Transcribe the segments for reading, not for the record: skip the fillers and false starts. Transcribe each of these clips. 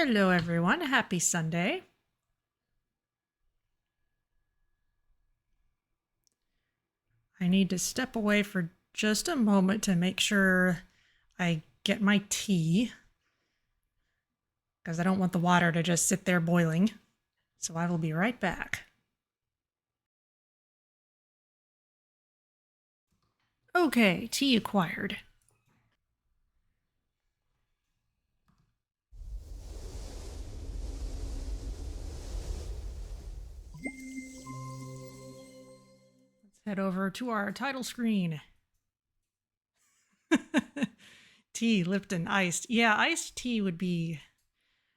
Hello, everyone. Happy Sunday. I need to step away for just a moment to make sure I get my tea, because I don't want the water to just sit there boiling. So I will be right back. Okay, tea acquired. Head over to our title screen. Tea, Lipton, iced. Yeah, iced tea would be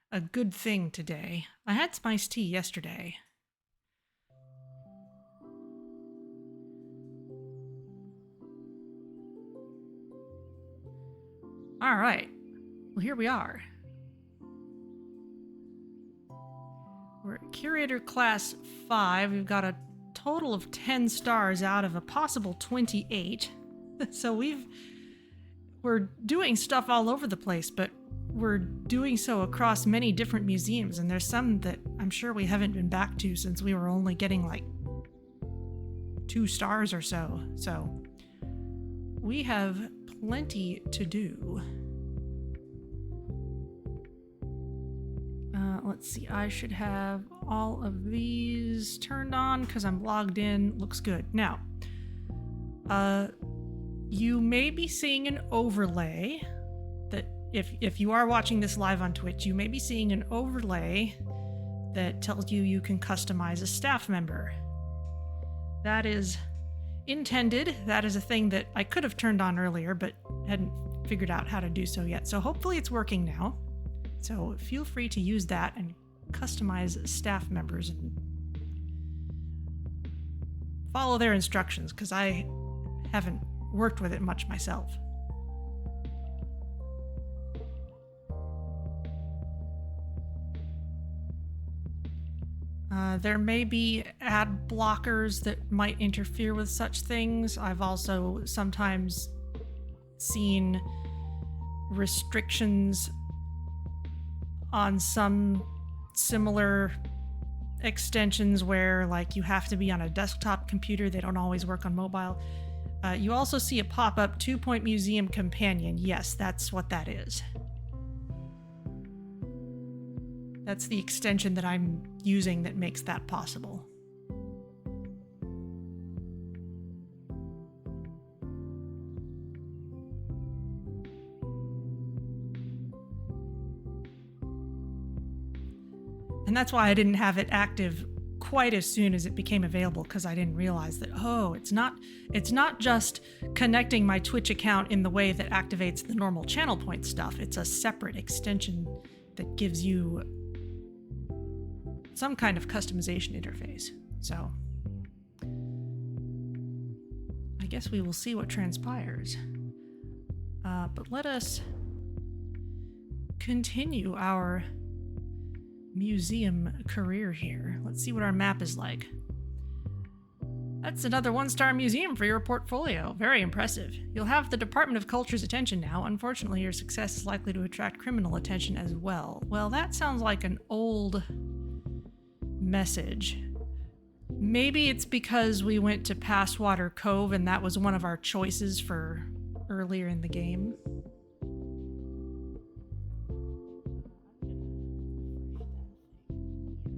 a good thing today. I had some iced tea yesterday. All right. Well, here we are. We're at Curator Class 5. We've got a total of 10 stars out of a possible 28. So we're doing stuff all over the place, but we're doing so across many different museums, and there's some that I'm sure we haven't been back to since we were only getting like 2 stars or so. So we have plenty to do. Let's see, I should have all of these turned on because I'm logged in. Looks good. Now, you may be seeing an overlay that if you are watching this live on Twitch, you may be seeing an overlay that tells you can customize a staff member. That is intended. That is a thing that I could have turned on earlier, but hadn't figured out how to do so yet. So hopefully it's working now. So feel free to use that and customize staff members and follow their instructions, because I haven't worked with it much myself. There may be ad blockers that might interfere with such things. I've also sometimes seen restrictions on some similar extensions where, like, you have to be on a desktop computer. They don't always work on mobile. You also see a pop-up 2-point museum companion. Yes, that's what that is. That's the extension that I'm using that makes that possible. And that's why I didn't have it active quite as soon as it became available, because I didn't realize that, oh, it's not just connecting my Twitch account in the way that activates the normal channel point stuff. It's a separate extension that gives you some kind of customization interface. So I guess we will see what transpires. But let us continue our museum career here. Let's see what our map is like. That's another 1-star museum for your portfolio. Very impressive. You'll have the Department of Culture's attention now. Unfortunately, your success is likely to attract criminal attention as well. Well, that sounds like an old message. Maybe it's because we went to Passwater Cove and that was one of our choices for earlier in the game.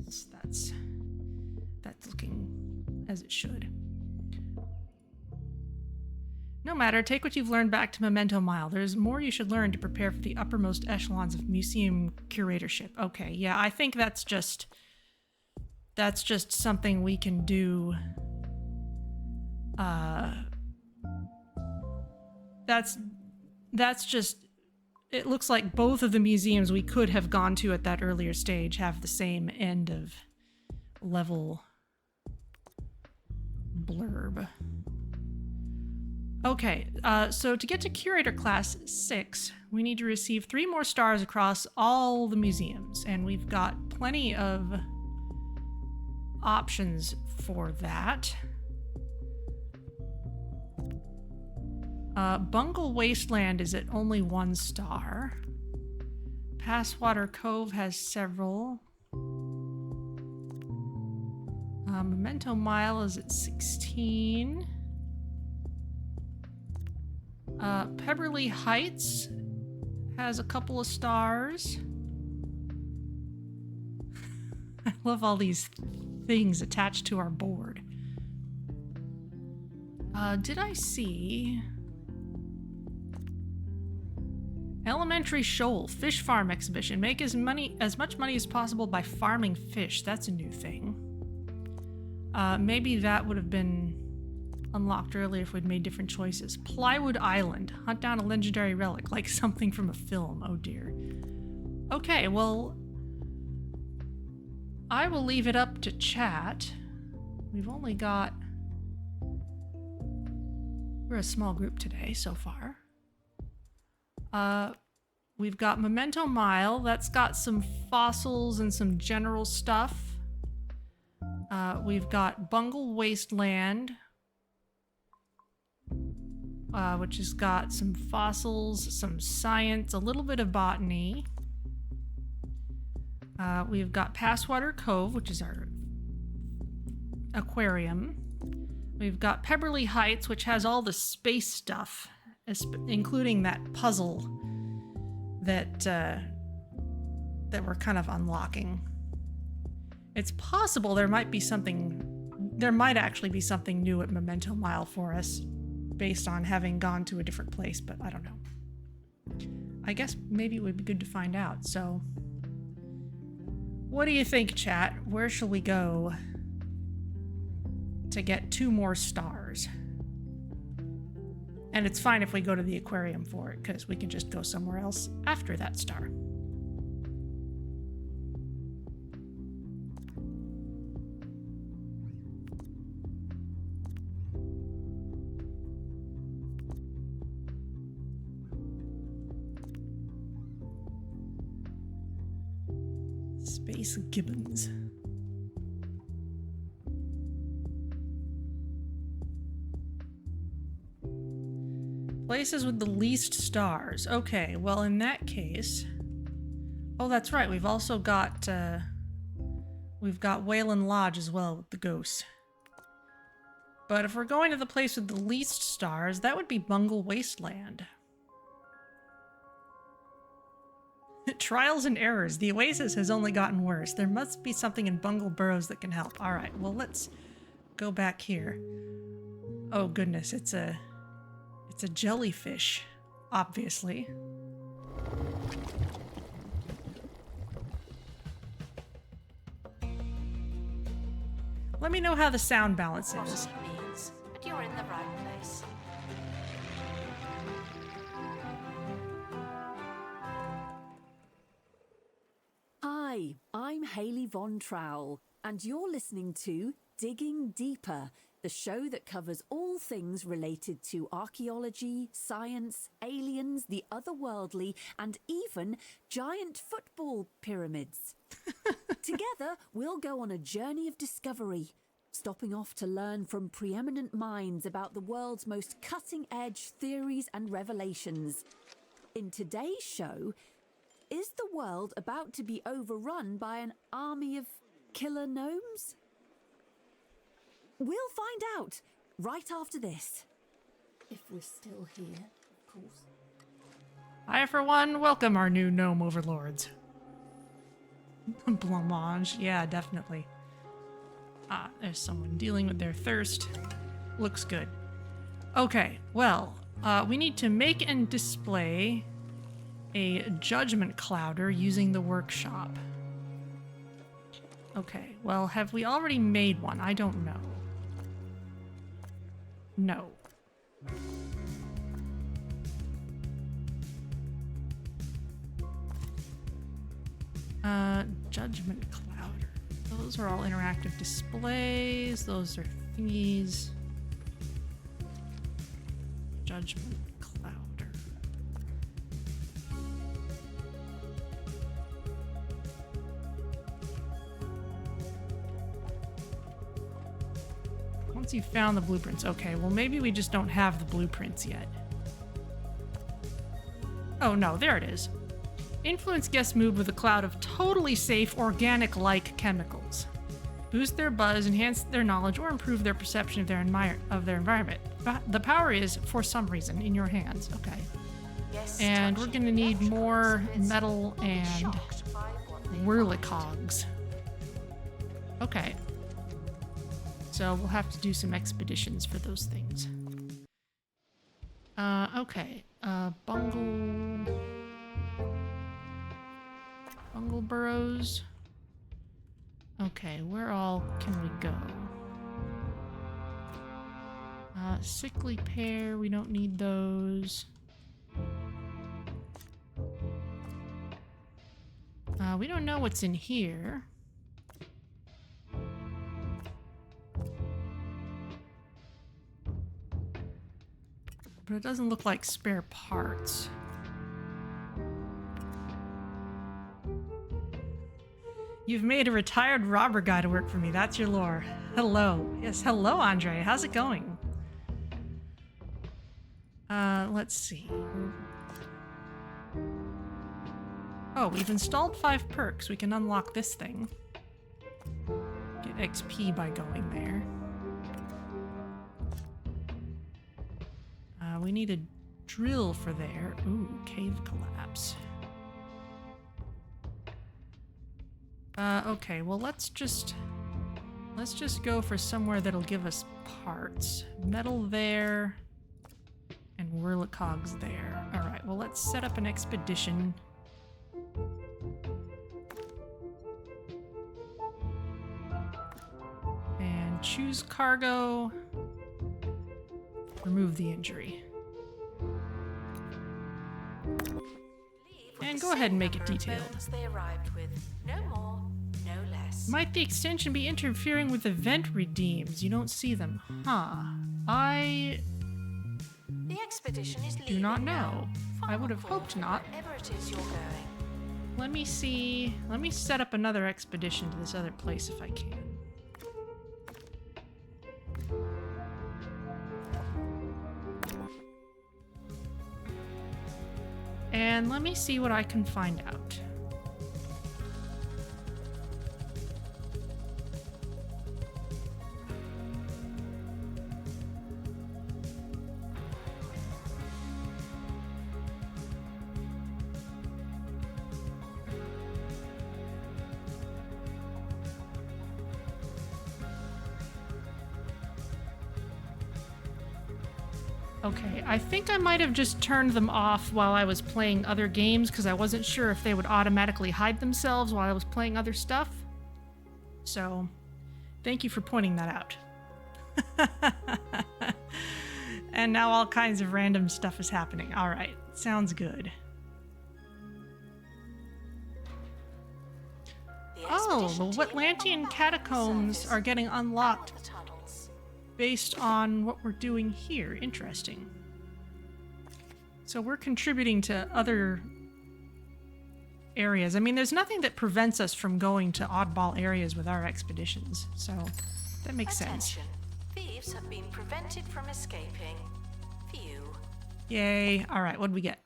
Yes, that's looking as it should. No matter, take what you've learned back to Memento Mile. There's more you should learn to prepare for the uppermost echelons of museum curatorship. Okay, yeah, I think that's just something we can do. That's just, it looks like both of the museums we could have gone to at that earlier stage have the same end of level blurb. Okay, so to get to Curator Class 6, we need to receive 3 more stars across all the museums, and we've got plenty of options for that. Bungle Wasteland is at only 1 star. Passwater Cove has several. Memento Mile is at 16. Pebberley Heights has a couple of stars. I love all these things attached to our board. Did I see... Elementary Shoal Fish Farm Exhibition. Make as much money as possible by farming fish. That's a new thing. Maybe that would have been unlocked earlier if we'd made different choices. Plywood Island. Hunt down a legendary relic, like something from a film. Oh dear. Okay, well, I will leave it up to chat. We've only got... We're a small group today so far. We've got Memento Mile. That's got some fossils and some general stuff. We've got Bungle Wasteland, which has got some fossils, some science, a little bit of botany. We've got Passwater Cove, which is our aquarium. We've got Pebberley Heights, which has all the space stuff, including that puzzle that we're kind of unlocking. It's possible there might actually be something new at Memento Mile for us based on having gone to a different place, but I don't know. I guess maybe it would be good to find out. So what do you think, chat? Where shall we go to get 2 more stars? And it's fine if we go to the aquarium for it, because we can just go somewhere else after that star. Space Gibbons. Places with the least stars. Okay, well in that case... Oh, that's right, we've also got... we've got Whalen Lodge as well with the ghosts. But if we're going to the place with the least stars, that would be Bungle Wasteland. Trials and errors. The oasis has only gotten worse. There must be something in Bungle Burrows that can help. Alright, well let's go back here. Oh goodness, it's a jellyfish, obviously. Let me know how the sound balance is. But you're in the right place. Hi, I'm Hayley Von Trowell, and you're listening to Digging Deeper, the show that covers all things related to archaeology, science, aliens, the otherworldly, and even giant football pyramids. Together, we'll go on a journey of discovery, stopping off to learn from preeminent minds about the world's most cutting-edge theories and revelations. In today's show, is the world about to be overrun by an army of killer gnomes? We'll find out right after this. If we're still here, of course. I, for one, welcome our new gnome overlords. Blancmange, yeah, definitely. Ah, there's someone dealing with their thirst. Looks good. Okay, well, we need to make and display a judgment clouder using the workshop. Okay, well, have we already made one? I don't know. No. Judgment clouder. Those are all interactive displays. Those are thingies. Judgment clouder. Once you've found the blueprints. Okay, well maybe we just don't have the blueprints yet. Oh no, there it is. Influence guest mood with a cloud of totally safe, organic-like chemicals. Boost their buzz, enhance their knowledge, or improve their perception of their environment. The power is, for some reason, in your hands. Okay. And we're going to need more metal and whirlicogs. Okay. So we'll have to do some expeditions for those things. Okay. Bungle burrows. Okay, where all can we go? Sickly pear, we don't need those. We don't know what's in here. But it doesn't look like spare parts. You've made a retired robber guy to work for me. That's your lore. Hello. Yes, hello, Andre. How's it going? Let's see. Oh, we've installed 5 perks. We can unlock this thing. Get XP by going there. We need a drill for there. Ooh, cave collapse. Okay, well let's just go for somewhere that'll give us parts. Metal there, and whirlicogs there. Alright, well let's set up an expedition. And choose cargo. Remove the injury. And go ahead and make it detailed. They arrived with. No more, no less. Might the extension be interfering with event redeems? You don't see them, huh? The expedition is do not know. now. I would have hoped not. Wherever it is you're going. Let me see. Let me set up another expedition to this other place if I can. And let me see what I can find out. Okay, I think I might have just turned them off while I was playing other games because I wasn't sure if they would automatically hide themselves while I was playing other stuff. So, thank you for pointing that out. And now all kinds of random stuff is happening. Alright, sounds good. Oh, the Wetlantian catacombs are getting unlocked based on what we're doing here. Interesting. So we're contributing to other areas. I mean, there's nothing that prevents us from going to oddball areas with our expeditions, so that makes sense. Thieves have been prevented from escaping. Phew. Yay. All right, what did we get?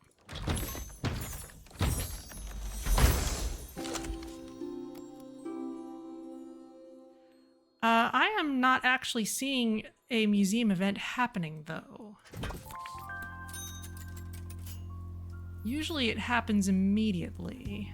I am not actually seeing a museum event happening, though. Usually it happens immediately.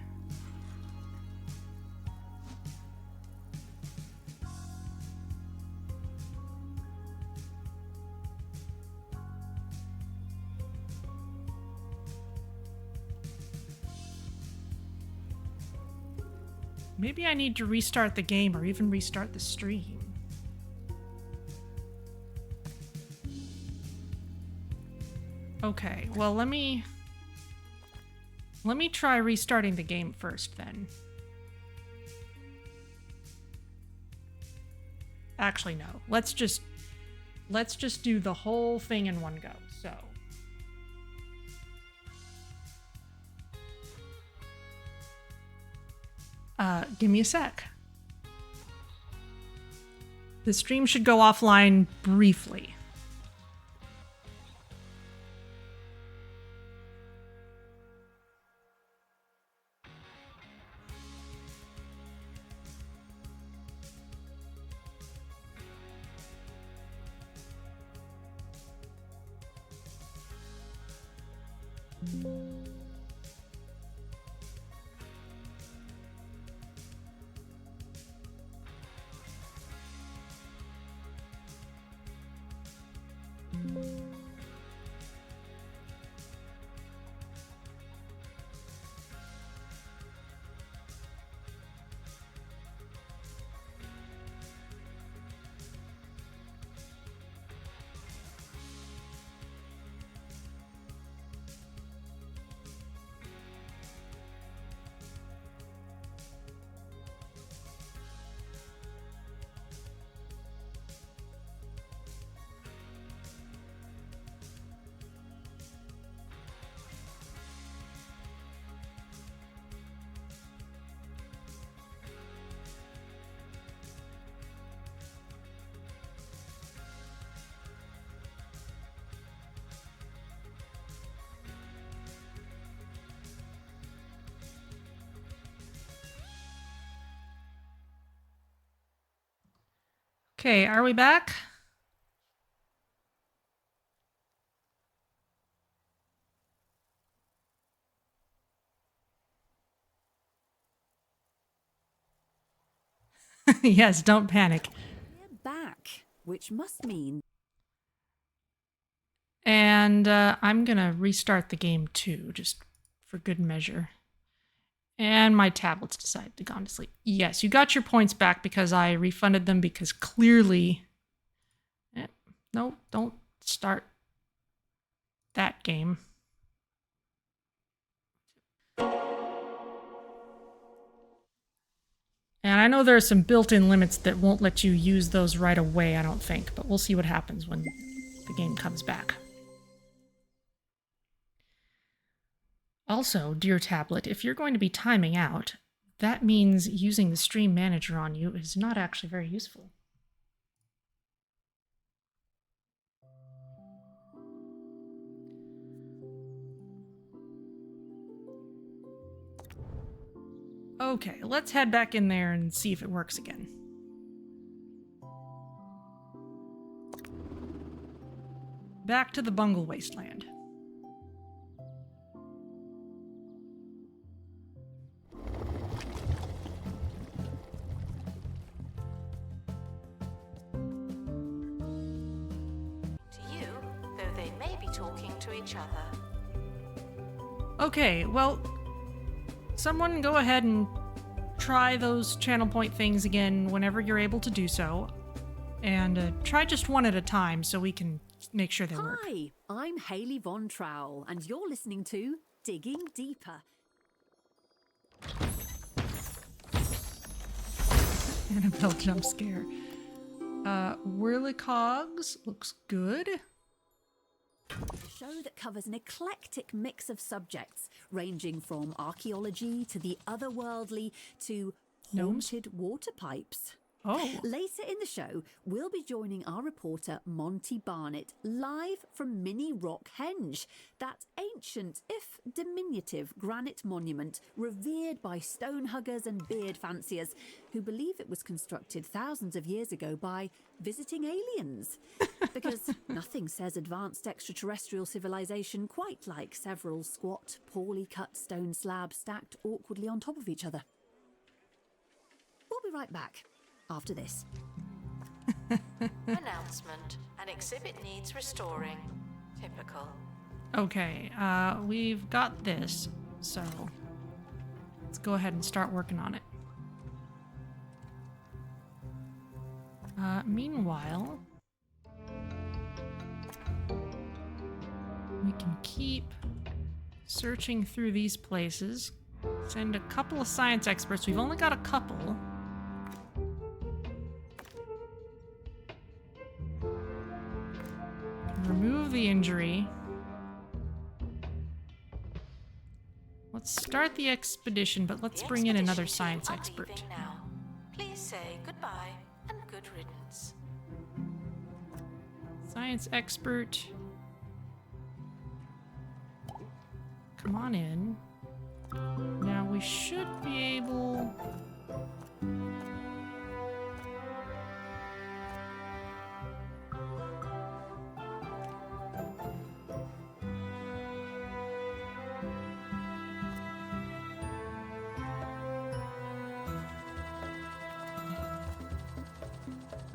Maybe I need to restart the game or even restart the stream. Okay, well let me try restarting the game first then. Actually no. Let's just do the whole thing in one go. So give me a sec. The stream should go offline briefly. Okay, are we back? Yes, don't panic. We're back, which must mean And I'm gonna restart the game too, just for good measure. And my tablet's decided to go to sleep. Yes, you got your points back because I refunded them because clearly... No, don't start that game. And I know there are some built-in limits that won't let you use those right away, I don't think, but we'll see what happens when the game comes back. Also, dear tablet, if you're going to be timing out, that means using the stream manager on you is not actually very useful. Okay, let's head back in there and see if it works again. Back to the Bungle Wasteland. To you, though they may be talking to each other. Okay, well, someone go ahead and try those channel point things again whenever you're able to do so. And try just one at a time so we can make sure they work. Hi, I'm Hayley Von Trowell, and you're listening to Digging Deeper. Annabelle jump scare. Whirlicogs looks good. A show that covers an eclectic mix of subjects, ranging from archaeology to the otherworldly to Gnomes? haunted water pipes. Oh, Later in the show, we'll be joining our reporter Monty Barnett live from Mini Rock Henge, that ancient, if diminutive, granite monument revered by stone huggers and beard fanciers who believe it was constructed thousands of years ago by visiting aliens. Because nothing says advanced extraterrestrial civilization quite like several squat, poorly cut stone slabs stacked awkwardly on top of each other. We'll be right back. After this. Announcement. An exhibit needs restoring. Typical. okay. We've got this, so let's go ahead and start working on it. Meanwhile, we can keep searching through these places. Send a couple of science experts. We've only got a couple. Remove the injury. Let's start the expedition, but let's The bring in another expedition science team are expert. leaving now. Please say goodbye and good riddance. Science expert. Come on in. Now we should be able...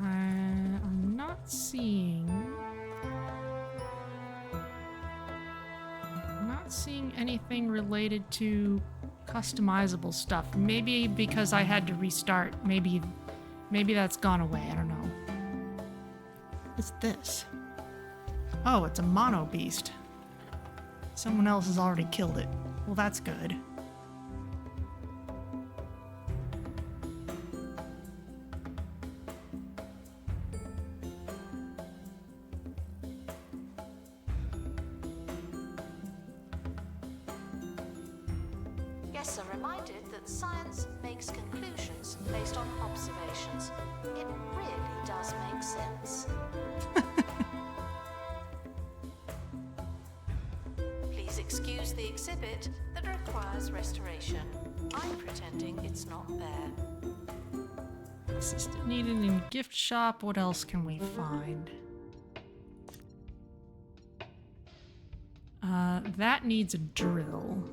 I'm not seeing... I'm not seeing anything related to customizable stuff. Maybe because I had to restart. Maybe that's gone away. I don't know. What's this? Oh, it's a mono beast. Someone else has already killed it. Well, that's good. Guests are reminded that science makes conclusions based on observations. It really does make sense. Please excuse the exhibit that requires restoration. I'm pretending it's not there. Assistant needed in gift shop. What else can we find? That needs a drill,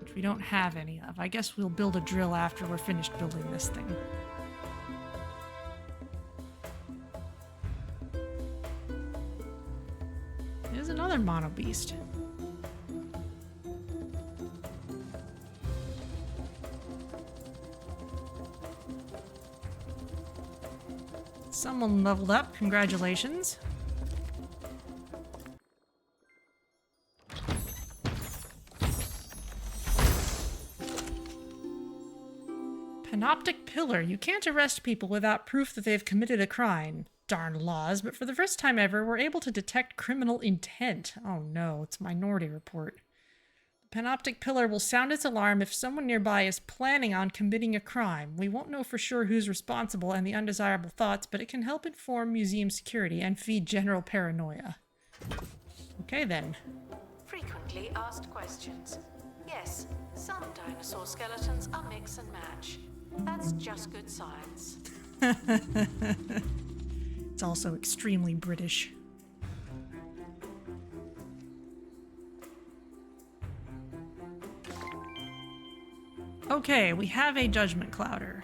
which we don't have any of. I guess we'll build a drill after we're finished building this thing. There's another mono beast. Someone leveled up. Congratulations. Panoptic Pillar. You can't arrest people without proof that they've committed a crime. Darn laws, but for the first time ever, we're able to detect criminal intent. Oh no, it's Minority Report. The Panoptic Pillar will sound its alarm if someone nearby is planning on committing a crime. We won't know for sure who's responsible and the undesirable thoughts, but it can help inform museum security and feed general paranoia. Okay then. Frequently asked questions. Yes, some dinosaur skeletons are mix and match. That's just good science. It's also extremely British. Okay, we have a Judgment Clouder.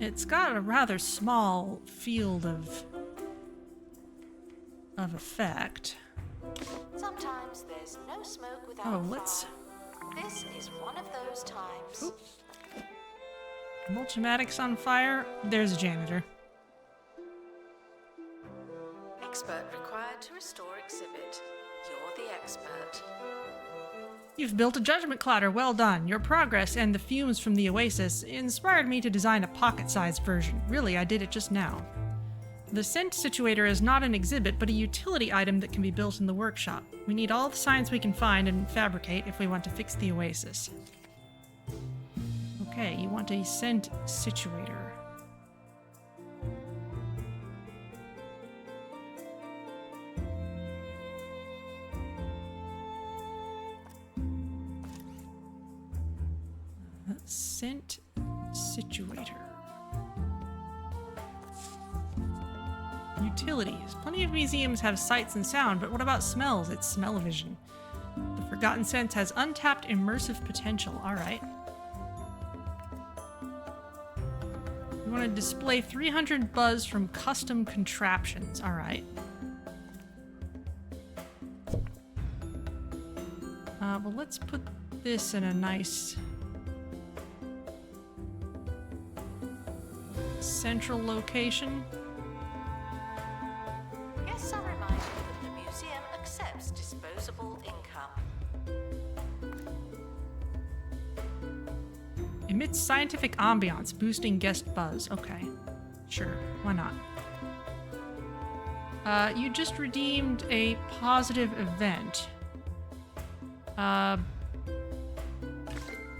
It's got a rather small field of effect. Sometimes there's no smoke without let's... fire. This is one of those times. Oop. Multimatic's on fire. There's a janitor. Expert required to restore exhibit. You're the expert. You've built a Judgment Clouder. Well done. Your progress and the fumes from the oasis inspired me to design a pocket-sized version. Really, I did it just now. The scent situator is not an exhibit, but a utility item that can be built in the workshop. We need all the science we can find and fabricate if we want to fix the oasis. Okay, you want a scent situator. Scent situator. Utilities. Plenty of museums have sights and sound, but what about smells? It's smell-o-vision. The Forgotten Sense has untapped immersive potential. Alright. You want to display 300 buzz from custom contraptions. Alright. Well, let's put this in a nice central location. Yes, I'm reminded that the museum accepts disposable income. Emits scientific ambiance, boosting guest buzz. Okay. Sure. Why not? You just redeemed a positive event.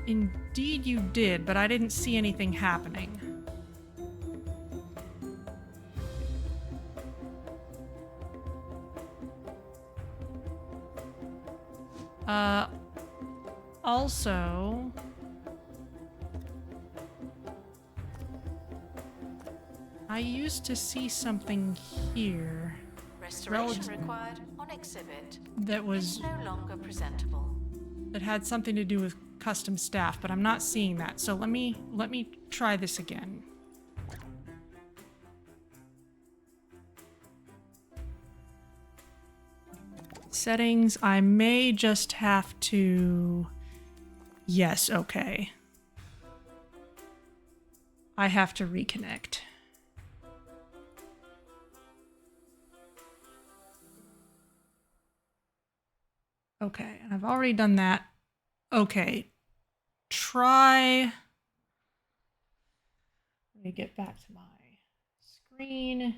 Indeed you did, but I didn't see anything happening. Also... I used to see something here. Restoration required on exhibit. That was... It's no longer presentable. That had something to do with custom staff, but I'm not seeing that. So let me try this again. Settings, I may just have to... Yes, okay. I have to reconnect. Okay, and I've already done that. Okay, try... Let me get back to my screen.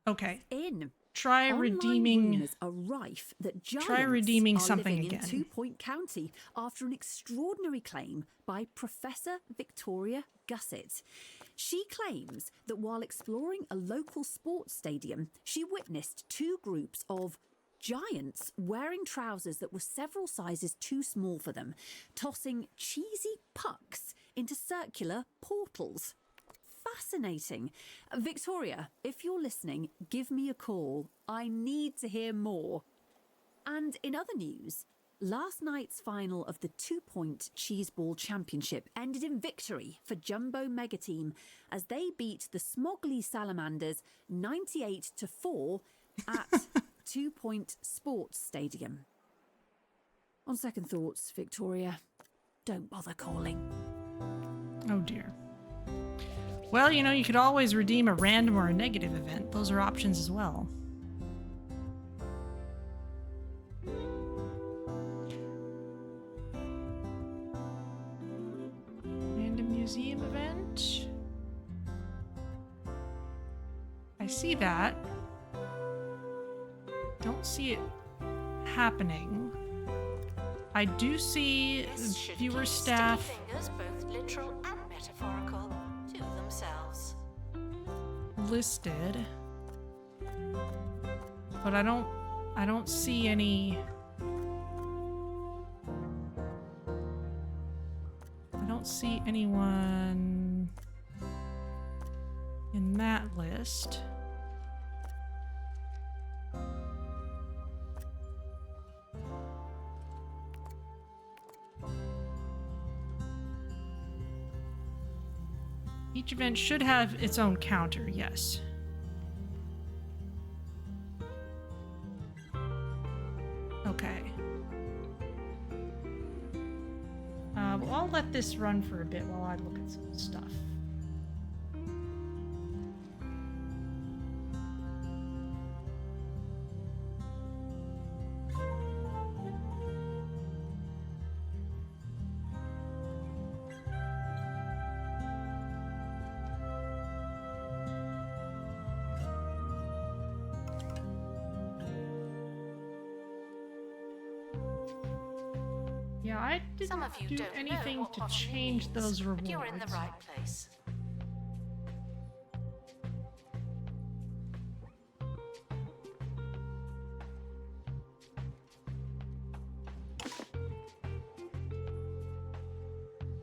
Okay. Try Online redeeming. rumors are rife that giants Try redeeming are something living again. in 2 Point County after an extraordinary claim by Professor Victoria Gusset. She claims that while exploring a local sports stadium, she witnessed 2 groups of Giants wearing trousers that were several sizes too small for them, tossing cheesy pucks into circular portals. Fascinating. Victoria, if you're listening, give me a call. I need to hear more. And in other news, last night's final of the 2-point Cheeseball Championship ended in victory for Jumbo Mega Team as they beat the Smoggly Salamanders 98-4 at 2-Point Sports Stadium. On second thoughts, Victoria, don't bother calling. Oh dear. Well, you know, you could always redeem a random or a negative event. Those are options as well. Random museum event. I see that. Don't see it happening. I do see This should viewer keep staff. sticky fingers, both literal and metaphorical, to themselves. Listed, but I don't see any. I don't see anyone in that list. Each event should have its own counter, yes. Okay. Well, I'll let this run for a bit while I look at some stuff. Yeah, I Some of didn't you do don't know anything what to botany change means, those rewards. but you're in the right place.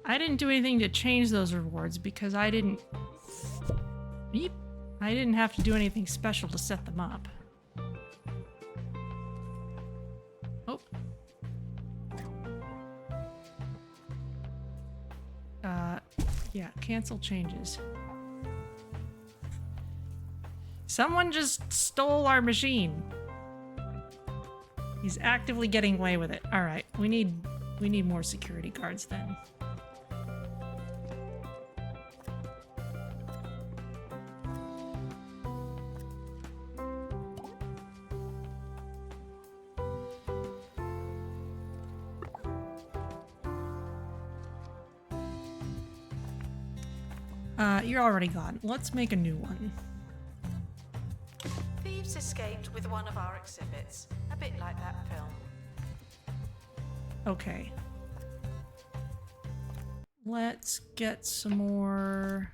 I didn't do anything to change those rewards because I didn't... Beep. I didn't have to do anything special to set them up. Oh. Yeah, cancel changes. Someone just stole our machine. He's actively getting away with it. All right, we need more security guards then. You're already gone. Let's make a new one. Thieves escaped with one of our exhibits, a bit like that film. Okay. Let's get some more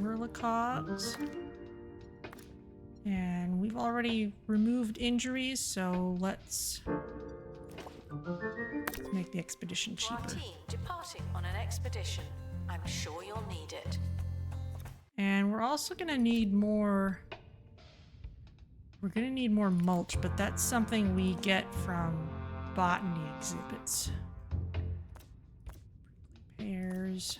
Murlocogs. And we've already removed injuries, so let's make the expedition To our cheaper. team departing on an expedition, I'm sure you'll need it. And we're also gonna need more... We're gonna need more mulch, but that's something we get from botany exhibits. Pears.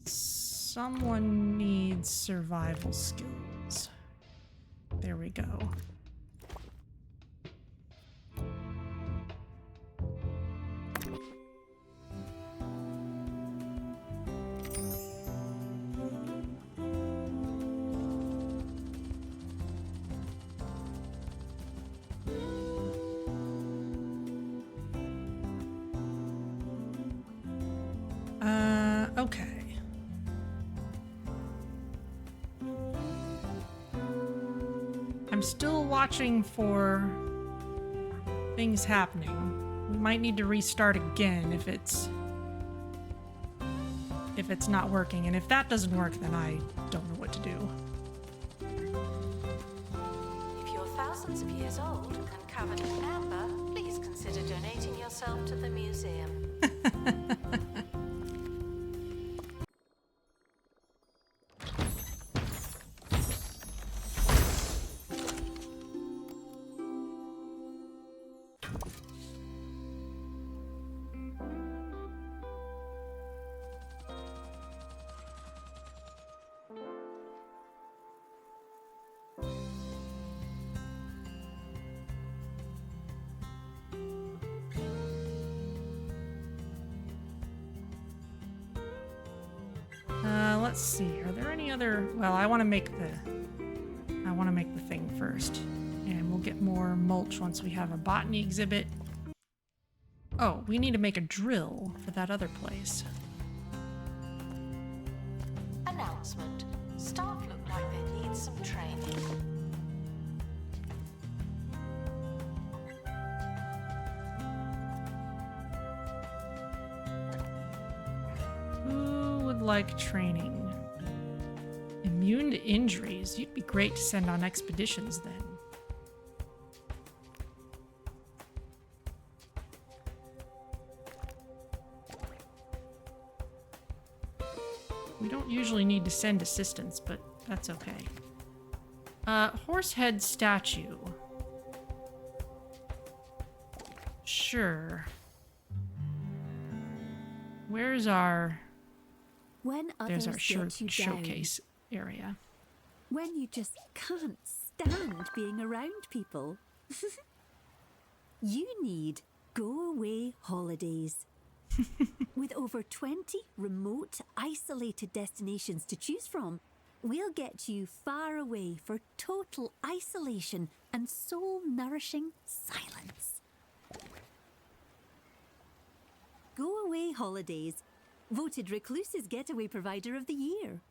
Someone needs survival skills. There we go. Okay. I'm still watching for things happening. We might need to restart again if it's if it's not working. And if that doesn't work, then I don't know what to do. If you're thousands of years old and covered in amber, please consider donating yourself to the museum. Let's see. Are there any other? Well, I want to make the thing first, and we'll get more mulch once we have a botany exhibit. Oh, we need to make a drill for that other place. Announcement. Staff look like they need some training. Who would like training? Immune to injuries. You'd be great to send on expeditions then. We don't usually need to send assistants, but that's okay. Horsehead statue. Sure. Where's our... When There's others our get you down, showcase area. when you just can't stand being around people, you need go away holidays. With over 20 remote, isolated destinations to choose from, we'll get you far away for total isolation and soul-nourishing silence. Go Away Holidays, voted Recluse's Getaway Provider of the Year.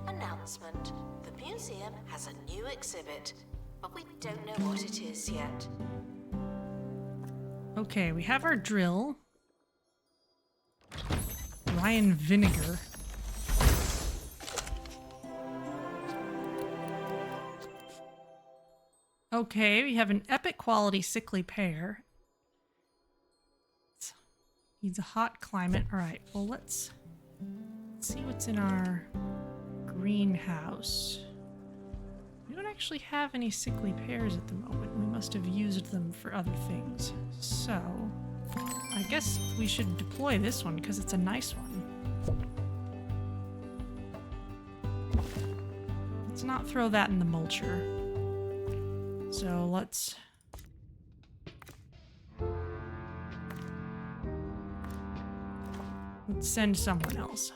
Announcement. The museum has a new exhibit, but we don't know what it is yet. Okay, we have our drill. Ryan Vinegar. Okay, we have an epic quality sickly pear. Needs a hot climate. Alright, well let's see what's in our greenhouse. We don't actually have any sickly pears at the moment. We must have used them for other things. So, I guess we should deploy this one because it's a nice one. Let's not throw that in the mulcher. So let's send someone else.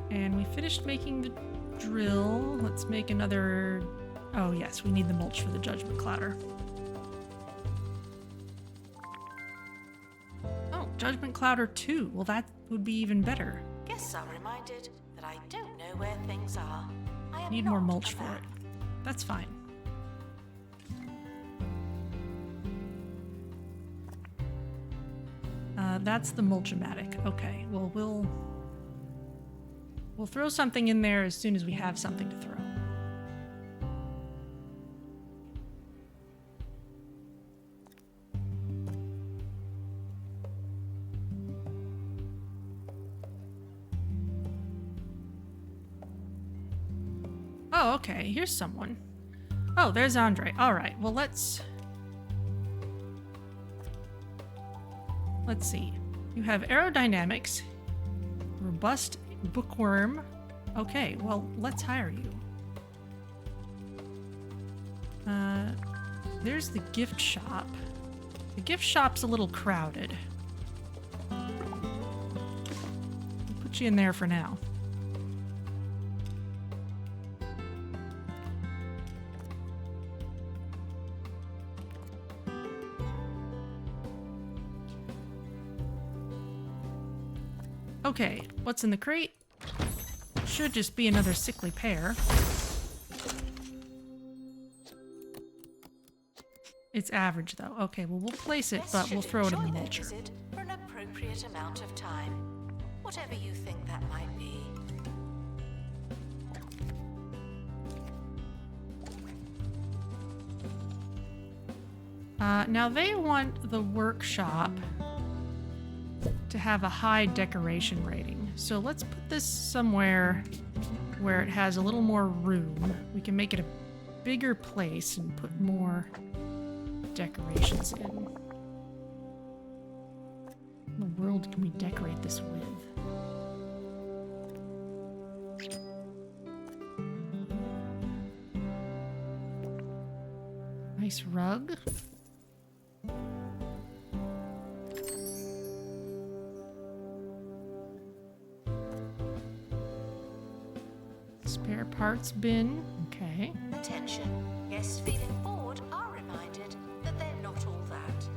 And we finished making the drill. Let's make another... Oh yes, we need the mulch for the Judgment Clouder. Oh, Judgment Clouder 2. Well, that would be even better. Guests are reminded that I don't know where things are. I am Need more not mulch a for map. it. That's fine. That's the mulch-o-matic. Okay, well, we'll throw something in there as soon as we have something to throw. Oh, okay. Here's someone. Oh, there's Andre. All right. Well, let's see. You have aerodynamics, robust bookworm. Okay, well, let's hire you. There's the gift shop. The gift shop's a little crowded. We'll put you in there for now. Okay, what's in the crate? should just be another sickly pair. It's average though. Okay, well we'll place it, but we'll throw it in the mulcher. For an appropriate amount of time, whatever you think that might be. Now they want the workshop to have a high decoration rating. So let's put this somewhere where it has a little more room. We can make it a bigger place and put more decorations in. What in the world can we decorate this with? Nice rug. Spare parts bin. Okay. Attention. Guests feeling bored are reminded that they're not all that.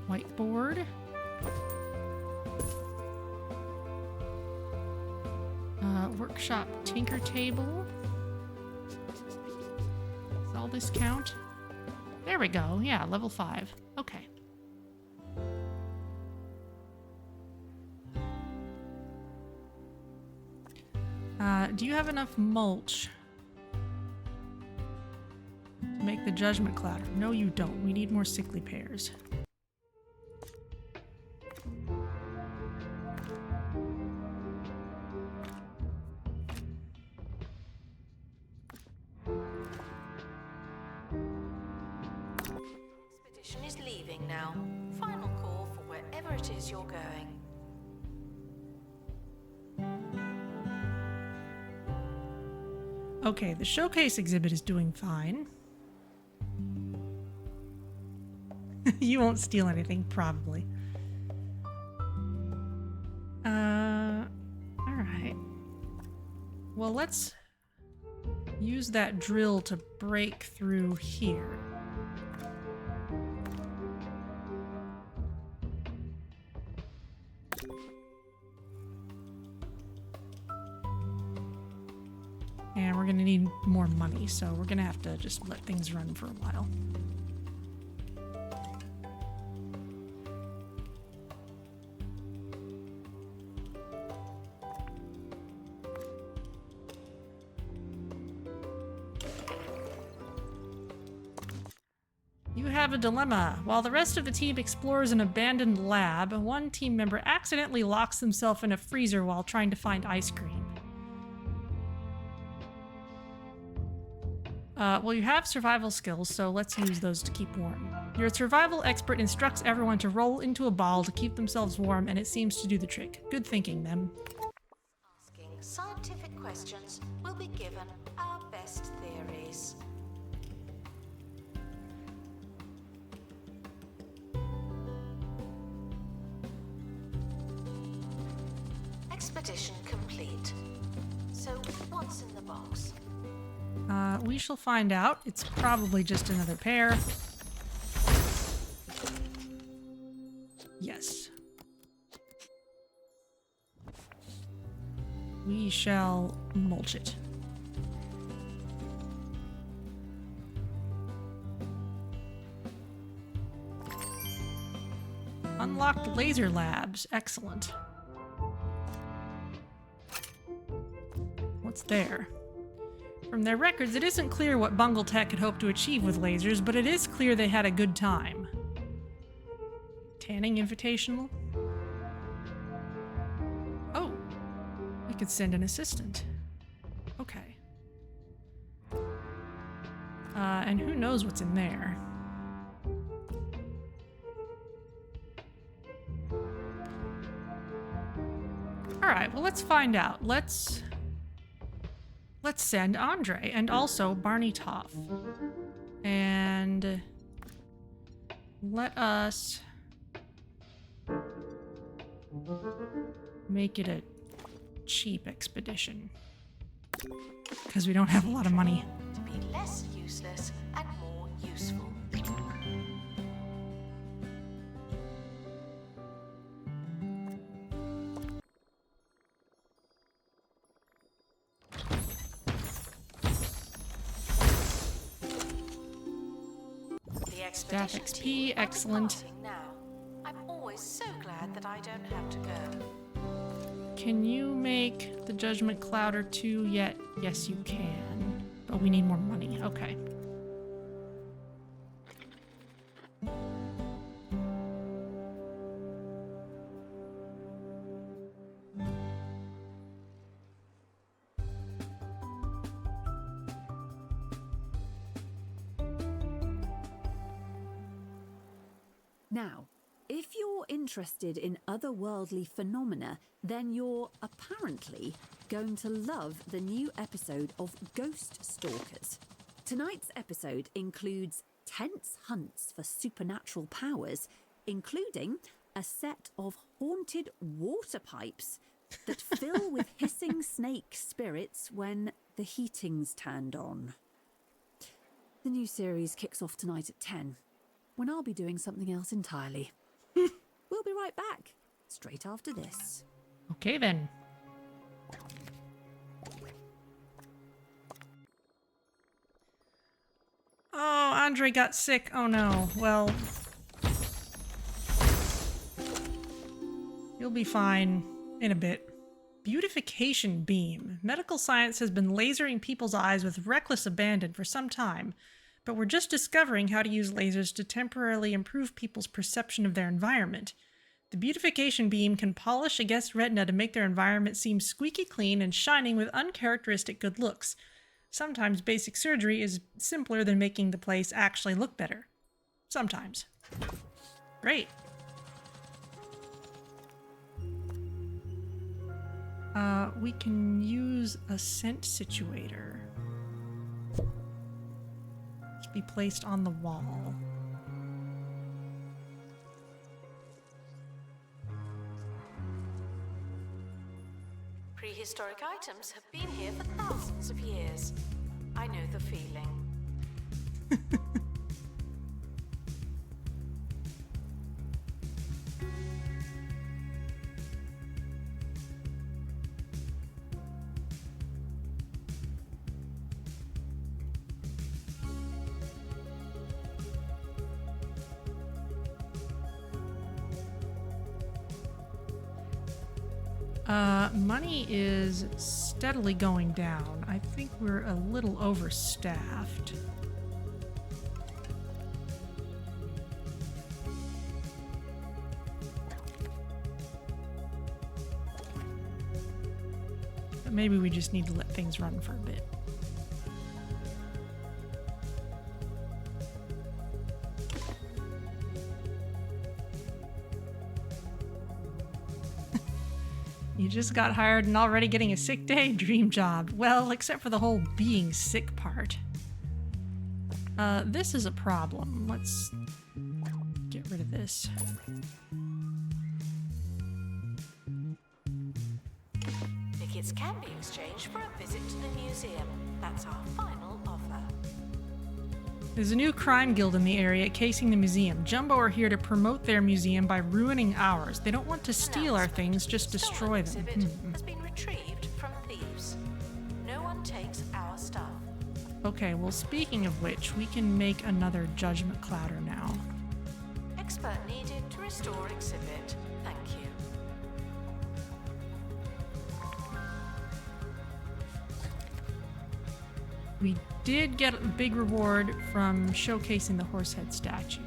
Whiteboard. Workshop tinker table. Does all this count? There we go. Yeah, level 5. Okay. Do you have enough mulch to make the judgment cloud? No, you don't. We need more sickly pears. Expedition is leaving now. Final call for wherever it is you're going. Okay, the showcase exhibit is doing fine. You won't steal anything, probably. Alright. Well, let's use that drill to break through here. And we're gonna need more money, so we're gonna have to just let things run for a while. You have a dilemma. While the rest of the team explores an abandoned lab, one team member accidentally locks themselves in a freezer while trying to find ice cream. Well, you have survival skills, so let's use those to keep warm. Your survival expert instructs everyone to roll into a ball to keep themselves warm, and it seems to do the trick. Good thinking, them. Asking scientific questions will be given our best theories. Expedition complete. So, what's in the box? We shall find out. It's probably just another pair. Yes. We shall mulch it. Unlocked laser labs. Excellent. What's there? From their records, it isn't clear what Bungle Tech had hoped to achieve with lasers, but it is clear they had a good time. Tanning Invitational? Oh, we could send an assistant. Okay. And who knows what's in there? Alright, well let's find out. Let's send Andre and also Barney Toff. And let us make it a cheap expedition. Because we don't have a lot of money. To be less useless and more useful. expedition Staff XP, team are excellent. departing now. I'm always so glad that I don't have to go. Can you make the Judgment Cloud or two yet? Yes, you can. But we need more money. Okay. Now, if you're interested in otherworldly phenomena, then you're apparently going to love the new episode of Ghost Stalkers. Tonight's episode includes tense hunts for supernatural powers, including a set of haunted water pipes that fill with hissing snake spirits when the heating's turned on. The new series kicks off tonight at 10. When I'll be doing something else entirely. We'll be right back, straight after this. Okay then. Oh, Andre got sick. Oh no. Well, you'll be fine in a bit. Beautification Beam. Medical science has been lasering people's eyes with reckless abandon for some time, but we're just discovering how to use lasers to temporarily improve people's perception of their environment. The Beautification Beam can polish a guest's retina to make their environment seem squeaky clean and shining with uncharacteristic good looks. Sometimes basic surgery is simpler than making the place actually look better. Sometimes. Great. We can use a scent situator. Be placed on the wall. Prehistoric items have been here for thousands of years. I know the feeling. Money is steadily going down. I think we're a little overstaffed. But maybe we just need to let things run for a bit. You just got hired and already getting a sick day? Dream job. Well, except for the whole being sick part. This is a problem. Let's get rid of this. Tickets can be exchanged for a visit to the museum. That's our final offer. There's a new crime guild in the area casing the museum. Jumbo are here to promote their museum by ruining ours. They don't want to steal our things, just destroy them. Exhibit has been retrieved from Thieves. No one takes our stuff. Okay, well, speaking of which, we can make another Judgment Clouder now. Expert needed to restore exhibit. Thank you. We did get a big reward from showcasing the horsehead statue.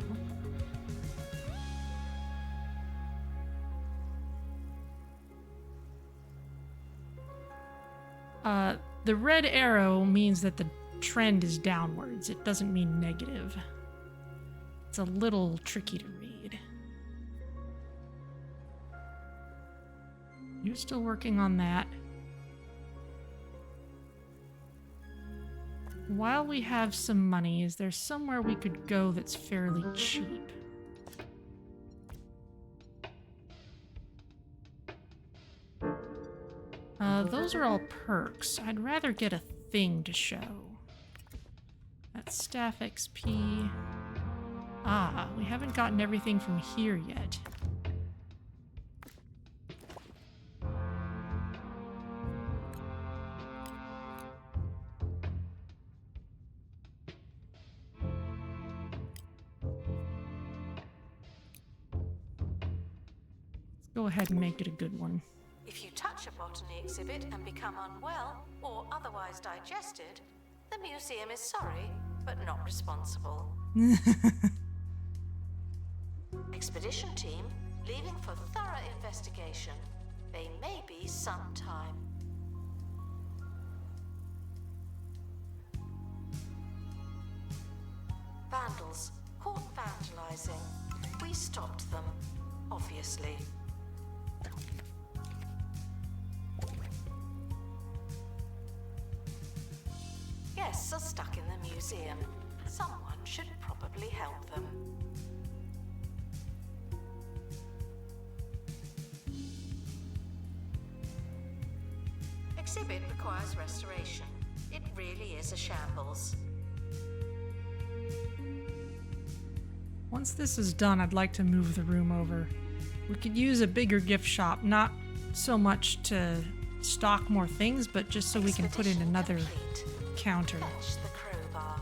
The red arrow means that the trend is downwards. It doesn't mean negative. It's a little tricky to read. You're still working on that. While we have some money, is there somewhere we could go that's fairly cheap? Those are all perks. I'd rather get a thing to show. That's staff XP. Ah, we haven't gotten everything from here yet. Go ahead and make it a good one. If you touch a botany exhibit and become unwell or otherwise digested, the museum is sorry, but not responsible. Expedition team leaving for thorough investigation. They may be some time. Vandals caught vandalizing. We stopped them, obviously. Guests are stuck in the museum. Someone should probably help them. Exhibit requires restoration. It really is a shambles. Once this is done, I'd like to move the room over. We could use a bigger gift shop, not so much to stock more things, but just so we can put in another counter. Fetch the crowbar.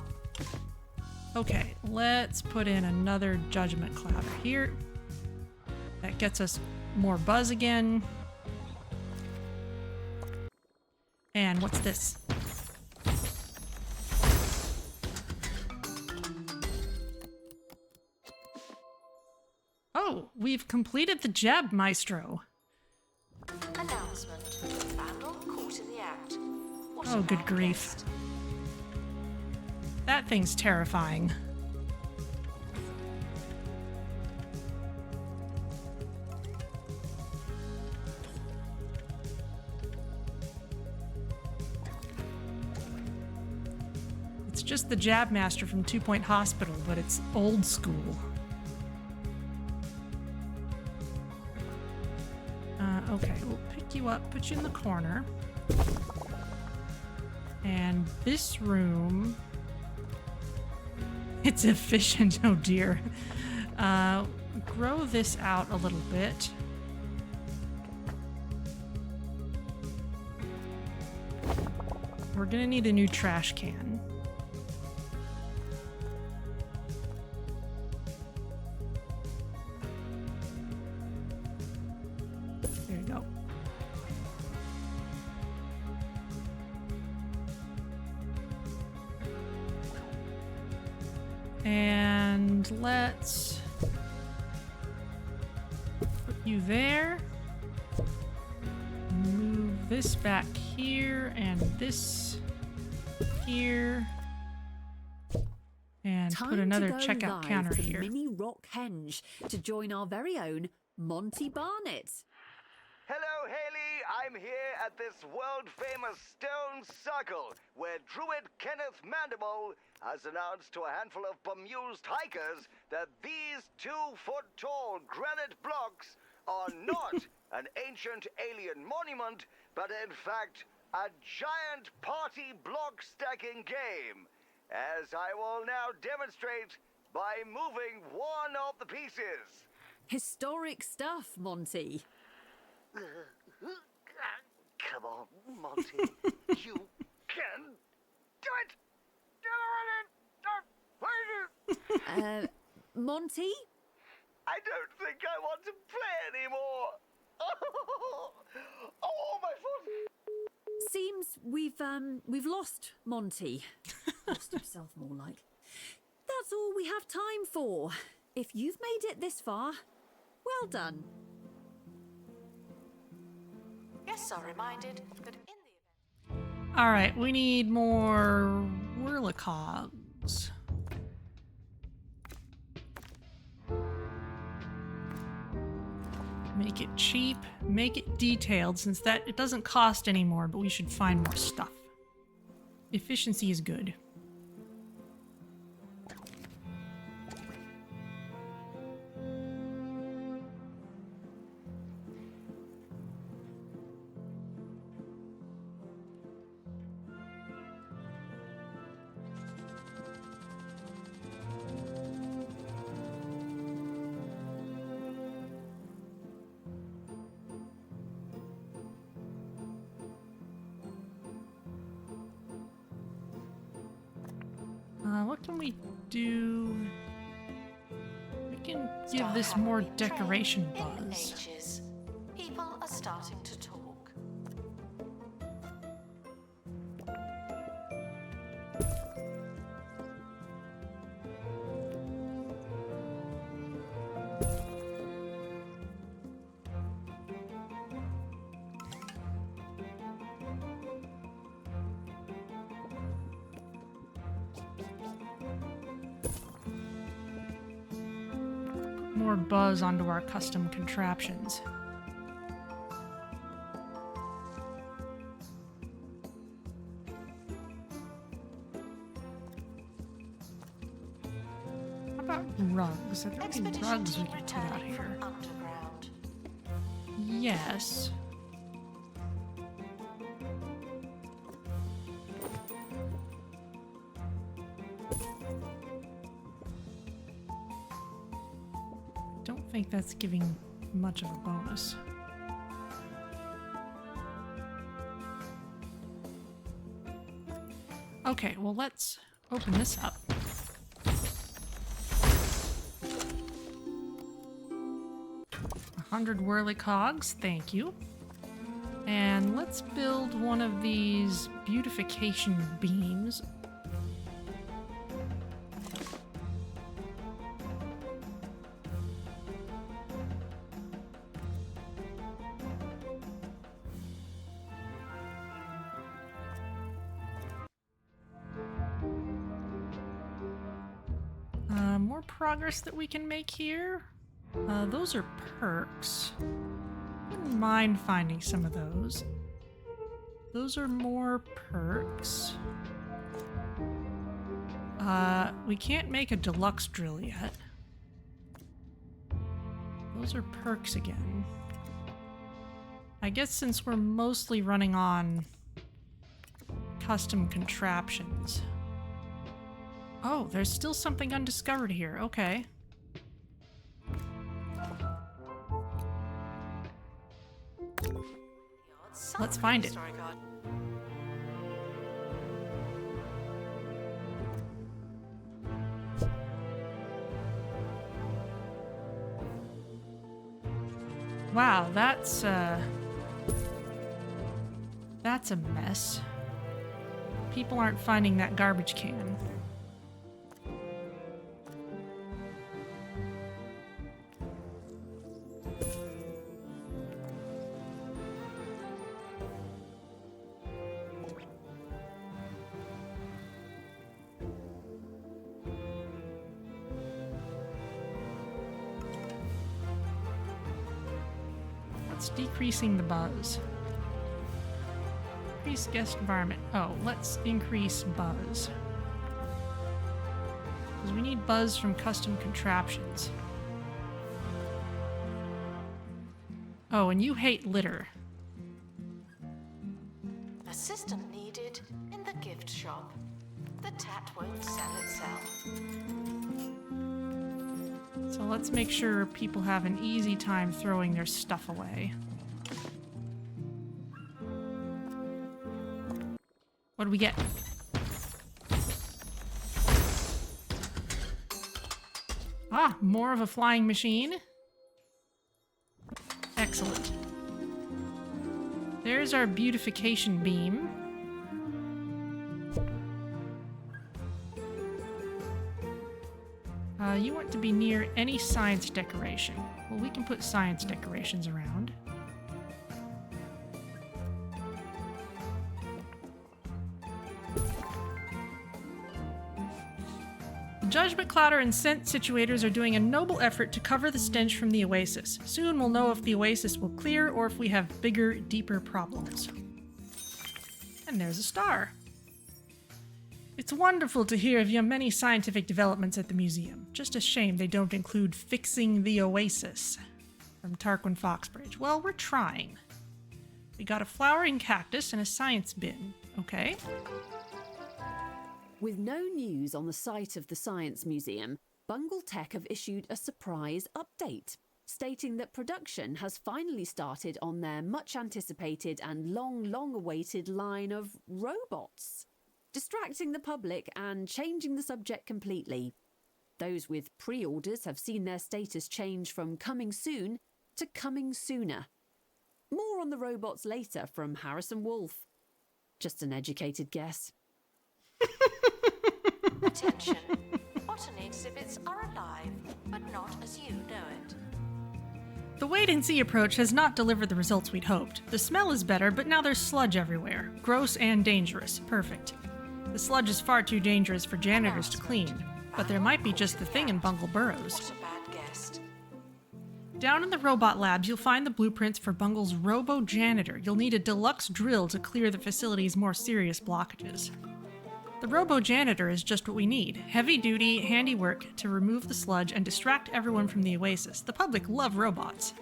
Okay, let's put in another judgment clouder here. That gets us more buzz again. And what's this? Oh, we've completed the Jab Maestro. Announcement. Vandal caught in the act. What Oh, a good bad grief. guest. That thing's terrifying. It's just the Jab Master from 2 Point Hospital, but it's old school. Okay, we'll pick you up, put you in the corner. And this room... It's efficient, oh dear. Grow this out a little bit. We're gonna need a new trash can. There you go. And let's put you there. Move this back here and this here. And Time put another to go checkout live counter to here. Mini Rock Henge to join our very own Monty Barnett. Hello, Haley. I'm here at this world-famous stone circle where Druid Kenneth Mandible has announced to a handful of bemused hikers that these 2-foot-tall granite blocks are not an ancient alien monument, but in fact a giant party block stacking game, as I will now demonstrate by moving one of the pieces. Historic stuff, Monty. Come on, Monty. You can do it! Monty? I don't think I want to play anymore. Oh, my foot! Seems we've lost Monty. Lost himself, more like. That's all we have time for. If you've made it this far, well done. Guests are reminded that in the event... Alright, we need more whirlicogs. Make it cheap, make it detailed, since that it doesn't cost anymore, but we should find more stuff. Efficiency is good. What can we do? We can give this more decoration buzz. Ages. are starting to talk. More buzz onto our custom contraptions. How about rugs? Are there any Expedition rugs we team can put out returning here? from underground. Yes. Don't think that's giving much of a bonus. Okay, well let's open this up. 100 whirly cogs, thank you. And let's build one of these beautification beams. More progress that we can make here. Those are perks. Wouldn't mind finding some of those. Those are more perks. We can't make a deluxe drill yet. Those are perks again. I guess since we're mostly running on custom contraptions. Oh, there's still something undiscovered here. Okay. Let's find it. Wow, that's a mess. People aren't finding that garbage can. Decreasing the buzz. Increase guest environment. Oh, let's increase buzz. Because we need buzz from custom contraptions. Oh, and you hate litter. Assistant needed in the gift shop. The tat won't sell itself. So let's make sure people have an easy time throwing their stuff away. What do we get? Ah, more of a flying machine. Excellent. There's our beautification beam. You want to be near any science decoration. Well, we can put science decorations around. The Judgment Clouder and Scent Situators are doing a noble effort to cover the stench from the oasis. Soon we'll know if the oasis will clear or if we have bigger, deeper problems. And there's a star. It's wonderful to hear of your many scientific developments at the museum. Just a shame they don't include fixing the oasis. From Tarquin Foxbridge. Well, we're trying. We got a flowering cactus and a science bin. Okay. With no news on the site of the Science Museum, Bungle Tech have issued a surprise update, stating that production has finally started on their much-anticipated and long-awaited line of robots, distracting the public and changing the subject completely. Those with pre-orders have seen their status change from coming soon to coming sooner. More on the robots later from Harrison Wolf. Just an educated guess. Attention. Botany exhibits are alive, but not as you know it. The wait-and-see approach has not delivered the results we'd hoped. The smell is better, but now there's sludge everywhere. Gross and dangerous. Perfect. The sludge is far too dangerous for janitors to clean, but there might be just the thing in Bungle Burrows. What a bad guest. Down in the robot labs, you'll find the blueprints for Bungle's Robo Janitor. You'll need a deluxe drill to clear the facility's more serious blockages. The Robo Janitor is just what we need. Heavy-duty, handy work to remove the sludge and distract everyone from the oasis. The public love robots.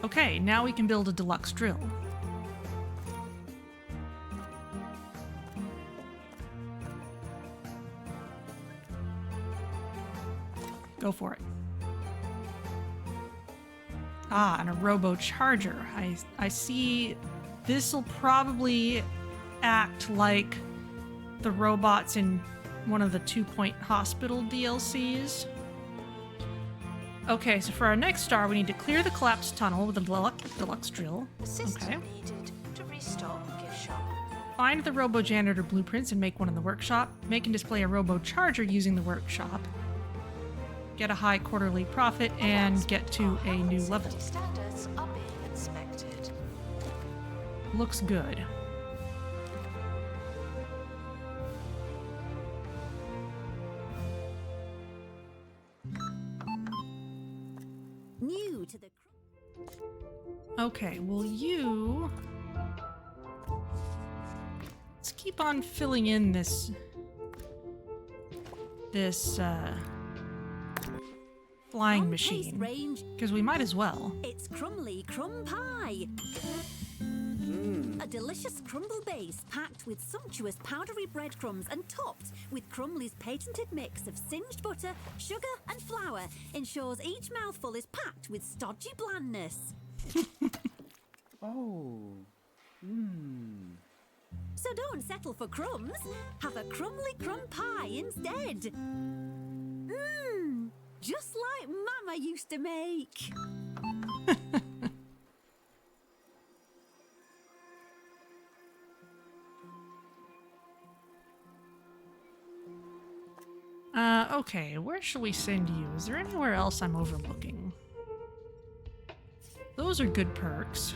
Okay, now we can build a deluxe drill. Go for it. Ah, and a Robo Charger. I see this'll probably act like the robots in one of the 2-Point Hospital DLCs. Okay, so for our next star, we need to clear the collapsed tunnel with a deluxe drill. Assistant needed to restock gift shop. Find the Robo Janitor blueprints and make one in the workshop. Make and display a Robo Charger using the workshop. Get a high quarterly profit and get to a new level. Standards are being inspected. Looks good. New to the... Okay, well let's keep on filling in this flying machine, because we might as well. It's Crumly Crumb Pie. A delicious crumble base packed with sumptuous powdery breadcrumbs and topped with Crumly's patented mix of singed butter, sugar and flour ensures each mouthful is packed with stodgy blandness. So don't settle for crumbs. Have a Crumly Crumb Pie instead. Just like Mama used to make. Okay, where shall we send you? Is there anywhere else I'm overlooking? Those are good perks.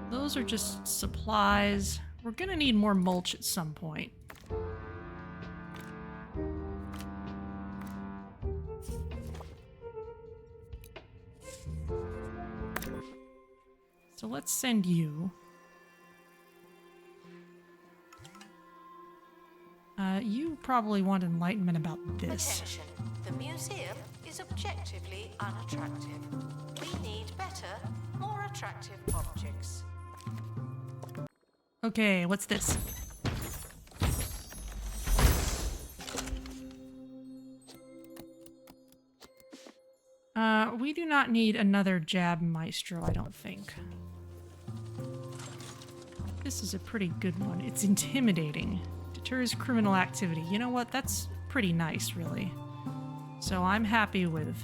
Those are just supplies. We're gonna need more mulch at some point. So let's send you. You probably want enlightenment about this. Attention. The museum is objectively unattractive. We need better, more attractive objects. Okay, what's this? We do not need another Jab Maestro, I don't think. This is a pretty good one. It's intimidating. Deters criminal activity. You know what? That's pretty nice, really. So I'm happy with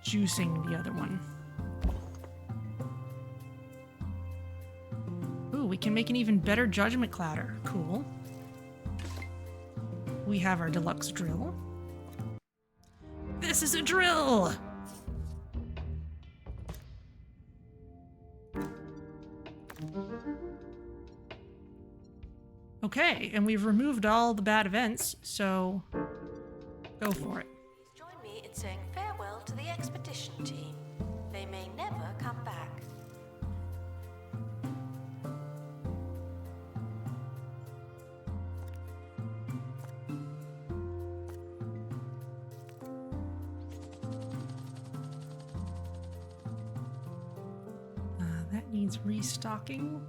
juicing the other one. Ooh, we can make an even better judgment cladder. Cool. We have our deluxe drill. This is a drill! Okay, and we've removed all the bad events, so go for it. Please join me in saying farewell to the expedition team. They may never come back. That needs restocking.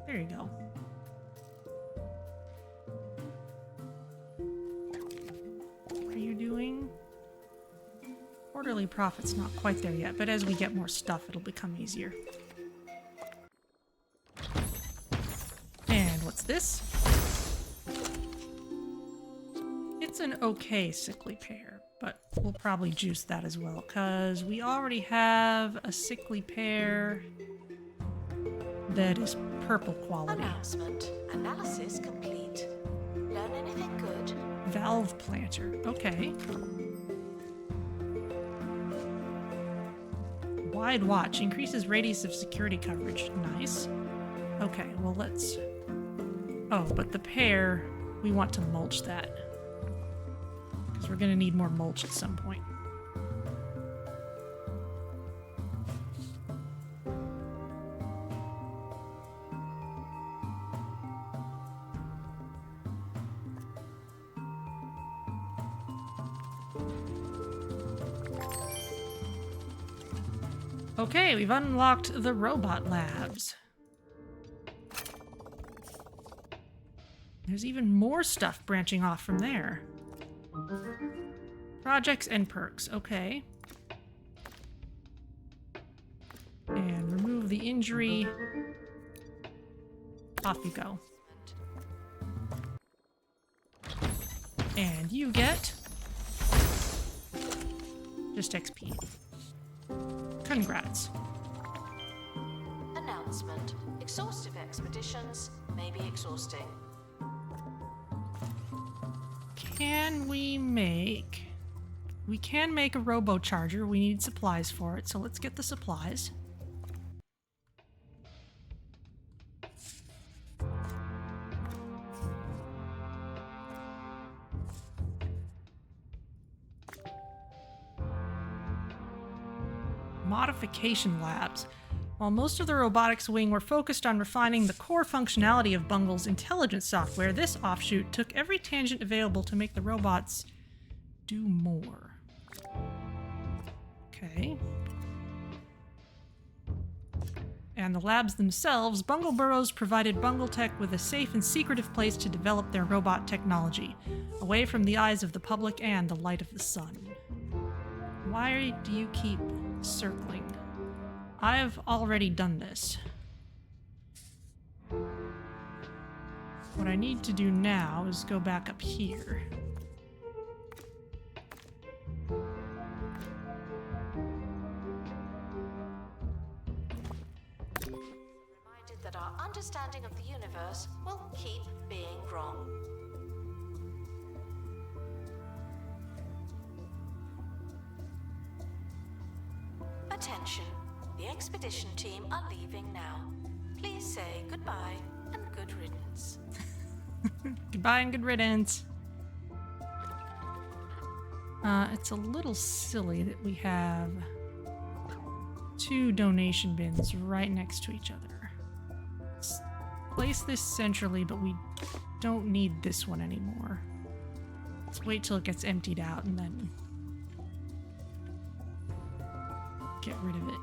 There you go. Quarterly profit's not quite there yet, but as we get more stuff, it'll become easier. And what's this? It's an okay sickly pair, but we'll probably juice that as well, because we already have a sickly pair that is purple quality. Announcement. Analysis complete. Learn anything good? Valve planter. Okay. Wide watch. Increases radius of security coverage. Nice. Okay, well let's... Oh, but the pair, we want to mulch that. Because we're going to need more mulch at some point. Okay, we've unlocked the robot labs. There's even more stuff branching off from there. Projects and perks, okay. And remove the injury. Off you go. And you get just XP. Congrats. Announcement. Exhaustive expeditions may be exhausting. Can we make... We can make a Robo Charger. We need supplies for it, so let's get the supplies. Modification labs. While most of the robotics wing were focused on refining the core functionality of Bungle's intelligence software, this offshoot took every tangent available to make the robots do more. Okay. And the labs themselves, Bungle Burrows provided Bungle Tech with a safe and secretive place to develop their robot technology, away from the eyes of the public and the light of the sun. Why do you keep circling? I've already done this. What I need to do now is go back up here. Reminded that our understanding of the universe will keep being wrong. Attention. The expedition team are leaving now. Please say goodbye and good riddance. Goodbye and good riddance. It's a little silly that we have two donation bins right next to each other. Let's place this centrally, but we don't need this one anymore. Let's wait till it gets emptied out and then get rid of it.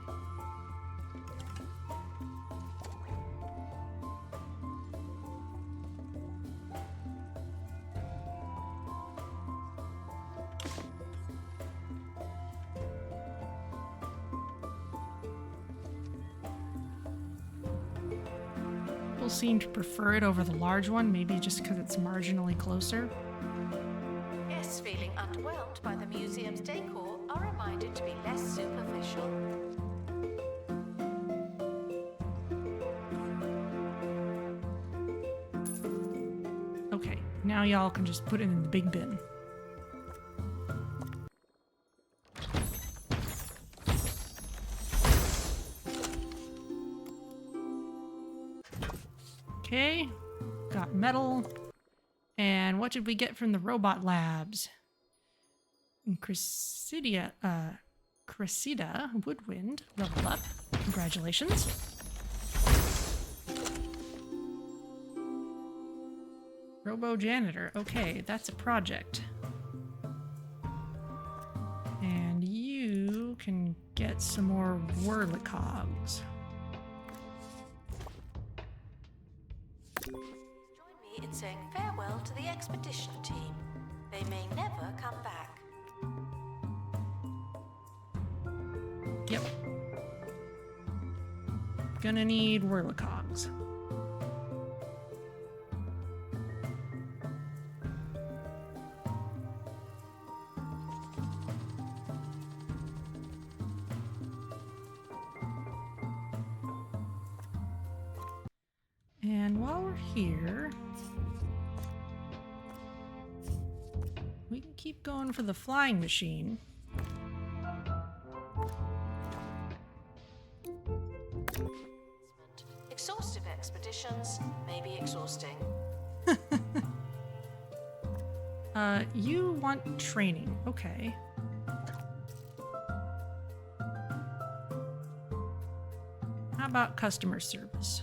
People seem to prefer it over the large one, maybe just because it's marginally closer. Guests feeling underwhelmed by the museum's decor are reminded to be less superficial. Okay, now y'all can just put it in the big bin. Okay, got metal. And what did we get from the robot labs? Cressida Woodwind leveled up. Congratulations. Robo Janitor. Okay, that's a project. And you can get some more whirlicogs. Join me in saying farewell to the expedition team. They may never come back. Yep. Gonna need whirlicogs. And while we're here, we can keep going for the flying machine. Exhaustive expeditions may be exhausting. You want training. Okay. How about customer service?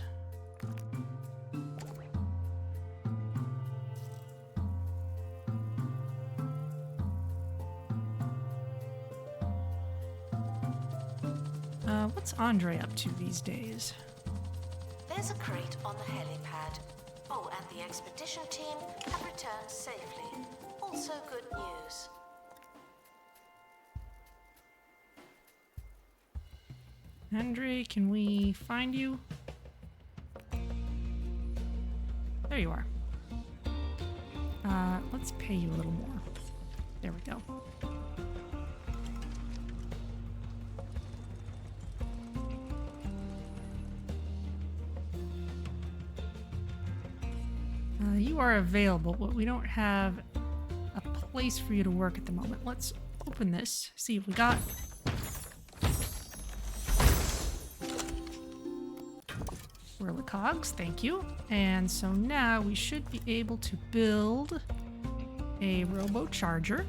What's Andre up to these days? There's a crate on the helipad. Oh, and the expedition team have returned safely. Also good news. Andre, can we find you? There you are. Let's pay you a little more. There we go. You are available, but we don't have a place for you to work at the moment. Let's open this, see if we got... Whirly cogs, thank you. And so now we should be able to build a Robo Charger.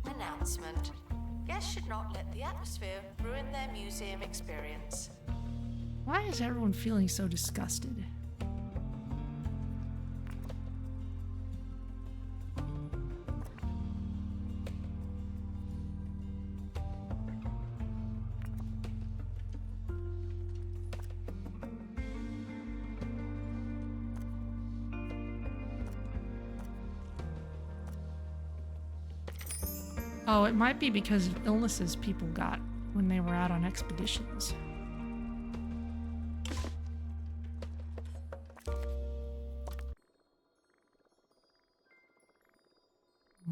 Announcement. Guests should not let the atmosphere ruin their museum experience. Why is everyone feeling so disgusted? Oh, it might be because of illnesses people got when they were out on expeditions.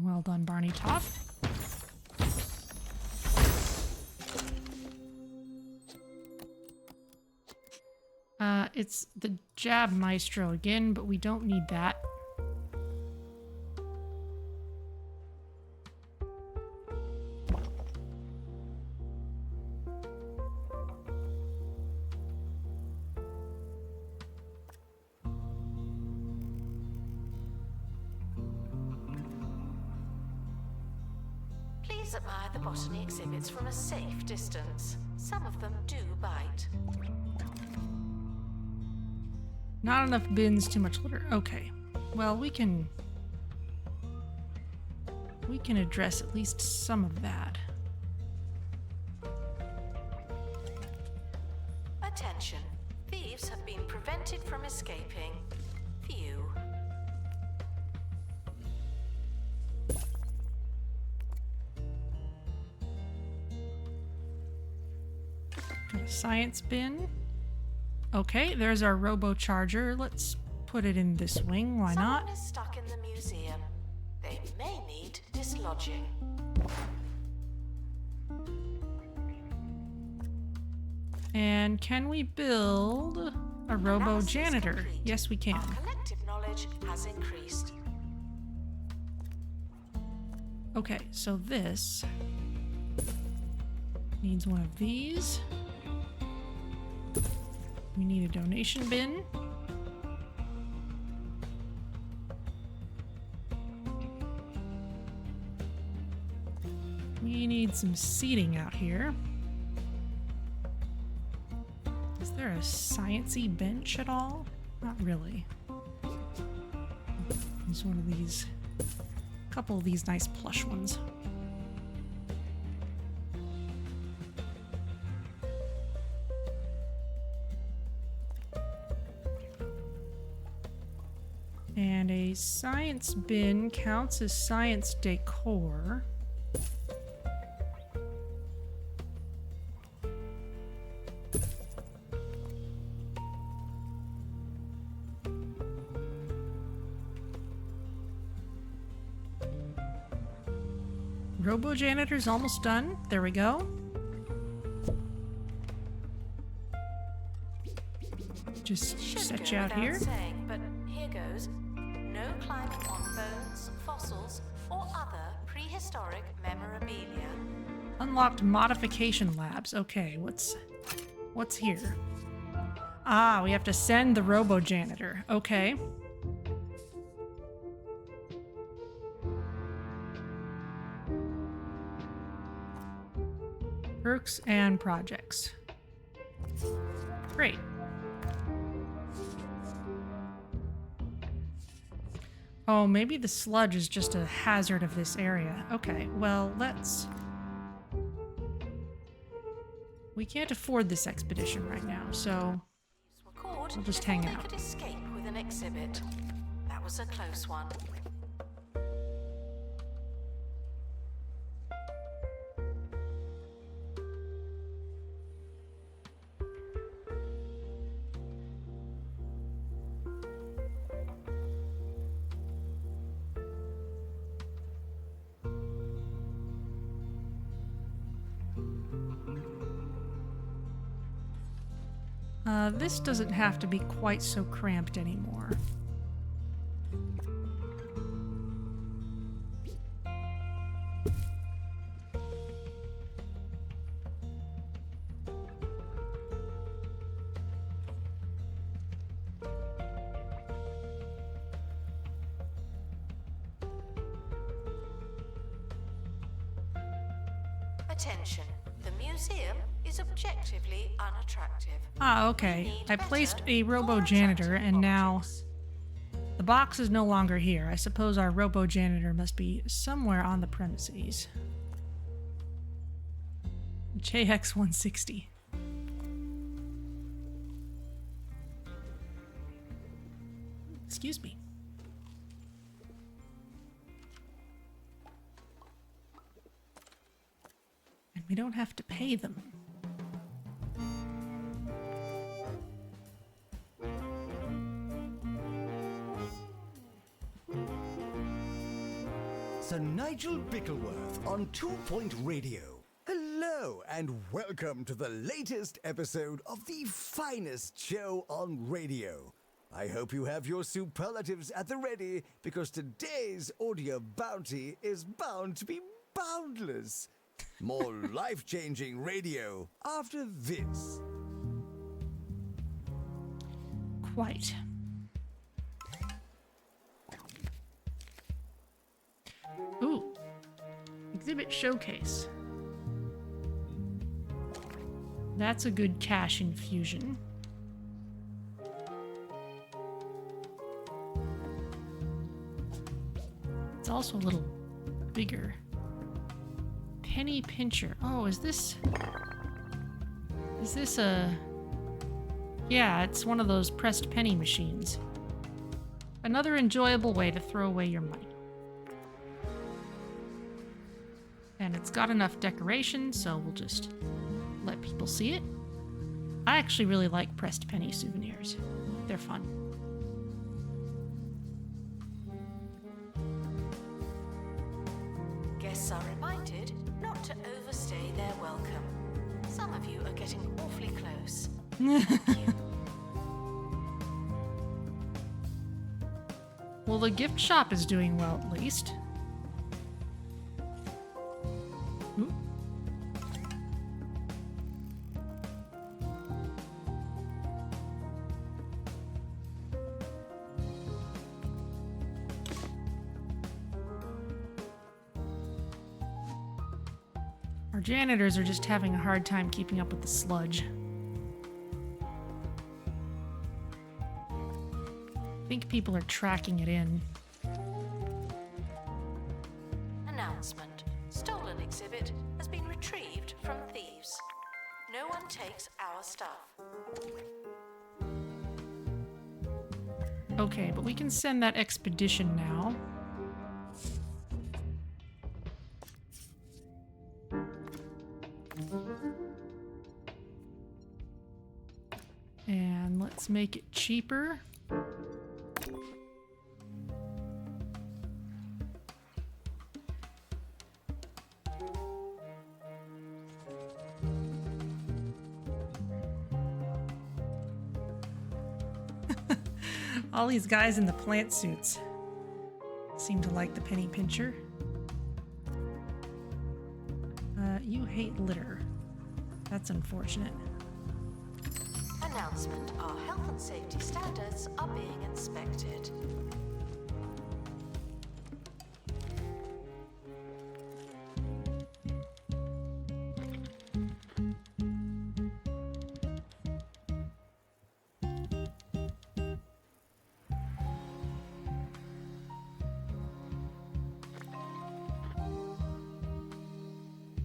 Well done, Barney Top. It's the Jab Maestro again, but we don't need that. Please admire the botany exhibits from a safe distance. Some of them do bite. Not enough bins, too much litter. Okay. Well, we can address at least some of that. Attention. Thieves have been prevented from escaping. Phew. Got a science bin. Okay, there's our Robo Charger. Let's put it in this wing. Why not? Someone is stuck in the museum. They may need dislodging. And can we build a Robo Analysis Janitor? complete. Yes, we can. Our collective knowledge has increased. Okay, so this needs one of these. We need a donation bin. We need some seating out here. Is there a sciencey bench at all? Not really. There's one of these, a couple of these nice plush ones. And a science bin counts as science decor. Robo Janitor's almost done. There we go. Just Should set go you out without here. saying, but here goes. No climbing on bones, fossils, or other prehistoric memorabilia. Unlocked modification labs. Okay, what's here? Ah, we have to send the Robo Janitor. Okay. Perks and projects. Great. Oh, maybe the sludge is just a hazard of this area. Okay, well, we can't afford this expedition right now, so Record we'll just before hang they out. could escape with an exhibit. That was a close one. This doesn't have to be quite so cramped anymore. Attention. The museum is objectively unattractive. Ah, okay. I placed a Robo Janitor, and now the box is no longer here. I suppose our Robo Janitor must be somewhere on the premises. JX160. Excuse me. And we don't have to pay them. Sir Nigel Bickleworth on 2 Point Radio. Hello, and welcome to the latest episode of the finest show on radio. I hope you have your superlatives at the ready, because today's audio bounty is bound to be boundless. More life-changing radio after this. Quite. Ooh. Exhibit showcase. That's a good cash infusion. It's also a little bigger. Penny pincher. Oh, is this a... Yeah, it's one of those pressed penny machines. Another enjoyable way to throw away your money. And it's got enough decoration, so we'll just let people see it. I actually really like pressed penny souvenirs. They're fun. Guests are reminded not to overstay their welcome. Some of you are getting awfully close. Thank you. Well, the gift shop is doing well, at least. Ooh. Our janitors are just having a hard time keeping up with the sludge. I think people are tracking it in. Announcement. Stolen exhibit has been retrieved from Thieves. No one takes our stuff. Okay, but we can send that expedition now. And let's make it cheaper. All these guys in the plant suits seem to like the penny pincher. You hate litter. That's unfortunate. Announcement: our health and safety standards are being inspected.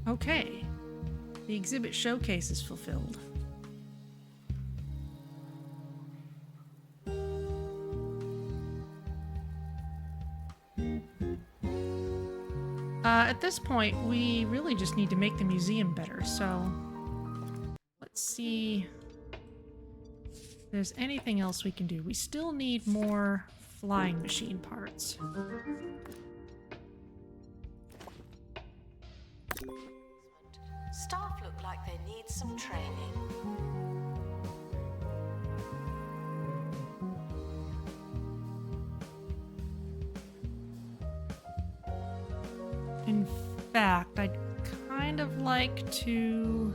Okay, the exhibit showcase is fulfilled. At this point, we really just need to make the museum better, so let's see if there's anything else we can do. We still need more flying machine parts. Staff look like they need some training. In fact, I'd kind of like to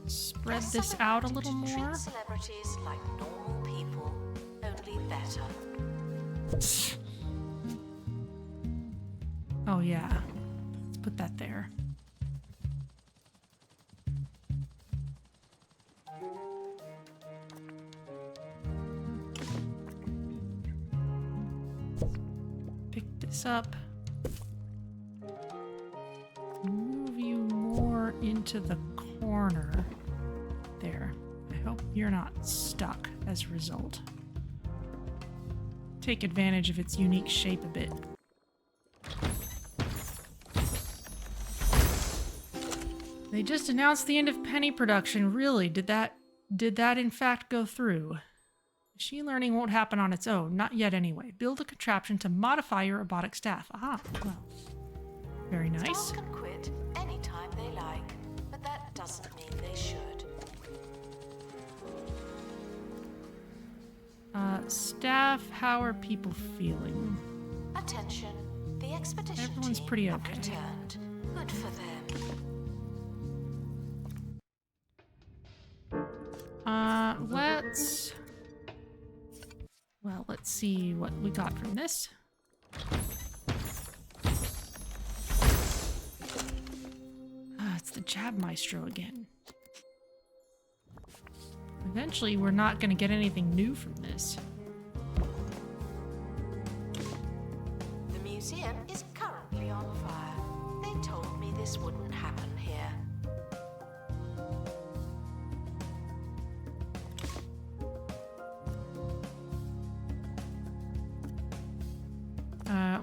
spread They're this out a little celebrating to more. treat celebrities like normal people, only better. Oh yeah, let's put that there. Pick this up. Move you more into the corner. There. I hope you're not stuck as a result. Take advantage of its unique shape a bit. They just announced the end of penny production. Really? Did that in fact go through? Machine learning won't happen on its own. Not yet anyway. Build a contraption to modify your robotic staff. Ah, well. Very nice. Staff can quit anytime they like, but that doesn't mean they should. Staff, how are people feeling? Attention, the expedition Everyone's team pretty have okay. returned. Good for them. Let's see what we got from this. It's the Jab Maestro again. Eventually, we're not going to get anything new from this. The museum is currently on fire. They told me this wouldn't happen here.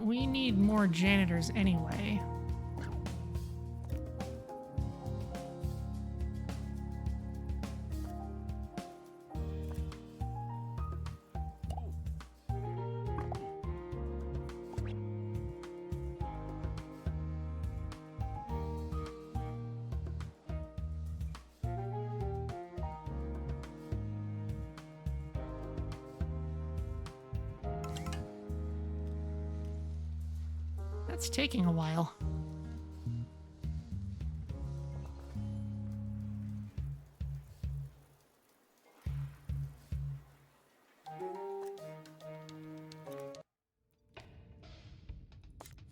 We need more janitors anyway. That's taking a while.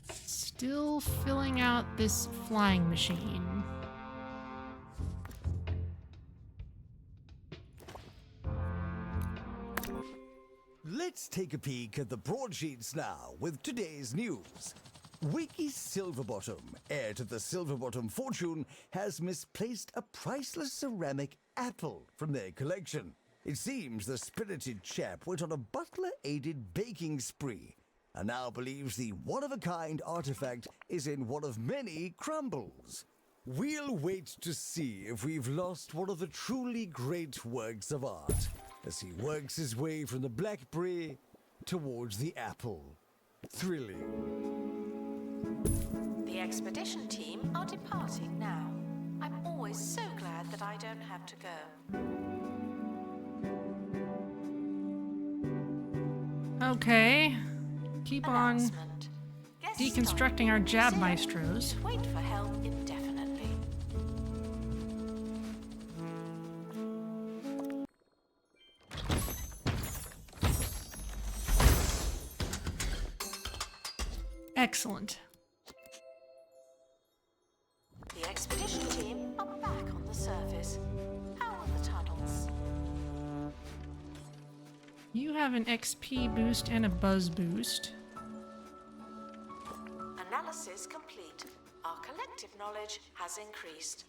Still filling out this flying machine. Let's take a peek at the broadsheets now with today's news. Wiki Silverbottom, heir to the Silverbottom fortune, has misplaced a priceless ceramic apple from their collection. It seems the spirited chap went on a butler-aided baking spree and now believes the one-of-a-kind artifact is in one of many crumbles. We'll wait to see if we've lost one of the truly great works of art as he works his way from the blackberry towards the apple. Thrilling. The expedition team are departing now. I'm always so glad that I don't have to go. Okay. Keep on Announcement. Guest deconstructing our Jab Maestros. Wait for help indefinitely. Excellent. The expedition team are back on the surface. How are the tunnels? You have an XP boost and a buzz boost. Analysis complete. Our collective knowledge has increased.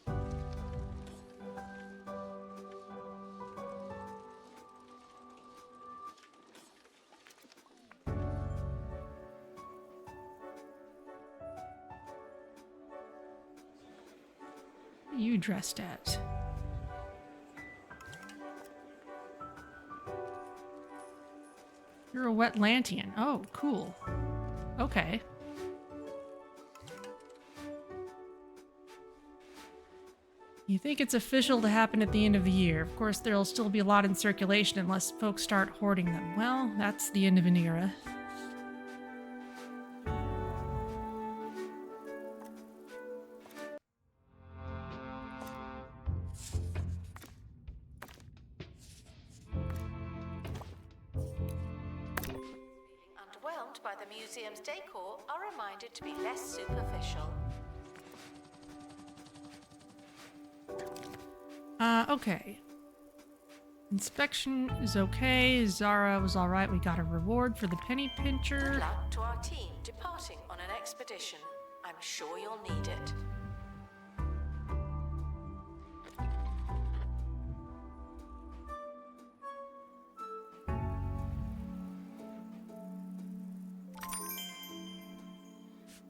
What are you dressed as? You're a Wetlantian. Oh, cool. Okay. You think it's official to happen at the end of the year. Of course, there'll still be a lot in circulation unless folks start hoarding them. Well, that's the end of an era. Underwhelmed by the museum's decor are reminded to be less superficial. Okay. Inspection is okay. Zara was alright. We got a reward for the penny Good pincher. luck to our team departing on an expedition. I'm sure you'll need it.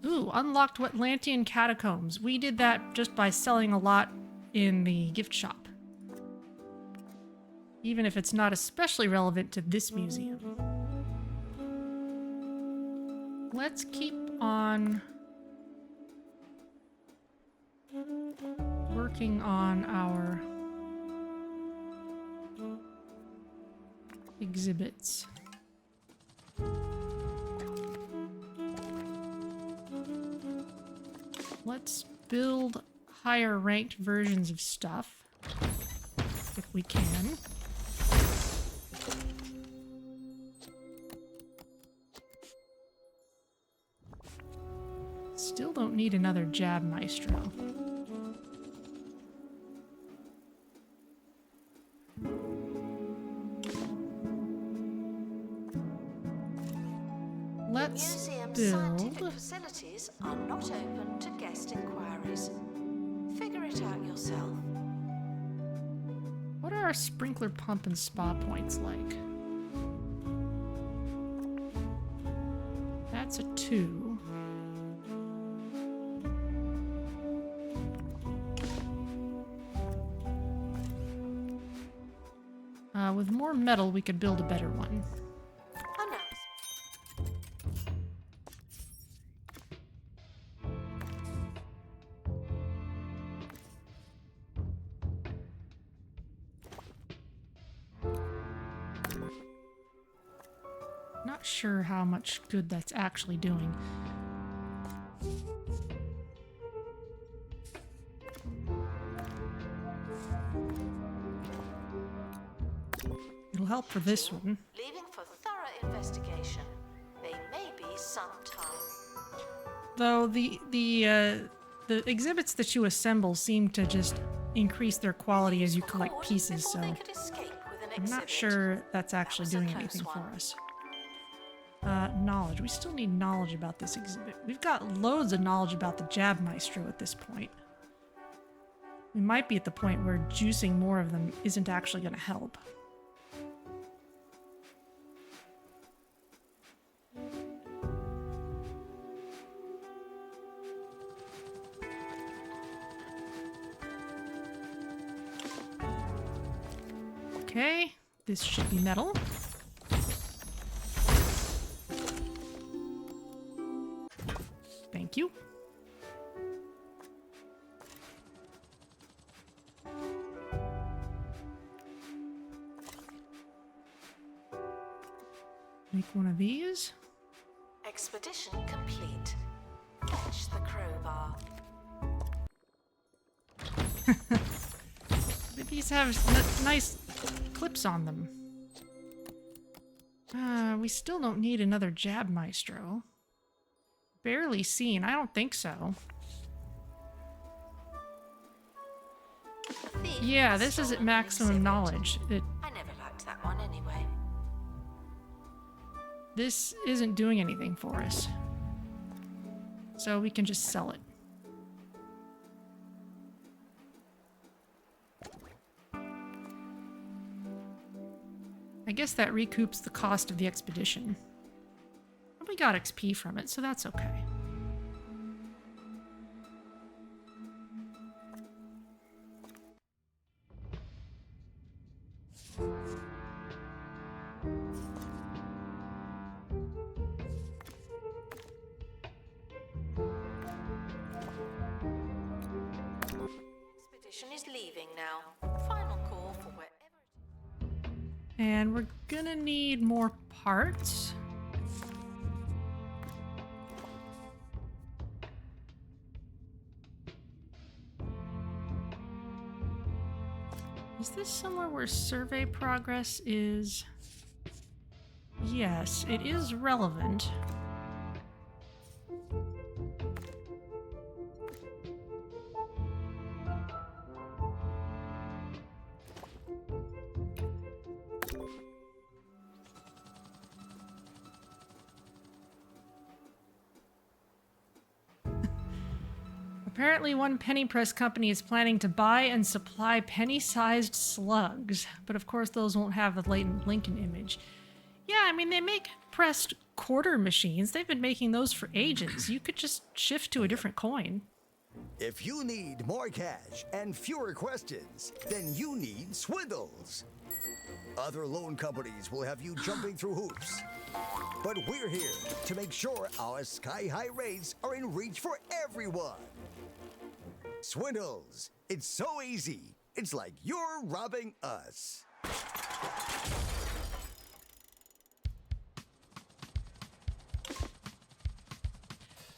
Ooh, unlocked Wetlantian catacombs. We did that just by selling a lot in the gift shop. Even if it's not especially relevant to this museum. Let's keep on working on our exhibits. Let's build higher ranked versions of stuff, if we can. Still don't need another Jab Maestro. Let's Museum's build. scientific facilities are not open to guest inquiries. Figure it out yourself. What are our sprinkler pump and spa points like? That's a 2. With more metal, we could build a better one. Not sure how much good that's actually doing. It'll help for this one. Leaving for thorough investigation. They may be some time. Though the exhibits that you assemble seem to just increase their quality as you collect pieces, so Before they could escape with an I'm not exhibit. sure that's actually was a doing close anything for one. us. Knowledge. We still need knowledge about this exhibit. We've got loads of knowledge about the Jab Maestro at this point. We might be at the point where juicing more of them isn't actually going to help. Okay, this should be metal. Thank you. Make one of these. Expedition complete. Fetch the crowbar. But these have nice clips on them. We still don't need another Jab Maestro. Barely seen. I don't think so. Yeah, this is at maximum knowledge. I never liked that one anyway. This isn't doing anything for us. So we can just sell it. I guess that recoups the cost of the expedition. And we got XP from it, so that's okay. Expedition is leaving now. Final call for wherever. And we're gonna need more parts. Is this somewhere where survey progress is? Yes, it is relevant. Apparently, one penny press company is planning to buy and supply penny-sized slugs, but of course those won't have the latent Lincoln image. Yeah, I mean, they make pressed quarter machines. They've been making those for ages. You could just shift to a different coin. If you need more cash and fewer questions, then you need Swindles. Other loan companies will have you jumping through hoops. But we're here to make sure our sky-high rates are in reach for everyone. Swindles. It's so easy. It's like you're robbing us.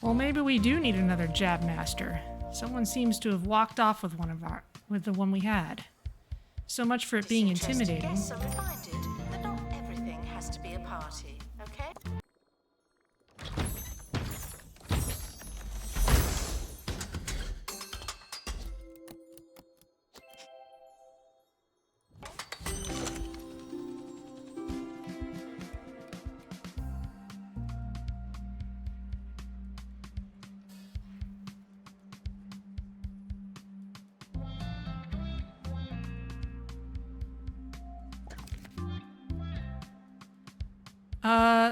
Well, maybe we do need another Jab Master. Someone seems to have walked off with the one we had. So much for it being intimidating. Guests are reminded that not everything has to be a party, okay?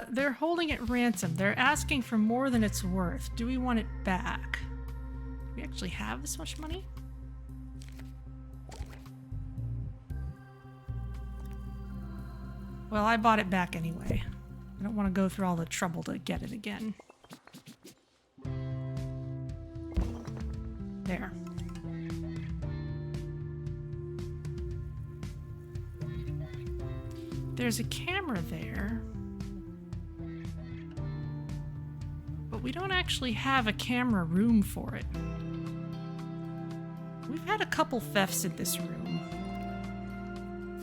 They're holding it ransom. They're asking for more than it's worth. Do we want it back? Do we actually have this much money? Well, I bought it back anyway. I don't want to go through all the trouble to get it again. There. There's a camera there. But we don't actually have a camera room for it. We've had a couple thefts in this room.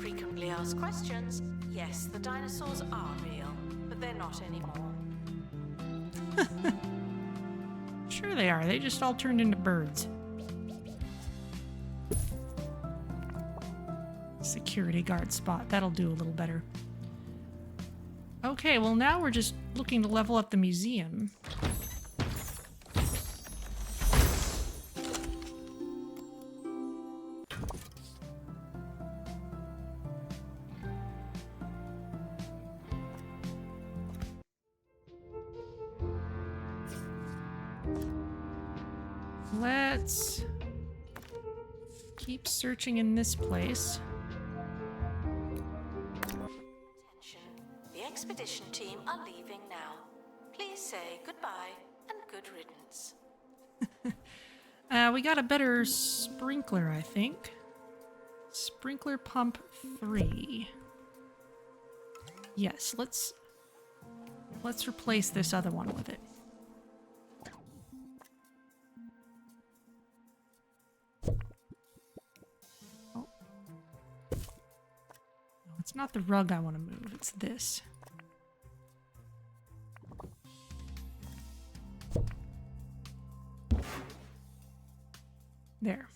Frequently asked questions. Yes, the dinosaurs are real, but they're not anymore. Sure they are. They just all turned into birds. Security guard spot. That'll do a little better. Okay, well now we're just looking to level up the museum. Let's keep searching in this place. Attention. The expedition team are leaving now. Please say goodbye and good riddance. We got a better sprinkler, I think. Sprinkler pump 3. Yes, let's let's replace this other one with it. Oh. No, it's not the rug I want to move, it's this. There.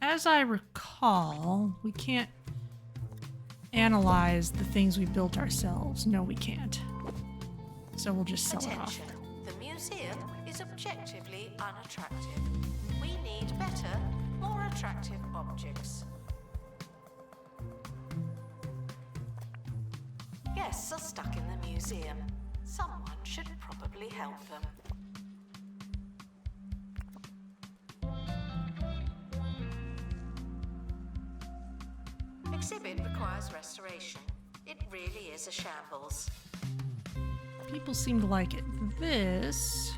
As I recall, we can't analyze the things we built ourselves. No, we can't. So we'll just sell it off. Attention. The museum is objectively unattractive. We need better, more attractive objects. Guests are stuck in the museum. Someone should probably help them. Exhibit requires restoration. It really is a shambles. People seem to like it. This...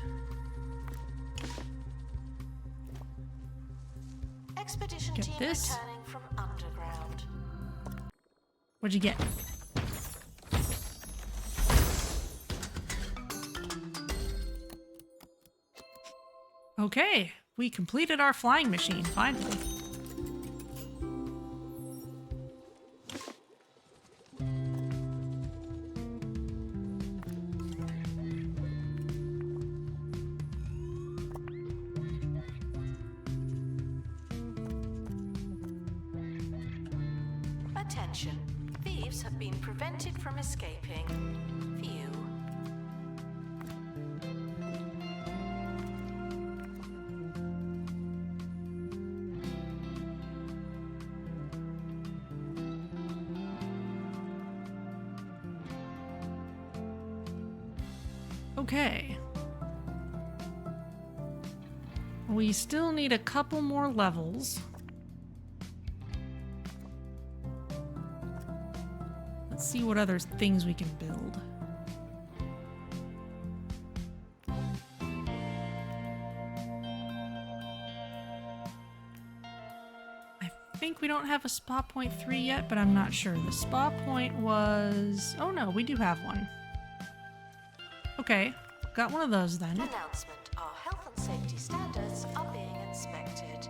Expedition Get team this. returning from underground. What'd you get? Okay, we completed our flying machine, finally. Attention. Thieves have been prevented from escaping. Phew. Okay. We still need a couple more levels. Let's see what other things we can build. I think we don't have a spa point 3 yet, but I'm not sure. The spa point was... Oh no, we do have one. Okay, got one of those then. Announcement. Our health and safety standards are being inspected.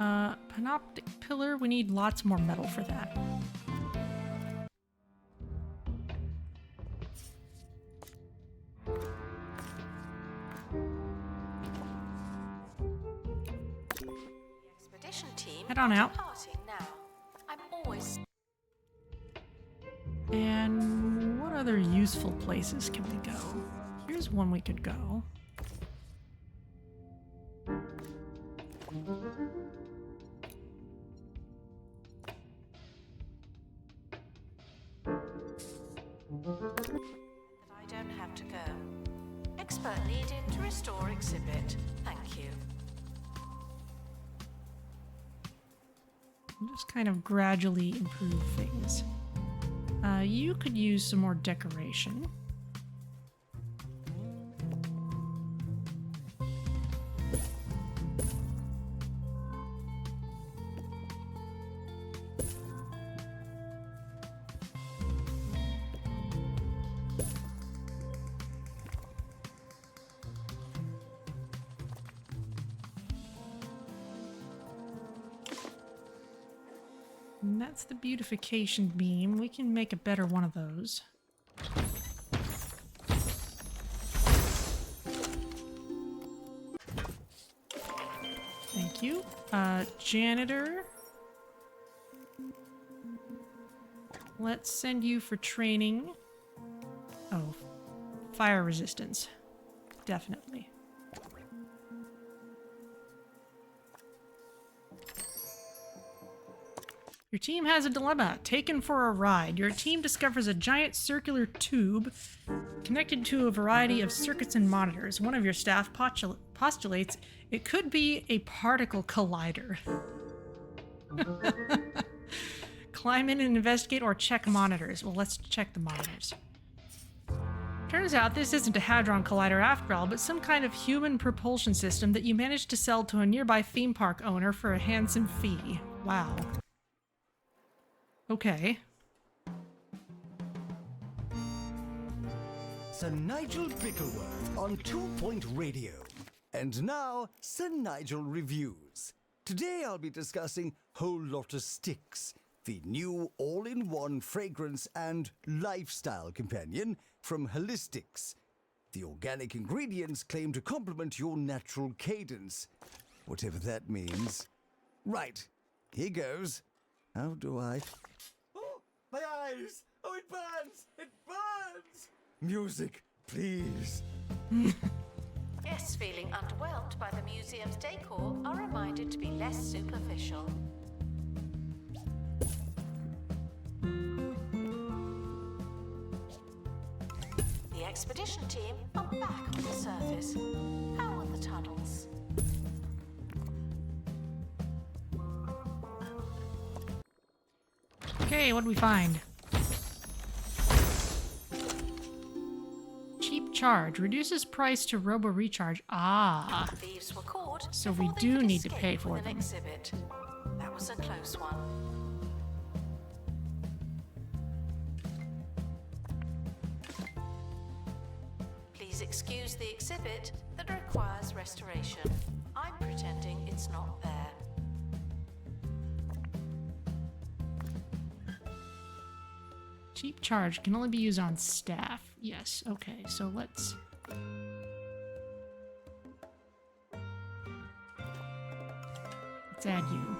Panoptic pillar, we need lots more metal for that. Expedition team Head on out. departing now. I'm always And what other useful places can we go? Here's one we could go. that I don't have to go. Expert needed to restore exhibit. Thank you. Just kind of gradually improve things. You could use some more decoration. And that's the Beautification Beam. We can make a better one of those. Thank you. Janitor. Let's send you for training. Oh, fire resistance. Definitely. Your team has a dilemma. Taken for a ride. Your team discovers a giant circular tube connected to a variety of circuits and monitors. One of your staff postulates it could be a particle collider. Climb in and investigate or check monitors. Well, let's check the monitors. Turns out this isn't a Hadron Collider after all, but some kind of human propulsion system that you managed to sell to a nearby theme park owner for a handsome fee. Wow. Okay. Sir Nigel Bickleworth on 2 Point Radio. And now, Sir Nigel Reviews. Today I'll be discussing Whole Lotta Sticks, the new all-in-one fragrance and lifestyle companion from Holistics. The organic ingredients claim to complement your natural cadence, whatever that means. Right, here goes. How do I... Oh, my eyes! Oh, it burns! It burns! Music, please. Guests feeling underwhelmed by the museum's decor are reminded to be less superficial. The expedition team are back on the surface. How are the tunnels? Okay, what do we find? Cheap charge. Reduces price to Robo Recharge. Ah. Thieves were caught. So before we they do could need to escape pay for with an them. exhibit. That was a close one. Please excuse the exhibit that requires restoration. I'm pretending it's not there. Cheap charge can only be used on staff. Yes, okay, so let's... Let's add you.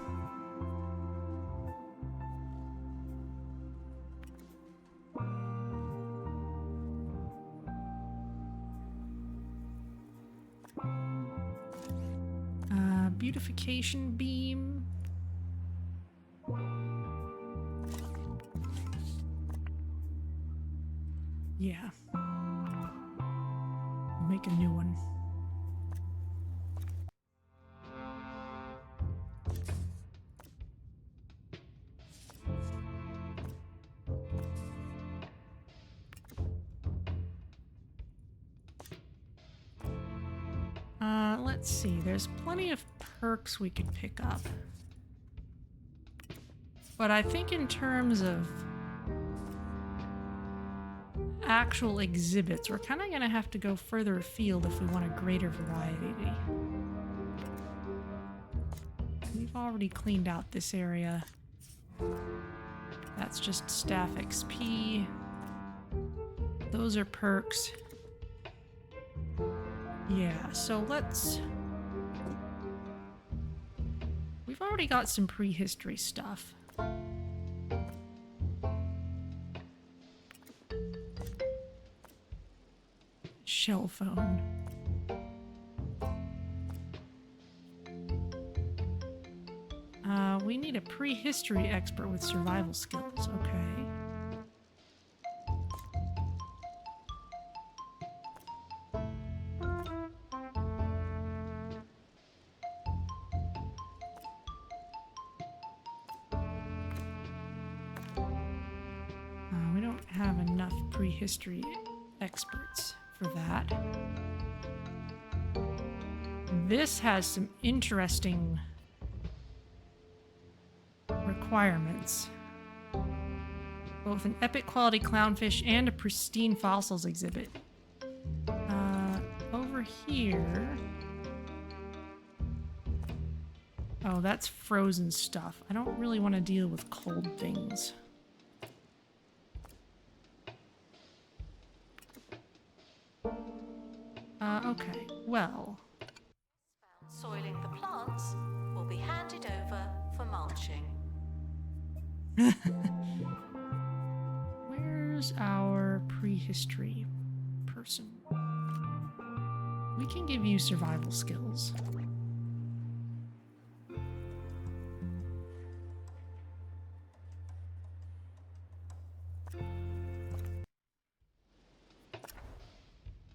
Beautification Beam. Yeah. Make a new one. Let's see. There's plenty of perks we could pick up. But I think in terms of actual exhibits, we're kind of going to have to go further afield if we want a greater variety. We've already cleaned out this area. That's just staff XP. Those are perks. Yeah, so let's... We've already got some prehistory stuff. Shell phone. We need a prehistory expert with survival skills. Okay. We don't have enough prehistory experts for that. This has some interesting requirements. Both an epic quality clownfish and a pristine fossils exhibit. Over here... Oh, that's frozen stuff. I don't really want to deal with cold things. Okay, well... Soiling the plants will be handed over for mulching. Where's our prehistory person? We can give you survival skills.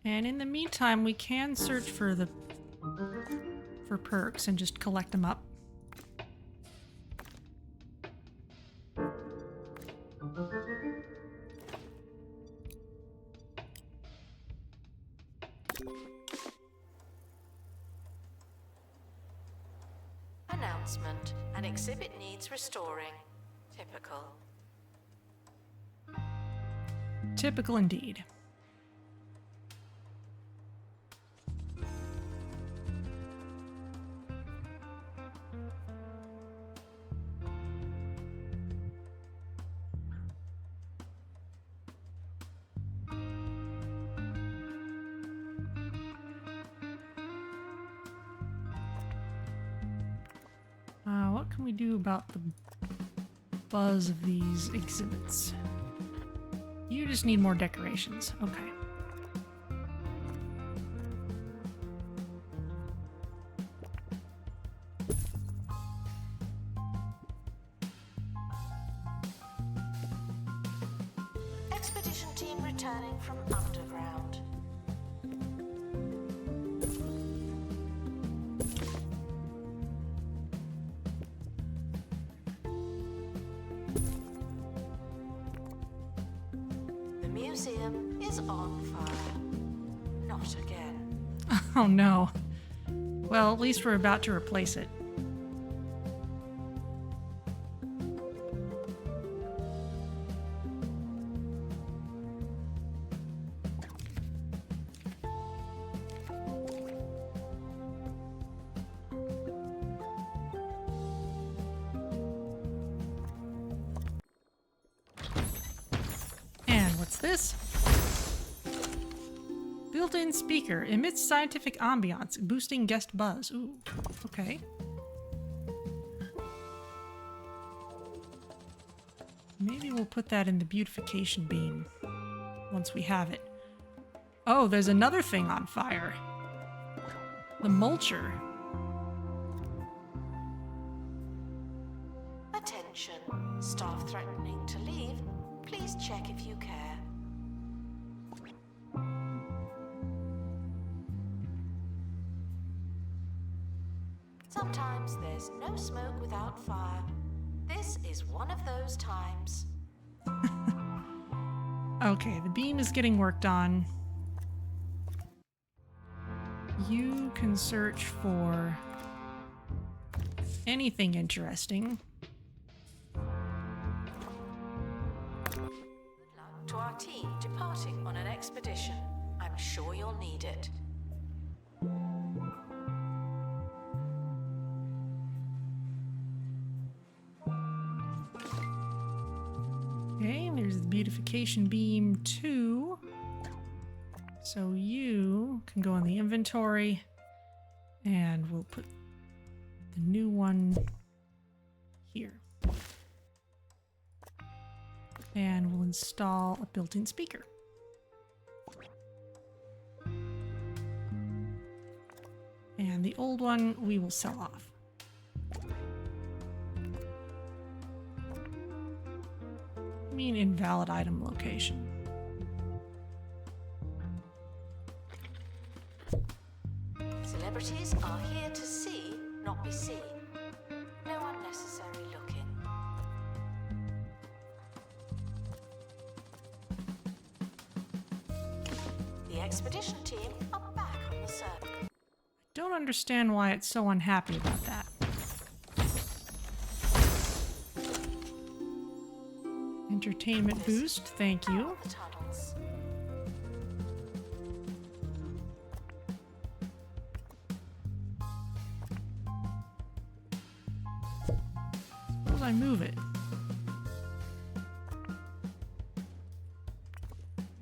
And in the meantime, we can search for perks and just collect them up. Announcement. An exhibit needs restoring. Typical. Typical indeed. What can we do about the buzz of these exhibits? You just need more decorations. Okay. Expedition team returning from underground. The museum is on fire. Not again. Oh no. Well, at least we're about to replace it. And what's this? Built-in speaker emits scientific ambiance, boosting guest buzz. Ooh, okay. Maybe we'll put that in the Beautification Beam once we have it. Oh, there's another thing on fire. The mulcher. Attention. Staff threatening to leave. Please check if you care. Sometimes there's no smoke without fire. This is one of those times. Okay, the beam is getting worked on. You can search for anything interesting. Good luck to our team departing on an expedition. I'm sure you'll need it. Okay, there's the Beautification Beam 2. So you can go in the inventory and we'll put the new one here. And we'll install a built-in speaker. And the old one we will sell off. I mean invalid item location. Celebrities are here to see, not be seen. No unnecessary looking. The expedition team are back on the circuit. Don't understand why it's so unhappy about that. Entertainment boost, thank you. The tunnels. Suppose I move it.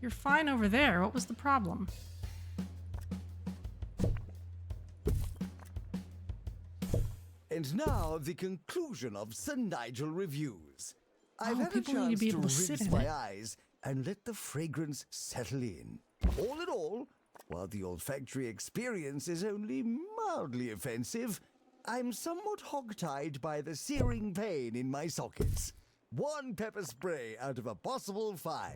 You're fine over there. What was the problem? And now the conclusion of Sir Nigel reviews. I've Oh, had a people need to chance be to able to sit rinse in my it. eyes and let the fragrance settle in. All in all, while the olfactory experience is only mildly offensive, I'm somewhat hogtied by the searing pain in my sockets. One pepper spray out of a possible 5.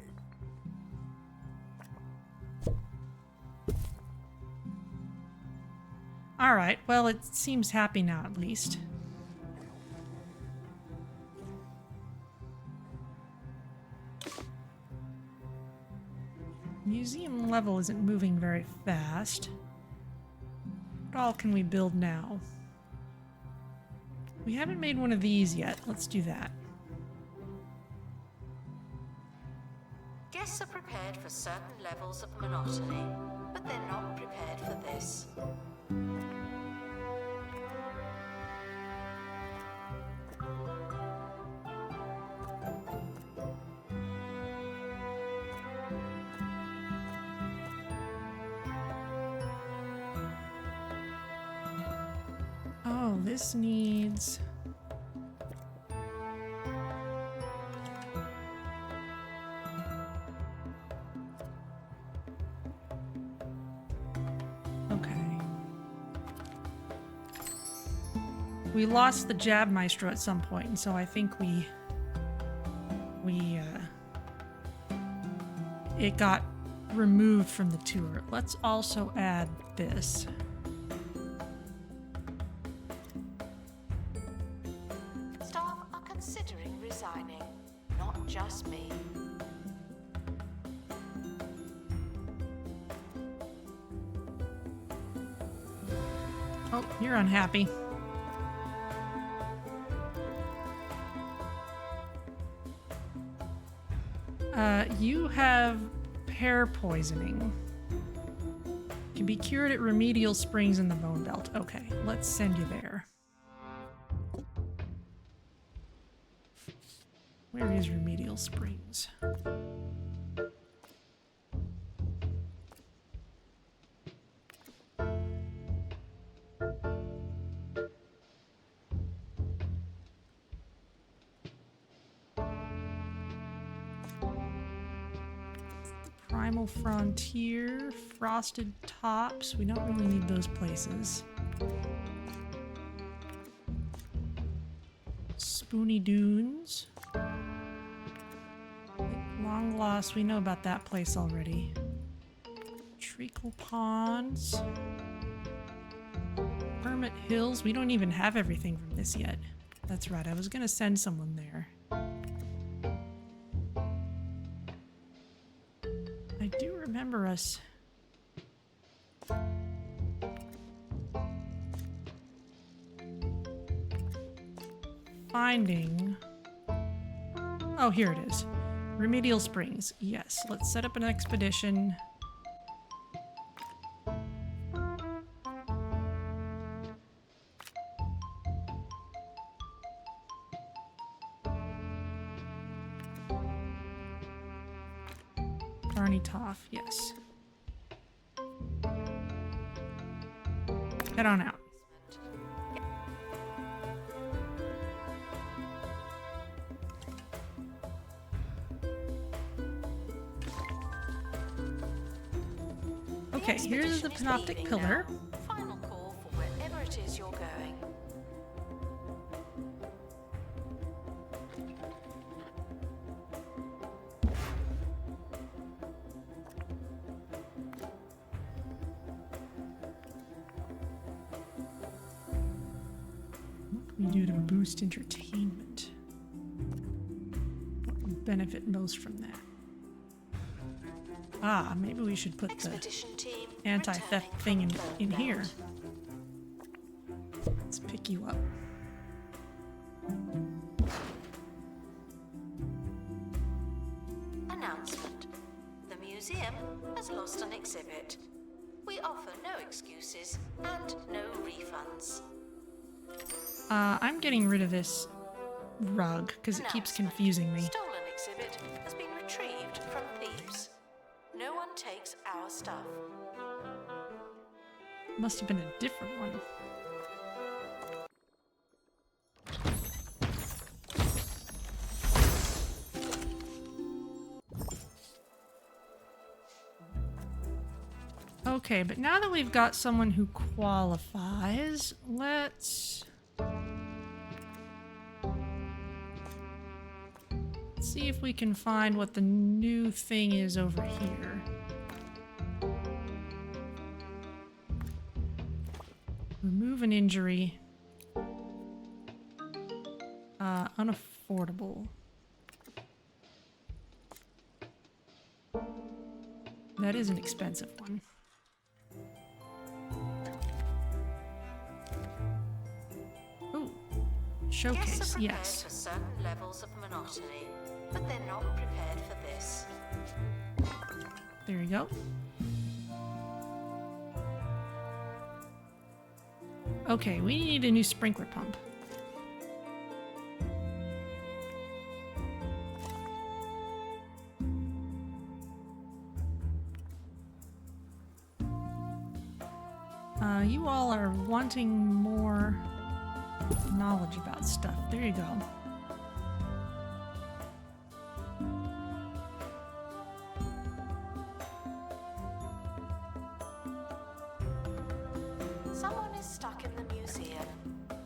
Alright, well, it seems happy now at least. museum level isn't moving very fast. What all can we build now? We haven't made one of these yet. Let's do that. Guests are prepared for certain levels of monotony, but they're not prepared for this. Oh, this needs... Okay. We lost the Jab Maestro at some point, and so I think it got removed from the tour. Let's also add this. Staff are considering resigning, not just me. Oh, you're unhappy. You have pear poisoning. Can be cured at Remedial Springs in the Bone Belt. Okay, let's send you there. Where is Remedial Springs? Primal Frontier, Frosted Tops. We don't really need those places. Spoony Dunes. Long Lost, we know about that place already. Treacle Ponds. Hermit Hills, we don't even have everything from this yet. That's right, I was gonna send someone there. I do remember us finding... Oh, here it is. Remedial Springs. Yes, let's set up an expedition. Barney Toff, yes. Head on out. Okay, here's the Panoptic Pillar. Final call for wherever it is you're going. What can we do to boost entertainment? What would benefit most from that? Ah, maybe we should put the anti-theft thing in here. Let's pick you up. Announcement. The museum has lost an exhibit. We offer no excuses and no refunds. I'm getting rid of this rug because it keeps confusing me. Stolen exhibit has been retrieved from Thieves. No one takes our stuff. Must have been a different one. Okay, but now that we've got someone who qualifies, let's see if we can find what the new thing is over here. Remove an injury. Unaffordable. that is an expensive one. Oh, showcase, Guests are prepared yes. for certain levels of monotony, but they're not prepared for this. There you go. Okay, we need a new sprinkler pump. You all are wanting more knowledge about stuff. There you go. Someone is stuck in the museum.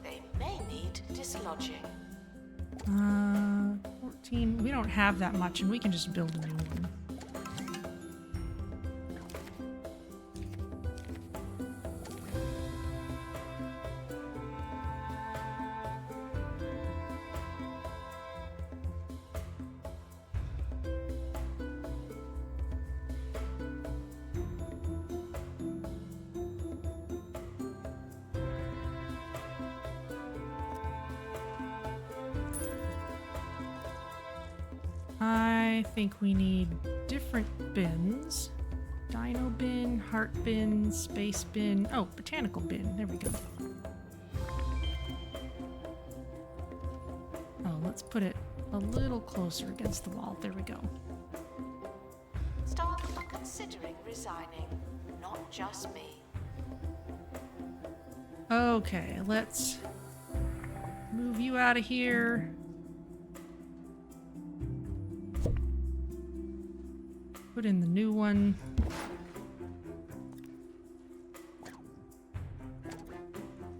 They may need dislodging. 14. We don't have that much, and we can just build a new one. I think we need different bins. Dino bin, heart bin, space bin. Oh, botanical bin. There we go. Oh, let's put it a little closer against the wall. There we go. Staff are considering resigning, not just me. Okay, let's move you out of here. Put in the new one.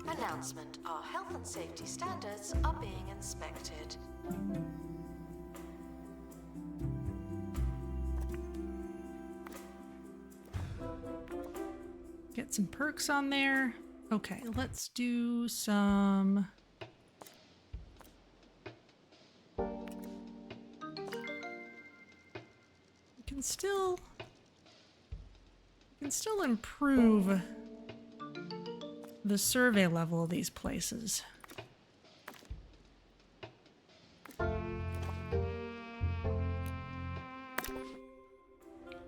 Announcement: our health and safety standards are being inspected. Get some perks on there. Okay, let's do some... We can still improve the survey level of these places.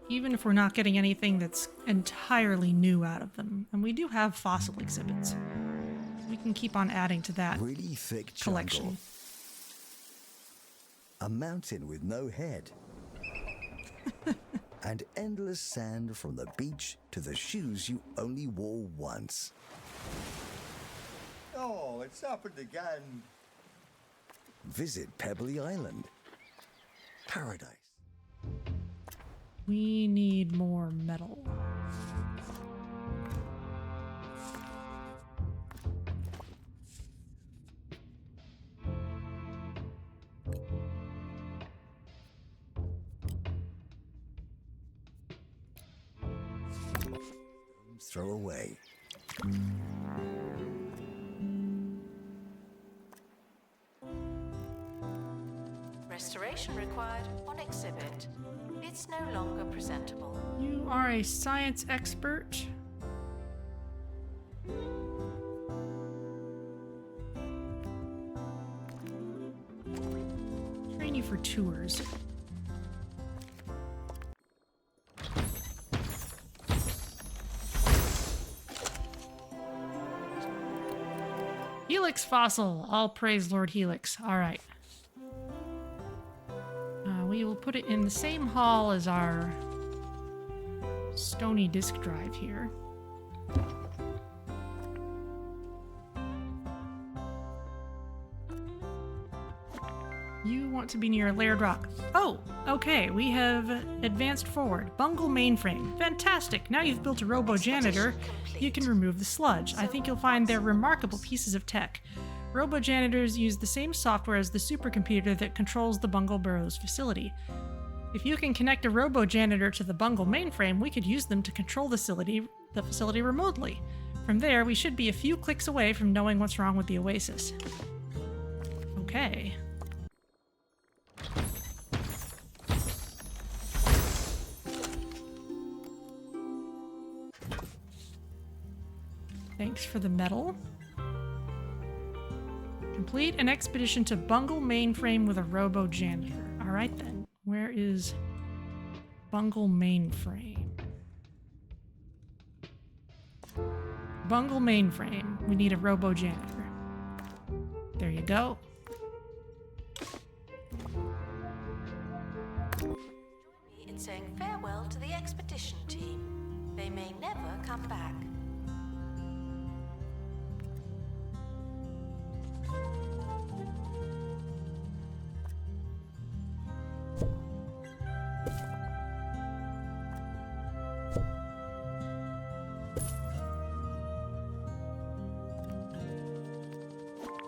Even if we're not getting anything that's entirely new out of them. And we do have fossil exhibits. We can keep on adding to that Really thick collection. jungle. A mountain with no head. And endless sand from the beach to the shoes you only wore once. Oh, it's happened again. Visit Pebbly Island. Paradise. We need more metal. Throw away. Restoration required on exhibit. It's no longer presentable. You are a science expert. Train you for tours. Helix fossil. All praise Lord Helix. All right. We will put it in the same hall as our stony disk drive here. You want to be near Laird Rock. Oh, okay. We have advanced forward. Bungle mainframe. Fantastic. Now you've built a Robo Janitor, you can remove the sludge. I think you'll find they're remarkable pieces of tech. Robo Janitors use the same software as the supercomputer that controls the Bungle Burrows facility. If you can connect a Robo Janitor to the Bungle mainframe, we could use them to control the facility remotely. From there, we should be a few clicks away from knowing what's wrong with the Oasis. Okay. Thanks for the medal. Complete an expedition to Bungle Mainframe with a Robo Janitor. Alright then. Where is Bungle Mainframe? Bungle Mainframe. We need a Robo Janitor. There you go. Join me in saying farewell to the expedition team. They may never come back.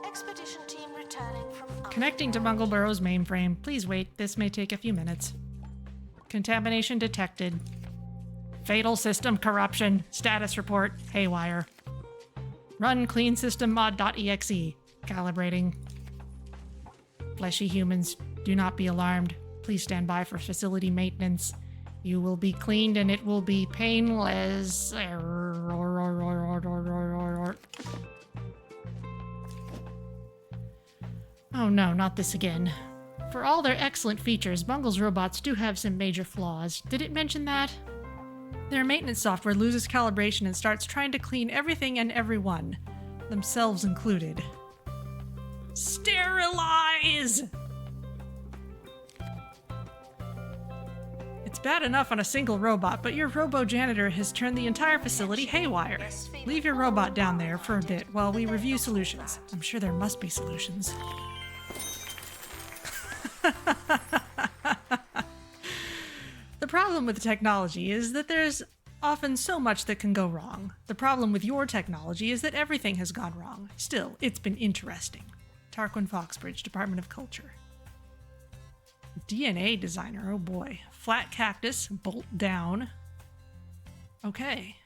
Expedition team returning from Connecting to Bungleburrow's mainframe. Please wait. This may take a few minutes. Contamination detected. Fatal system corruption. Status report. Haywire. Run clean system mod.exe. Calibrating. Fleshy humans, do not be alarmed. Please stand by for facility maintenance. You will be cleaned and it will be painless. Oh no, not this again. For all their excellent features, Bungle's robots do have some major flaws. Did it mention that? Their maintenance software loses calibration and starts trying to clean everything and everyone, themselves included. Sterilize! It's bad enough on a single robot, but your Robo Janitor has turned the entire facility haywire. Leave your robot down there for a bit while we review solutions. I'm sure there must be solutions. The problem with technology is that there's often so much that can go wrong. The problem with your technology is that everything has gone wrong. Still, it's been interesting. Tarquin Foxbridge, Department of Culture. DNA designer, oh boy. Flat cactus, bolt down. Okay.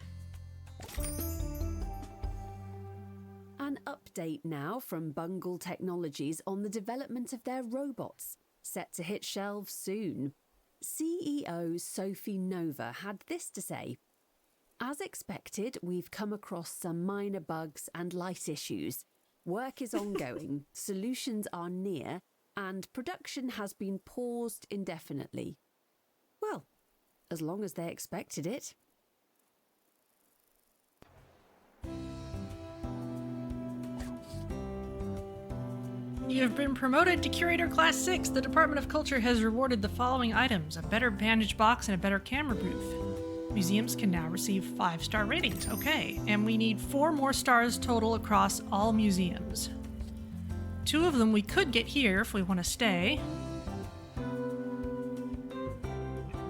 An update now from Bungle Technologies on the development of their robots, set to hit shelves soon. CEO Sophie Nova had this to say: "As expected, we've come across some minor bugs and light issues. Work is ongoing, solutions are near, and production has been paused indefinitely." Well, as long as they expected it. You have been promoted to Curator Class 6. The Department of Culture has rewarded the following items: a better bandage box and a better camera booth. Museums can now receive 5-star ratings. Okay, and we need 4 more stars total across all museums. 2 of them we could get here if we want to stay.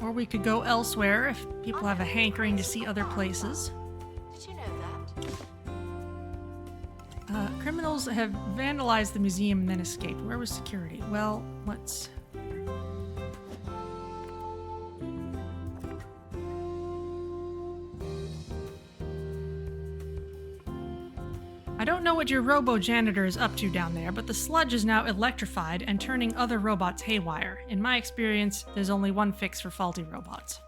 Or we could go elsewhere if people have a hankering to see other places. Did you know that? Criminals have vandalized the museum and then escaped. Where was security? Well, let's... I don't know what your Robo Janitor is up to down there, but the sludge is now electrified and turning other robots haywire. In my experience, there's only one fix for faulty robots.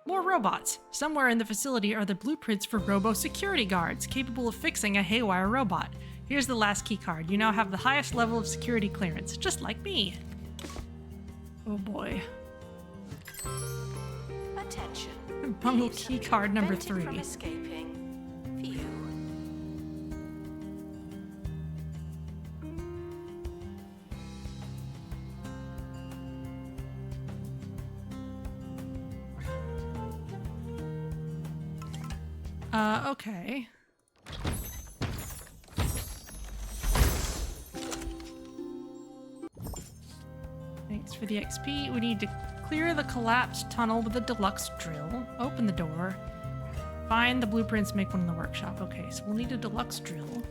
More robots! Somewhere in the facility are the blueprints for Robo security guards, capable of fixing a haywire robot. Here's the last keycard. You now have the highest level of security clearance, just like me. Oh boy. Attention. Bungle Thieves have keycard been number prevented 3. From escaping. Phew. Okay. Thanks for the XP. We need to clear the collapsed tunnel with a deluxe drill. Open the door. Find the blueprints, make one in the workshop. Okay, so we'll need a deluxe drill.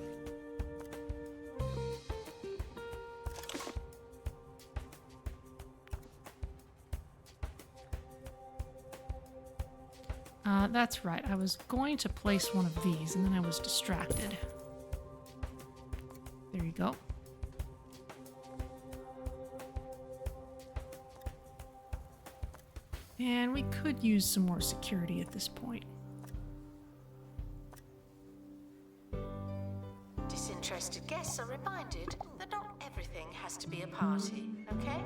That's right. I was going to place one of these, and then I was distracted. There you go. And we could use some more security at this point. interested guests are reminded that not everything has to be a party, okay?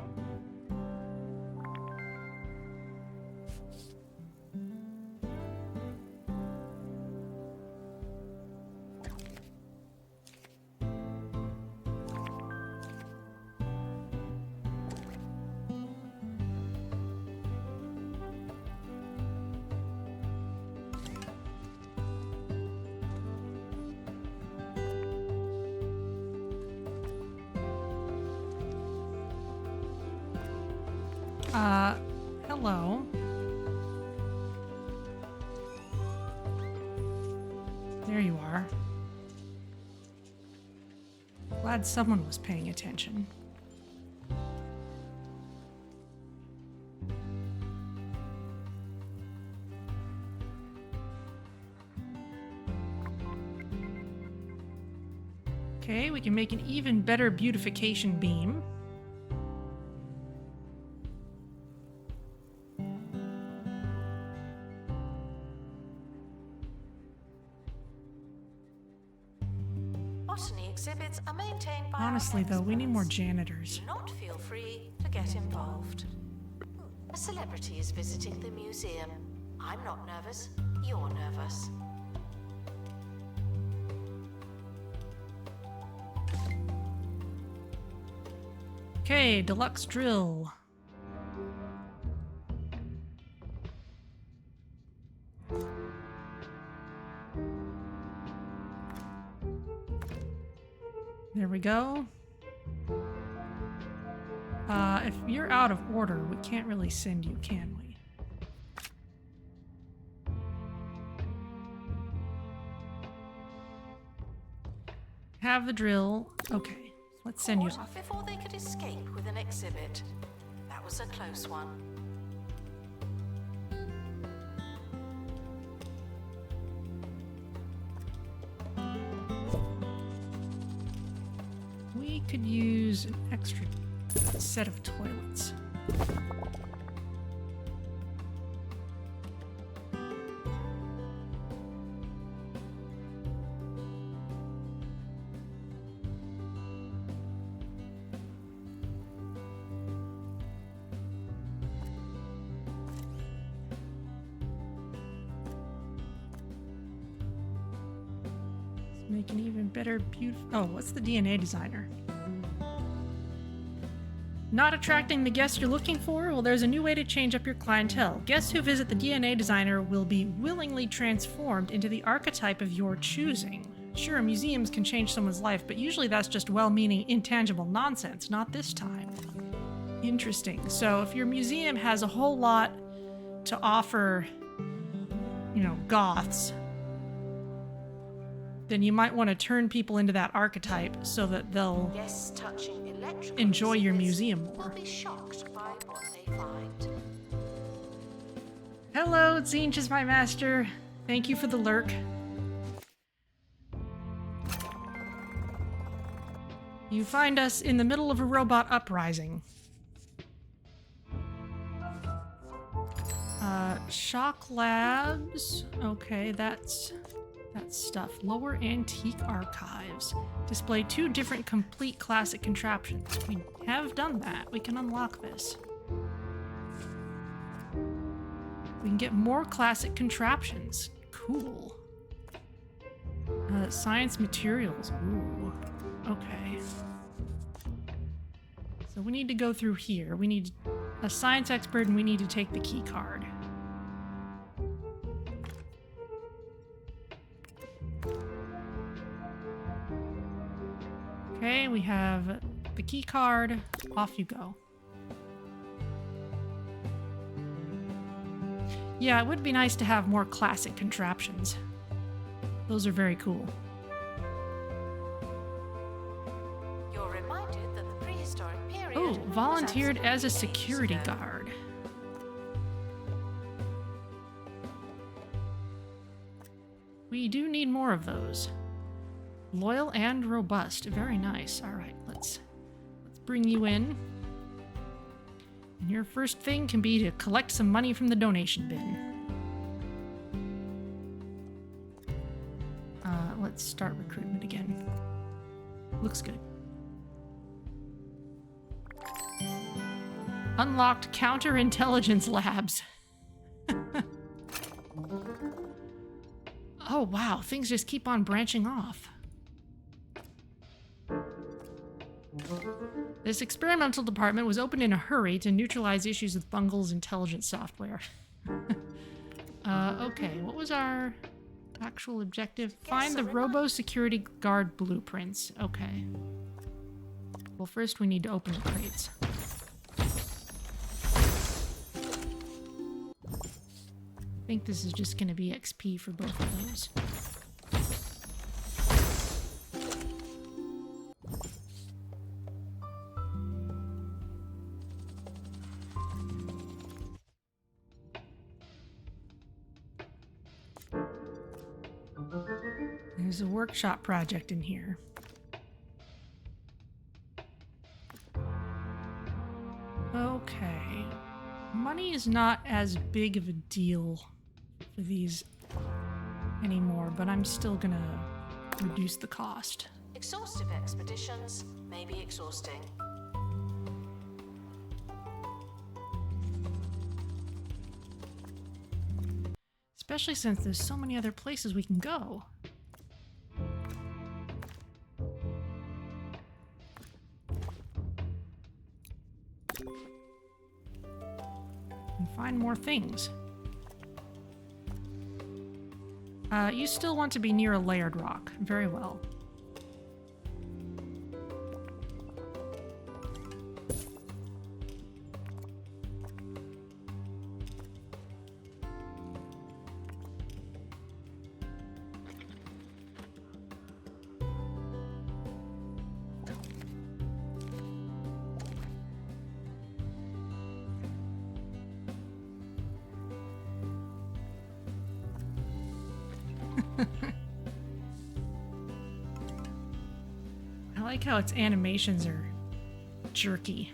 Hello. There you are. Glad someone was paying attention. Okay, we can make an even better beautification beam. Botany exhibits are maintained by Honestly, though, we need more experts. janitors. Do not feel free to get involved. A celebrity is visiting the museum. I'm not nervous. You're nervous. Okay, deluxe drill. There we go. If you're out of order, we can't really send you, can we? Have the drill. Okay, let's send you Caught off. before they could escape with an exhibit. That was a close one. We could use an extra set of toilets. Let's make an even better Oh, what's the DNA designer? Not attracting the guests you're looking for? Well, there's a new way to change up your clientele. Guests who visit the DNA designer will be willingly transformed into the archetype of your choosing. Sure, museums can change someone's life, but usually that's just well-meaning, intangible nonsense. Not this time. Interesting. So if your museum has a whole lot to offer, you know, goths, then you might want to turn people into that archetype so that they'll Guests touching electrical enjoy your exhibits museum will more. be shocked by what they find. Hello, Zinch is my master. Thank you for the lurk. You find us in the middle of a robot uprising. Shock Labs. Okay, that's stuff. Lower Antique Archives. Display 2 different complete classic contraptions. We have done that. We can unlock this. We can get more classic contraptions. Cool. Science materials. Ooh. Okay. So we need to go through here. We need a science expert and we need to take the key card. Okay, we have the key card. Off you go. Yeah, it would be nice to have more classic contraptions. Those are very cool. You're reminded that the prehistoric period Oh, was volunteered as a absolutely security ages ago. guard. We do need more of those. Loyal and robust. Very nice. All right, let's bring you in. And your first thing can be to collect some money from the donation bin. Let's start recruitment again. Looks good. Unlocked counterintelligence labs. Oh wow, things just keep on branching off. This experimental department was opened in a hurry to neutralize issues with Bungle's intelligence software. Okay, what was our actual objective? Find the Robo Security Guard blueprints. Okay. Well, first we need to open the crates. I think this is just going to be XP for both of those. There's a workshop project in here. Okay. Money is not as big of a deal for these anymore, but I'm still gonna reduce the cost. Exhaustive expeditions may be exhausting. Especially since there's so many other places we can go. And find more things. You still want to be near a layered rock. Very well. I like how its animations are jerky.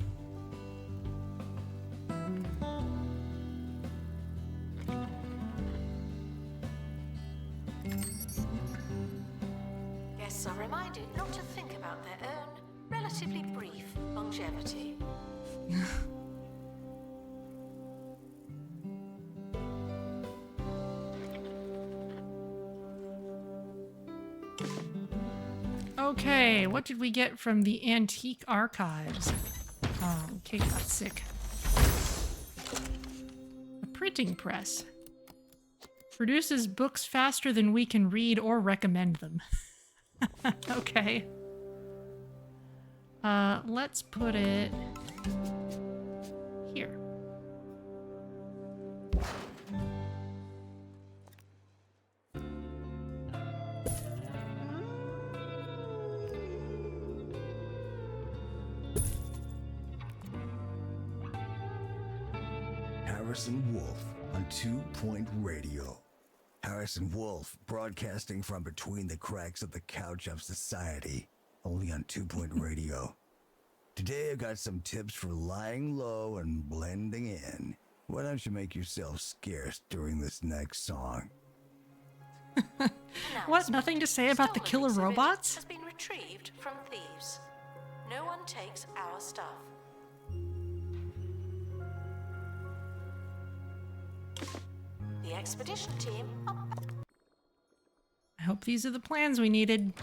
Guests are reminded not to think about their own relatively brief longevity. Okay, what did we get from the antique archives? Oh, Kate got sick. A printing press. Produces books faster than we can read or recommend them. Okay. Let's put it here. Harrison Wolf on 2 Point Radio. Harrison Wolf broadcasting from between the cracks of the couch of society, only on 2 Point Radio. Today I got some tips for lying low and blending in. Why don't you make yourself scarce during this next song? What? Nothing to say about the Stolen killer exhibit robots? has been retrieved from Thieves. No one takes our stuff. The expedition team are I hope these are the plans we needed.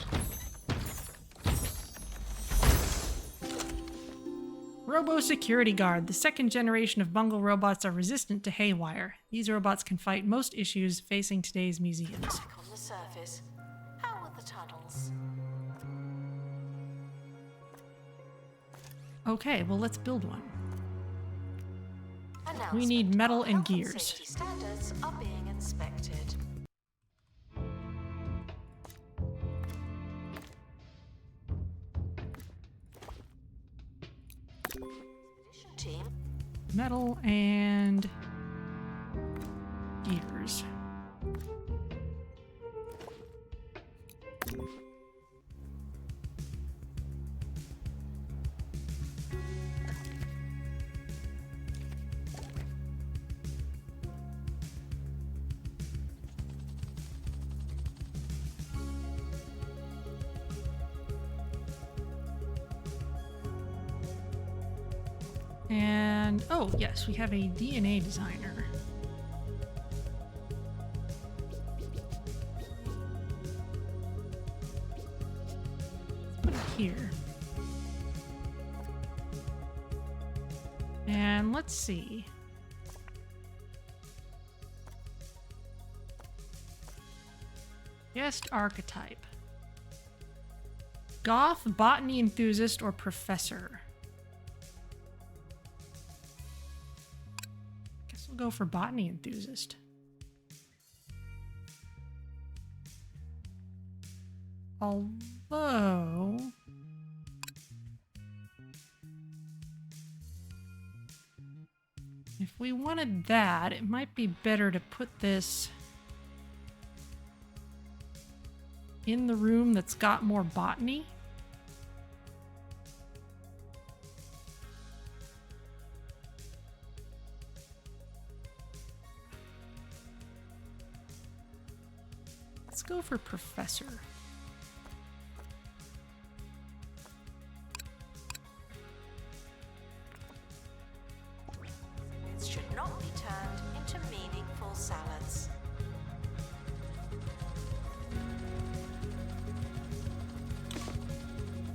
Robo Security Guard. The second generation of Bungle robots are resistant to haywire. These robots can fight most issues facing today's museums. back on the surface. How are the tunnels? Okay, well, let's build one. Announcement. need metal and Health gears. Safety standards are being inspected. Expedition team. Metal and gears. And, oh, yes, we have a DNA designer. Let's put it here. And let's see. Guest archetype. Goth, botany enthusiast, or professor. Guess we'll go for botany enthusiast. Although... if we wanted that, it might be better to put this in the room that's got more botany. Let's go for professor. It should not be turned into meaningful salads.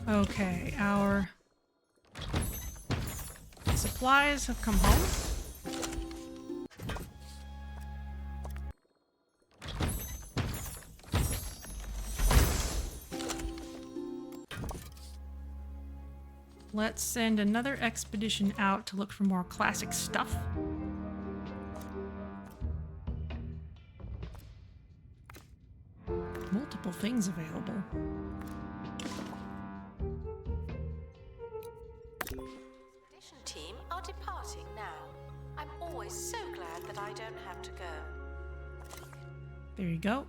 Okay, our supplies have come home. Let's send another expedition out to look for more classic stuff. Multiple things available. Expedition team are departing now. I'm always so glad that I don't have to go. There you go.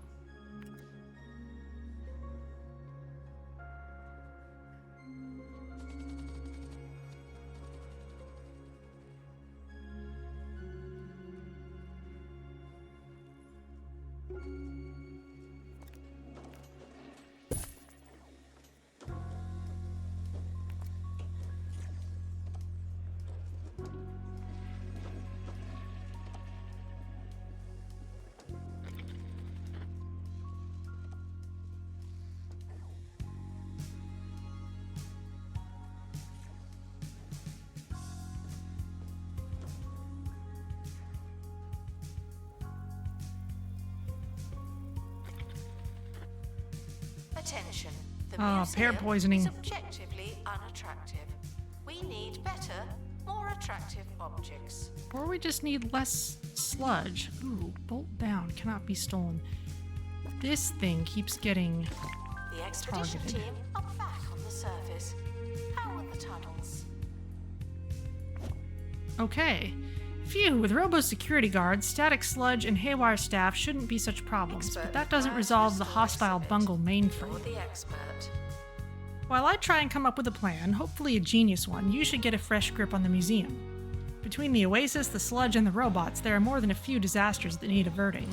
Attention. The Ah, pear museum poisoning. is objectively unattractive. We need better, more attractive objects. Or we just need less sludge. Ooh, bolt down, cannot be stolen. This thing keeps getting... The expedition targeted. team are back on the surface. How are the tunnels? Okay. Phew, with Robo security guards, static sludge, and haywire staff shouldn't be such problems, but that doesn't resolve the hostile Bungle mainframe. You're the expert. While I try and come up with a plan, hopefully a genius one, you should get a fresh grip on the museum. Between the oasis, the sludge, and the robots, there are more than a few disasters that need averting.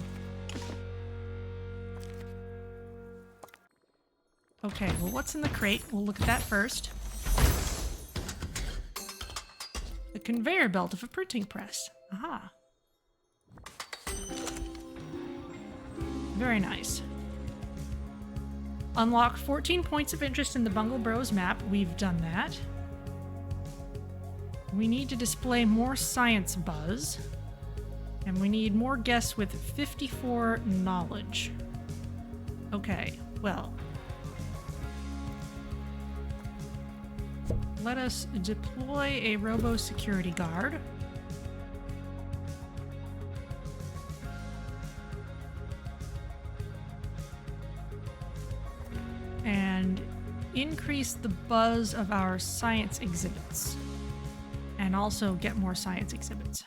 Okay, well, what's in the crate? We'll look at that first. The conveyor belt of a printing press. Aha. Very nice. Unlock 14 points of interest in the Bungle Bros map. We've done that. We need to display more science buzz. And we need more guests with 54 knowledge. Okay, well. Let us deploy a Robo security guard. And increase the buzz of our science exhibits. And also get more science exhibits.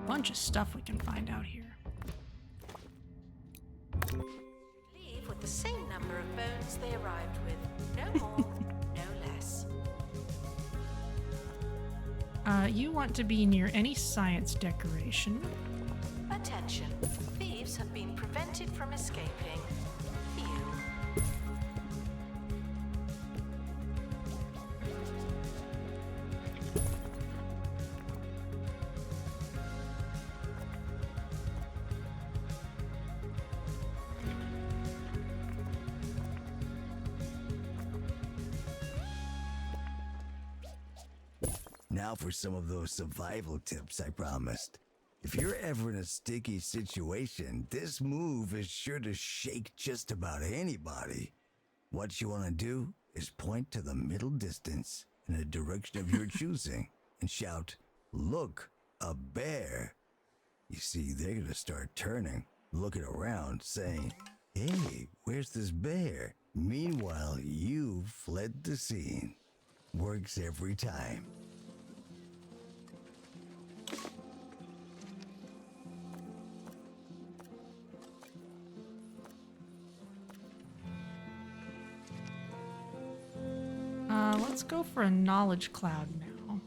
Bunch of stuff we can find out here. Leave with the same number of bones they arrived with. No more, no less. You want to be near any science decoration. Attention. Thieves have been prevented from escaping. Phew. now for some of those survival tips I promised. If you're ever in a sticky situation, this move is sure to shake just about anybody. What you want to do is point to the middle distance in a direction of your choosing and shout, "Look, a bear." You see, they're going to start turning, looking around, saying, "Hey, where's this bear?" Meanwhile, you've fled the scene. Works every time. Let's go for a knowledge cloud now.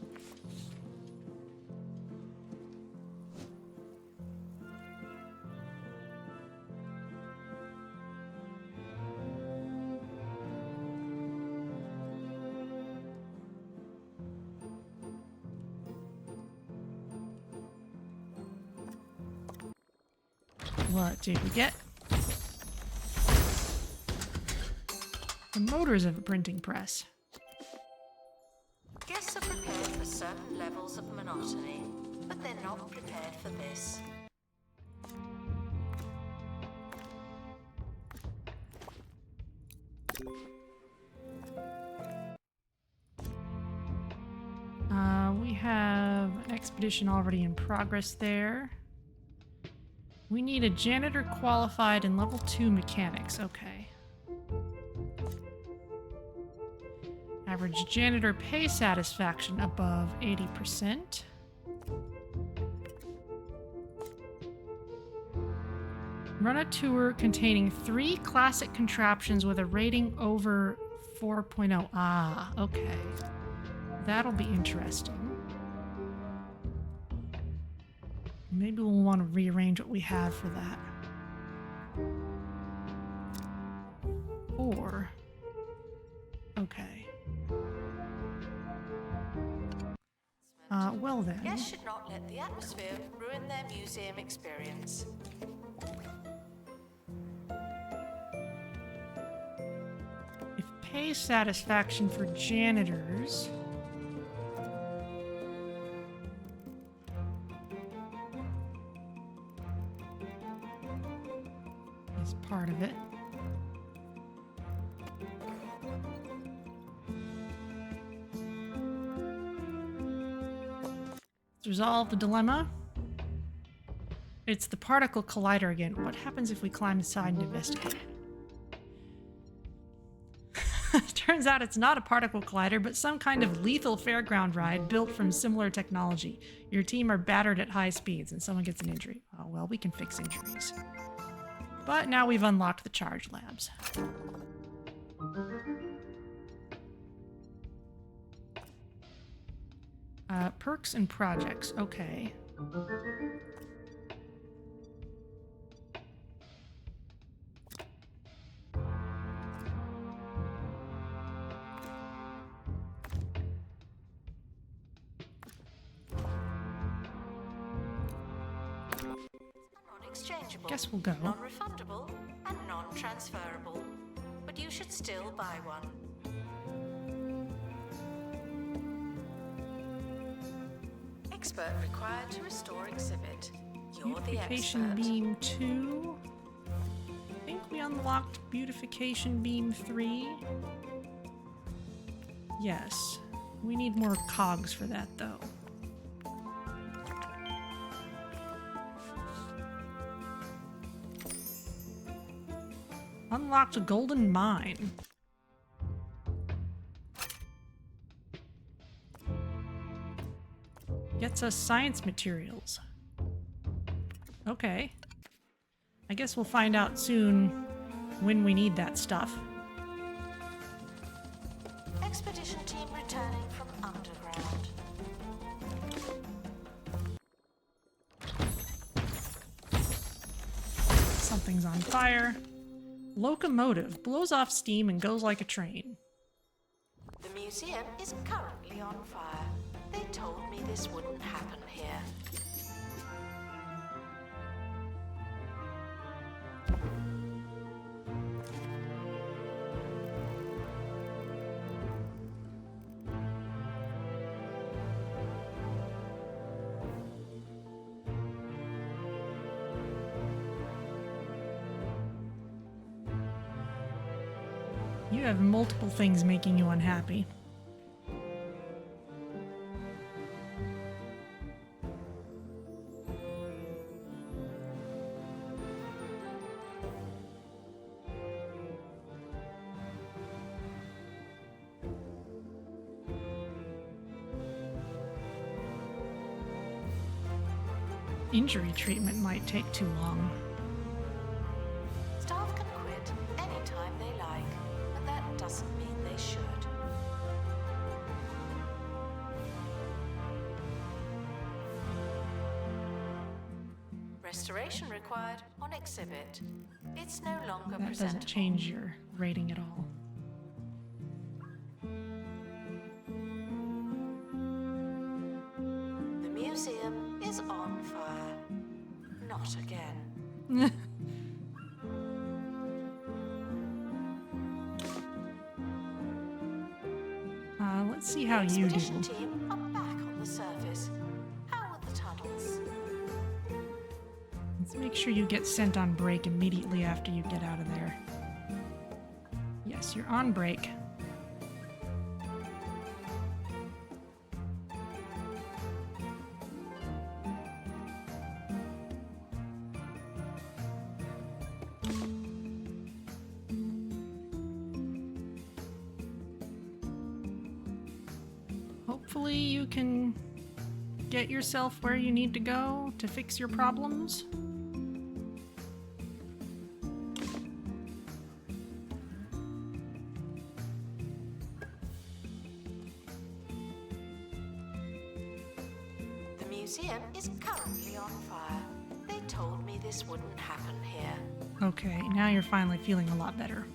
What did we get? The motors of a printing press. Guests are prepared for certain levels of monotony, but they're not prepared for this. We have an expedition already in progress there. We need a janitor qualified in level 2 mechanics. Okay. Average janitor pay satisfaction above 80%. Run a tour containing 3 classic contraptions with a rating over 4.0. Ah, okay. That'll be interesting. Maybe we'll want to rearrange what we have for that. 4. Okay. Well then. Guests should not let the atmosphere ruin their museum experience. If pay satisfaction for janitors is part of it. Let's resolve the dilemma. It's the particle collider again. What happens if we climb inside and investigate? Turns out it's not a particle collider, but some kind of lethal fairground ride built from similar technology. Your team are battered at high speeds and someone gets an injury. Oh, well, we can fix injuries. But now we've unlocked the charge labs. Perks and projects. Okay. Non-exchangeable, Guess we'll go. non-refundable, and non-transferable. But you should still buy one. Expert required to restore exhibit. You're the Beautification expert. Beam 2. I think we unlocked Beautification Beam 3. Yes. We need more cogs for that, though. Unlocked a golden mine. Gets us science materials. Okay. I guess we'll find out soon when we need that stuff. Expedition team returning from underground. Something's on fire. Locomotive blows off steam and goes like a train. The museum is currently on fire. They told me this wouldn't happen here. You have multiple things making you unhappy. Injury treatment might take too long. Staff can quit anytime they like, but that doesn't mean they should. Restoration required on exhibit. It's no longer That presentable. doesn't change your rating at all. The museum is on fire. Not again. Let's see how you do. Expedition team are back on the surface. How are the tunnels? Let's make sure you get sent on break immediately after you get out of there. Yes, you're on break. Hopefully you can get yourself where you need to go to fix your problems. The museum is currently on fire. They told me this wouldn't happen here. Okay, now you're finally feeling a lot better.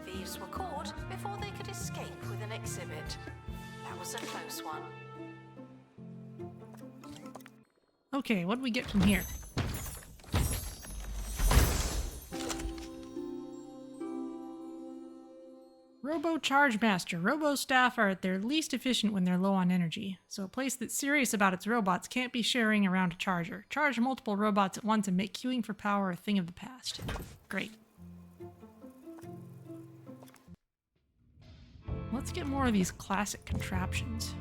Thieves were caught before they could escape with an exhibit. That was a close one. Okay, what do we get from here? Robo Charge-Master. Robo staff are at their least efficient when they're low on energy, so a place that's serious about its robots can't be sharing around a charger. Charge multiple robots at once and make queuing for power a thing of the past. Great. Let's get more of these classic contraptions.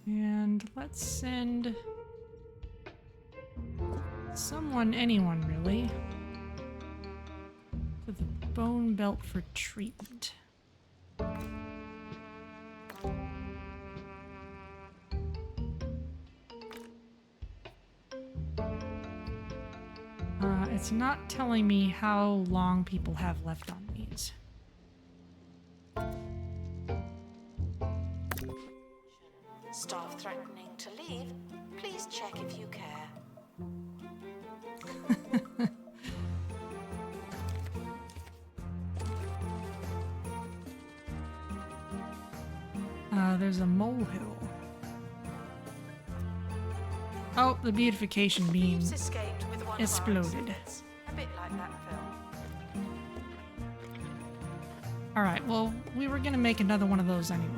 And let's send someone, anyone really, to the bone belt for treatment. It's not telling me how long people have left on these. Staff threatening to leave. Please check if you care. There's a molehill. Oh, the Beautification Beam Thieves escaped with one of our exploded. exhibits. A bit like that film. Alright, well, we were gonna make another one of those anyway.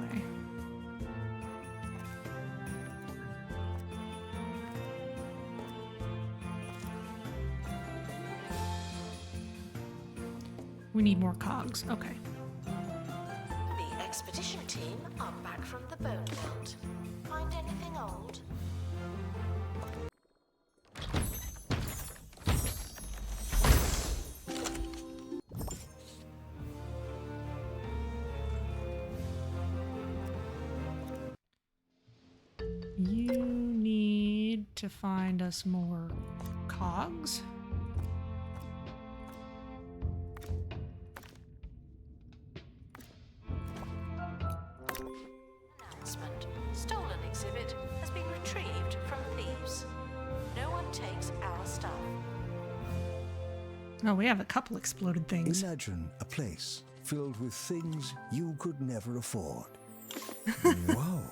We need more cogs. Okay. The expedition team are back from the bone belt. Find anything old? You need to find us more cogs. Announcement. Stolen exhibit has been retrieved from thieves. No one takes our stuff. Oh, we have a couple exploded things. Imagine a place filled with things you could never afford. Wow!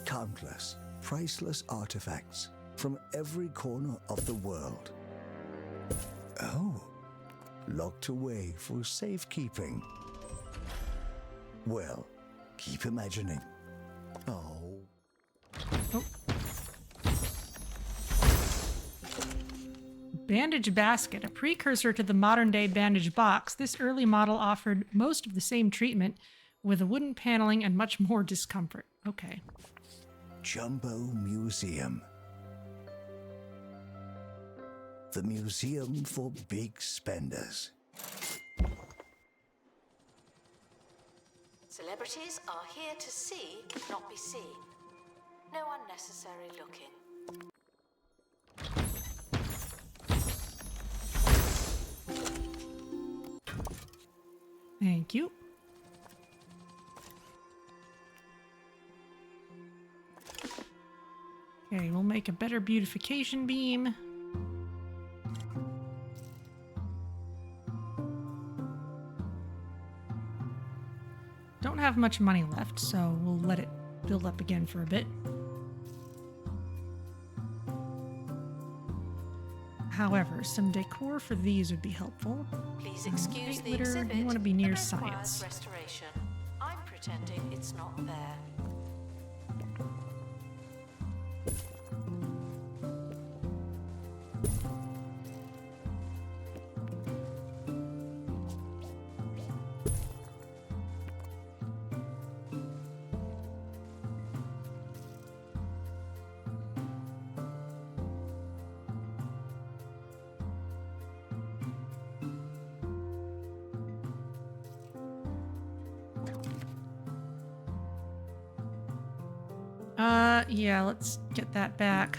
Countless, priceless artifacts from every corner of the world. Oh, locked away for safekeeping. Well, keep imagining. Oh. Oh. Bandage Basket, a precursor to the modern-day bandage box, this early model offered most of the same treatment with a wooden paneling and much more discomfort. Okay. Jumbo Museum. The museum for big spenders. Celebrities are here to see, not be seen. No unnecessary looking. Thank you. Okay, we'll make a better beautification beam. Don't have much money left, so we'll let it build up again for a bit. However, some decor for these would be helpful. Please excuse Paint the litter, exhibit. you want to be near that requires science. Restoration. I'm pretending it's not there. Yeah, let's get that back.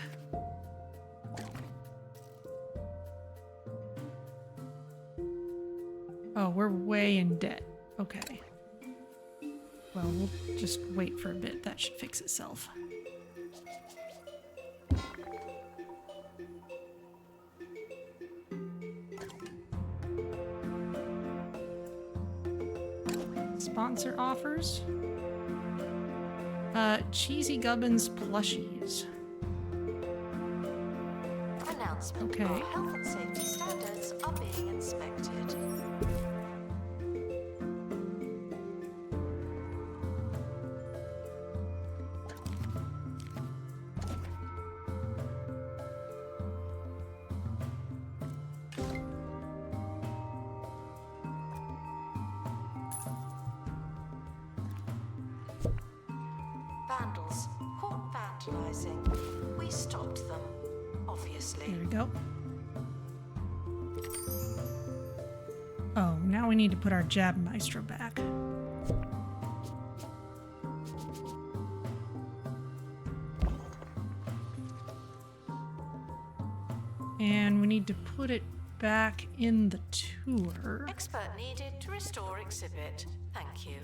Oh, we're way in debt. Okay. Well, we'll just wait for a bit. That should fix itself. Sponsor offers. Cheesy Gubbins plushies. Announcement. Okay. Our health and safety standards are being inspected. Vandals caught vandalizing. We stopped them, obviously. There we go. Oh, now we need to put our Jab Maestro back. And we need to put it back in the tour. Expert needed to restore exhibit. Thank you.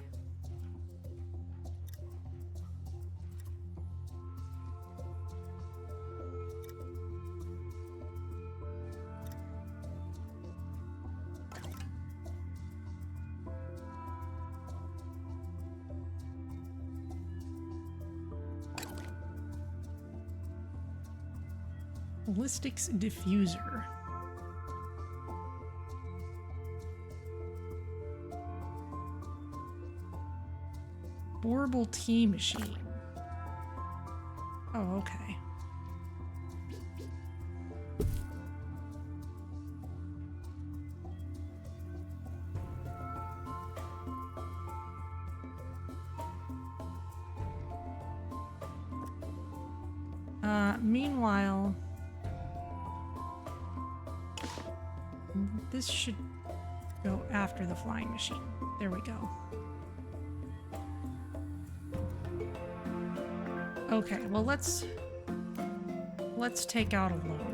Ballistics diffuser. Borble tea machine. Oh, okay. Meanwhile, this should go after the flying machine. There we go. Okay, well let's take out a loan.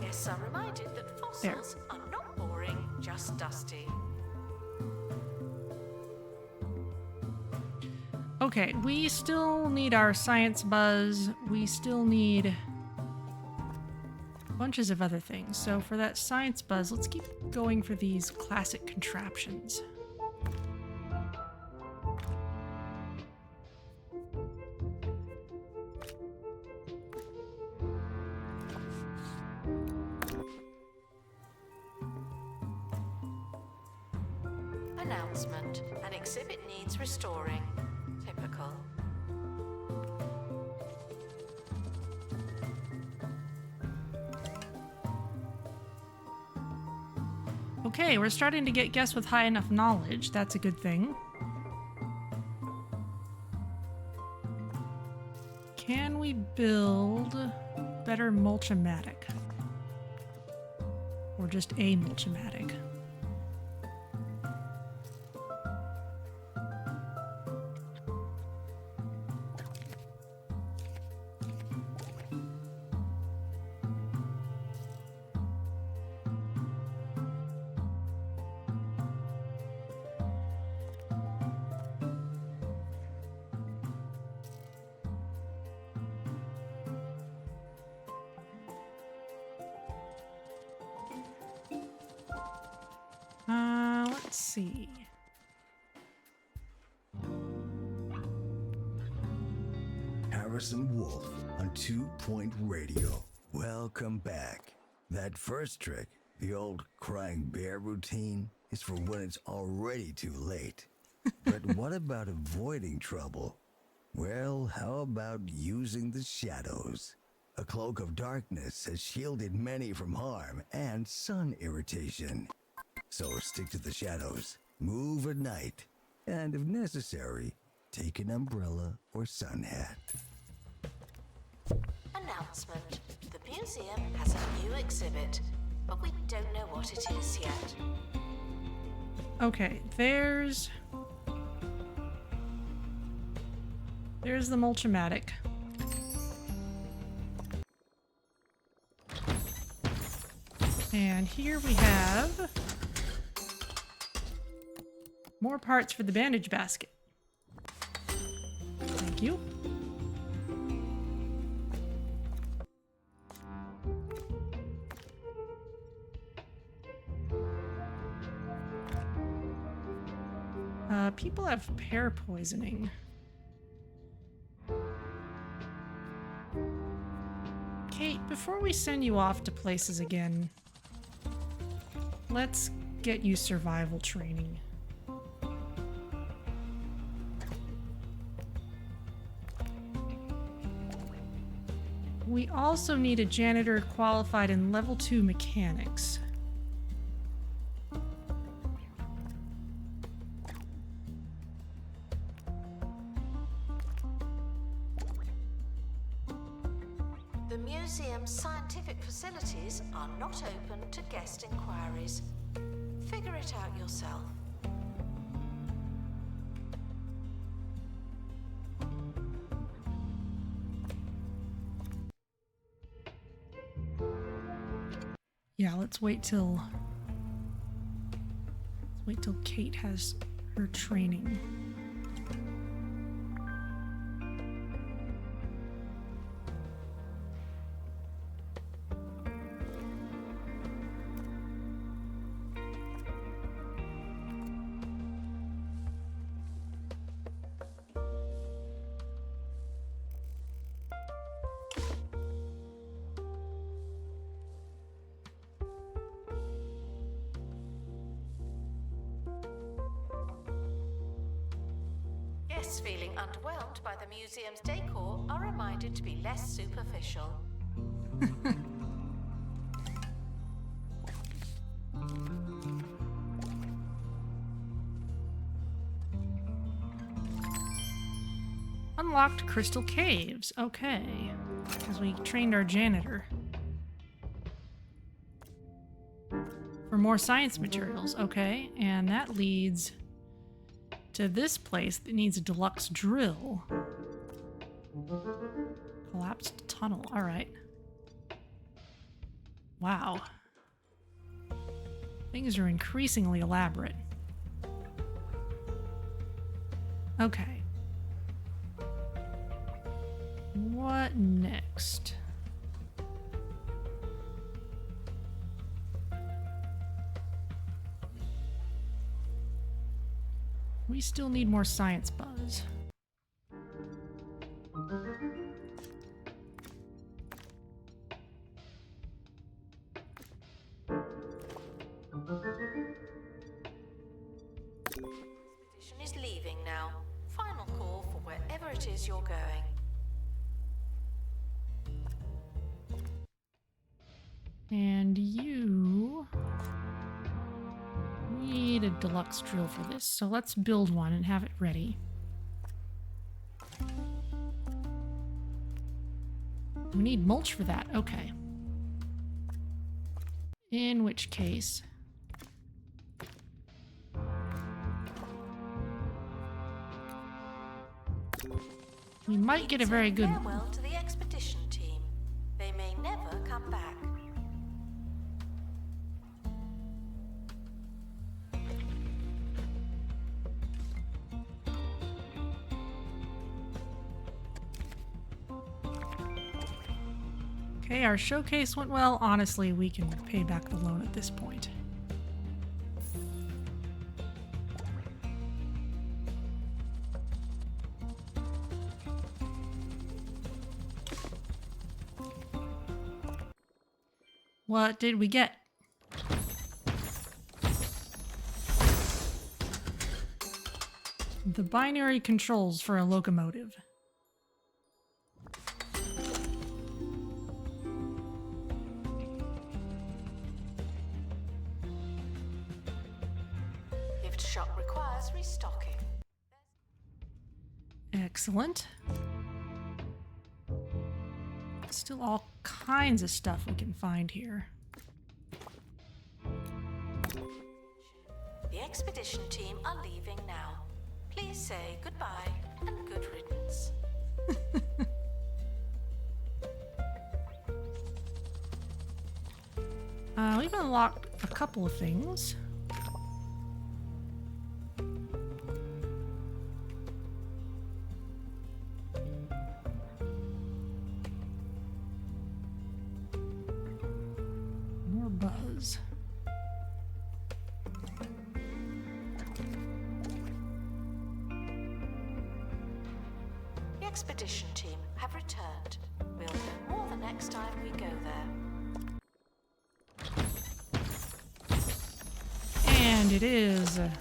Guests are reminded that fossils are not boring, just dusty. Okay, we still need our science buzz. We still need bunches of other things. So for that science buzz, let's keep going for these classic contraptions. Announcement. An exhibit needs restoring. Typical. Okay, we're starting to get guests with high enough knowledge. That's a good thing. Can we build better Mulchamatic? Or just a Mulchamatic? Let's see. Harrison Wolf on 2-Point Radio. Welcome back. That first trick, the old crying bear routine, is for when it's already too late. But what about avoiding trouble? Well, how about using the shadows? A cloak of darkness has shielded many from harm and sun irritation. So stick to the shadows, move at night, and if necessary, take an umbrella or sun hat. Announcement. The museum has a new exhibit, but we don't know what it is yet. Okay, there's the Mulchamatic. And here we have more parts for the Bandage Basket. Thank you. People have pear poisoning. Kate, before we send you off to places again, let's get you survival training. We also need a janitor qualified in level 2 mechanics. The museum's scientific facilities are not open to guest inquiries. Figure it out yourself. Yeah, let's wait till Kate has her training. Guests feeling underwhelmed by the museum's decor are reminded to be less superficial. Unlocked crystal caves. Okay. Because we trained our janitor. For more science materials. Okay. And that leads to this place that needs a deluxe drill. Collapsed tunnel. Alright. Wow. Things are increasingly elaborate. Okay. What next? we still need more science buzz. Expedition is leaving now. Final call for wherever it is you're going. And you need a deluxe drill for this, so let's build one and have it ready. We need mulch for that, okay. In which case... we might get a very good... Farewell to the expedition team. They may never come back. Okay, our showcase went well. Honestly, we can pay back the loan at this point. What did we get? The binary controls for a locomotive. Gift shop requires restocking. Excellent. Still all kinds of stuff we can find here. The expedition team are leaving now. Please say goodbye and good riddance. We've unlocked a couple of things. More buzz. The expedition team have returned. We'll know more the next time we go there. And it is a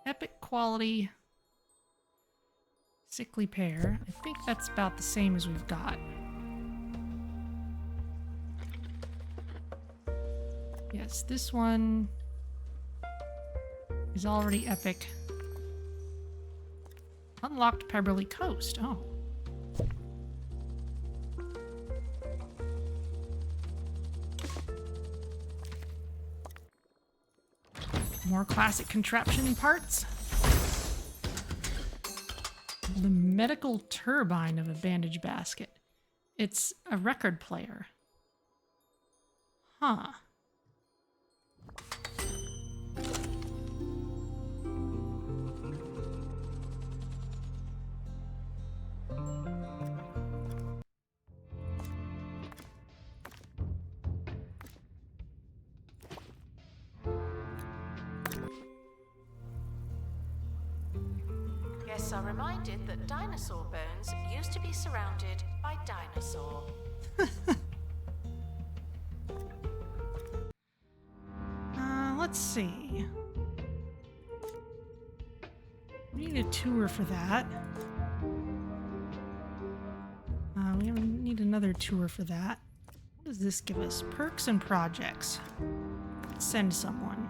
epic quality sickly pear. I think that's about the same as we've got. Yes, this one is already epic. Unlocked Pebberly Coast. Oh. More classic contraption parts. The medical turbine of a bandage basket. It's a record player. Huh. Guests are reminded that dinosaur bones used to be surrounded by dinosaur. Let's see. We need a tour for that. We need another tour for that. What does this give us? Perks and projects. Send someone.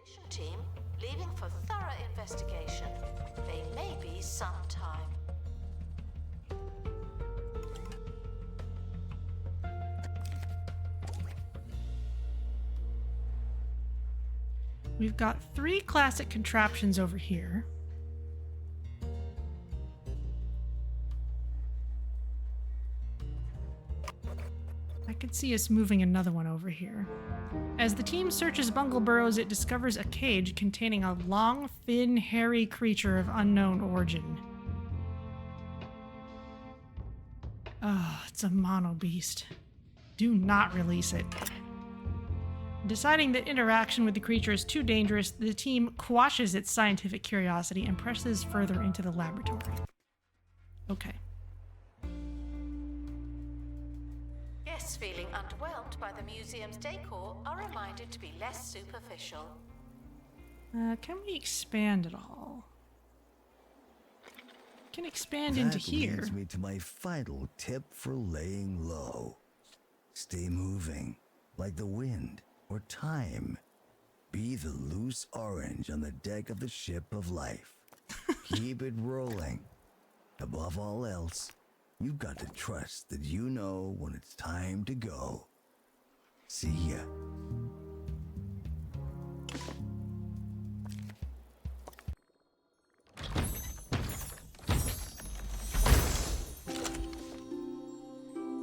Expedition team leaving for thorough investigation. They may be sometime. We've got 3 classic contraptions over here. I could see us moving another one over here. As the team searches Bungle Burrows, it discovers a cage containing a long, thin, hairy creature of unknown origin. Oh, it's a mono beast. do not release it. Deciding that interaction with the creature is too dangerous, the team quashes its scientific curiosity and presses further into the laboratory. Okay. Guests feeling underwhelmed by the museum's decor are reminded to be less superficial. Can we expand at all? Can expand into here. That leads me to my final tip for laying low. Stay moving, like the wind or time. Be the loose orange on the deck of the ship of life. Keep it rolling. Above all else, you've got to trust that you know when it's time to go. See ya.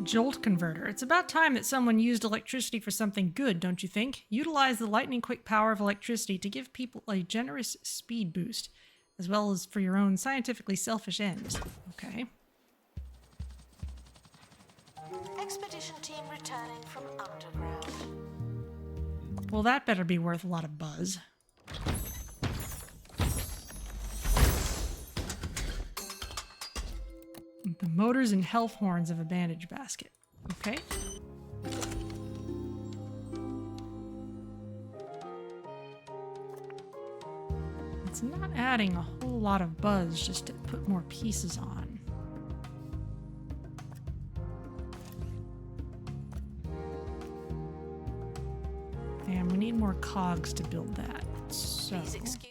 Jolt converter. It's about time that someone used electricity for something good, don't you think? Utilize the lightning quick power of electricity to give people a generous speed boost, as well as for your own scientifically selfish ends. Okay. Expedition team returning from underground. Well, that better be worth a lot of buzz. The motors and health horns of a bandage basket. Okay. It's not adding a whole lot of buzz just to put more pieces on. And we need more cogs to build that. So. Please excuse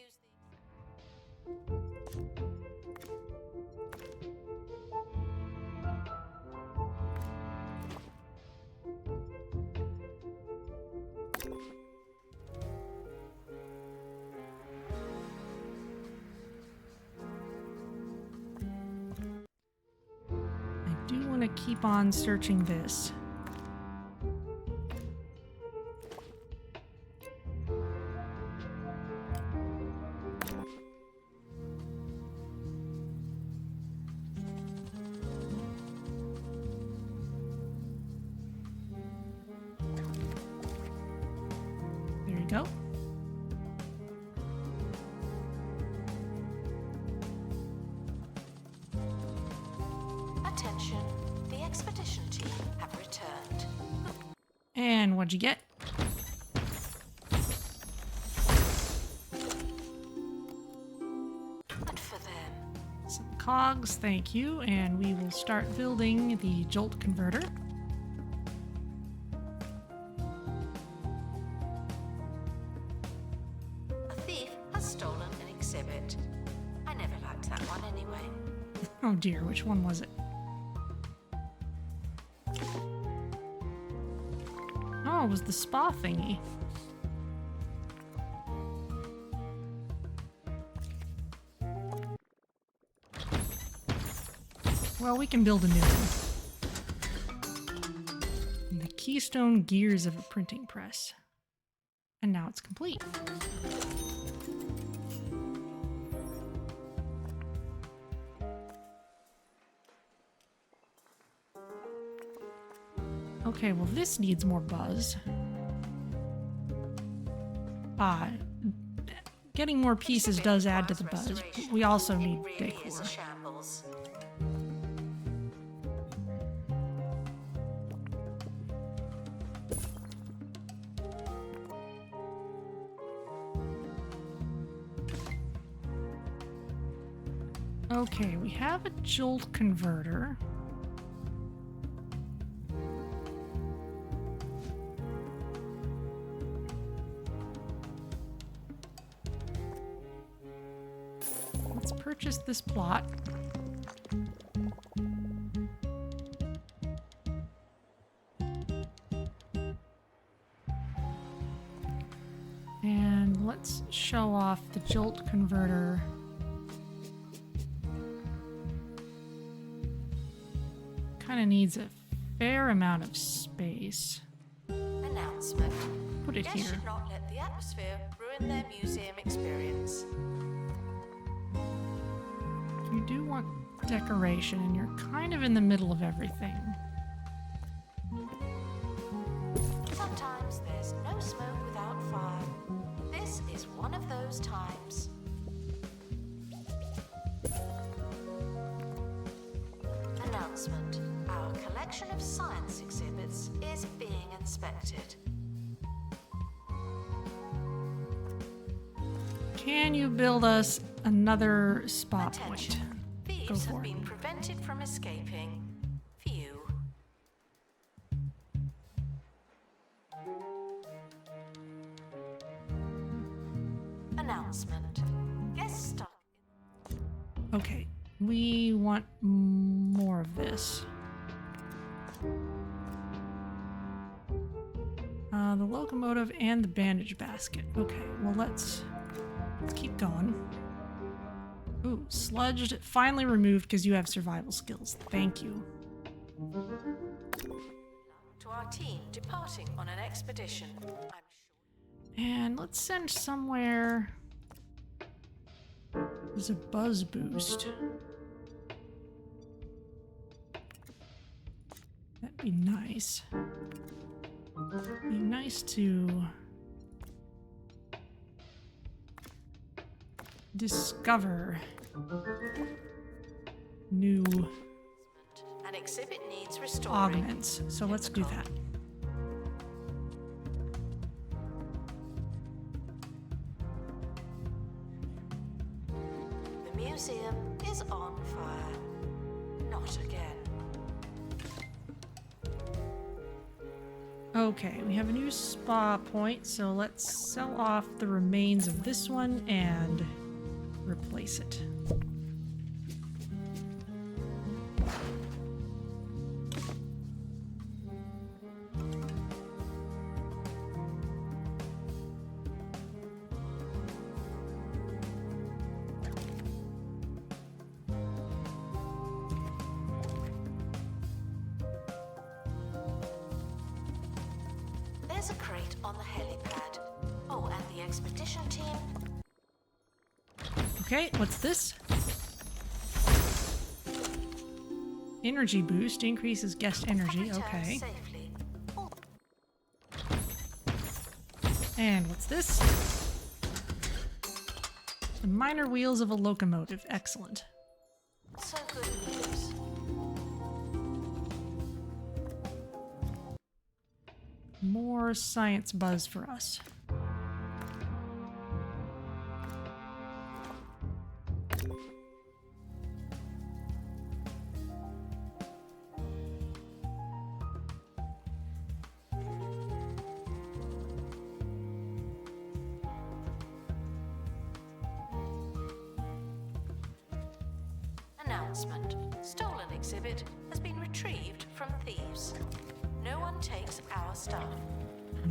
keep on searching this. There you go. attention. The expedition team have returned. And what'd you get? Good for them. Some cogs, thank you. And we will start building the jolt converter. A thief has stolen an exhibit. I never liked that one anyway. Oh dear, which one was it? Oh, it was the spa thingy. Well, we can build a new one. The keystone gears of a printing press. And now it's complete. Okay, well this needs more buzz. Getting more pieces does add to the buzz. But we also need Really is decor. a shambles. Okay, we have a jolt converter. Let's purchase this plot. And let's show off the jolt converter. Kind of needs a fair amount of space. Announcement. Put it Guests here. should not let the atmosphere ruin their museum experience. You do want decoration, and you're kind of in the middle of everything. Announcement. Our collection of science exhibits is being inspected. Can you build us another spa point? Attention. Go Thieves for have it. been prevented from escaping. View. Announcement. Guest star. Okay, we want more of this. The locomotive and the bandage basket. Okay, well let's keep going. Ooh, sludged. Finally removed because you have survival skills. Thank you. To our team departing on an expedition. I'm sure. And let's send somewhere. There's a buzz boost. That'd be nice. Be nice to discover new An exhibit needs restoring. augments. So let's do that. The museum is on fire. Not again. Okay, we have a new spa point, so let's sell off the remains of this one and replace it. There's a crate on the helipad. Oh, and the expedition team. Okay, what's this? Energy boost increases guest energy. Return Okay. safely. Oh, And what's this? The minor wheels of a locomotive. Excellent. so good news. More science buzz for us. Announcement. Stolen exhibit has been retrieved from Thieves. No one takes our stuff.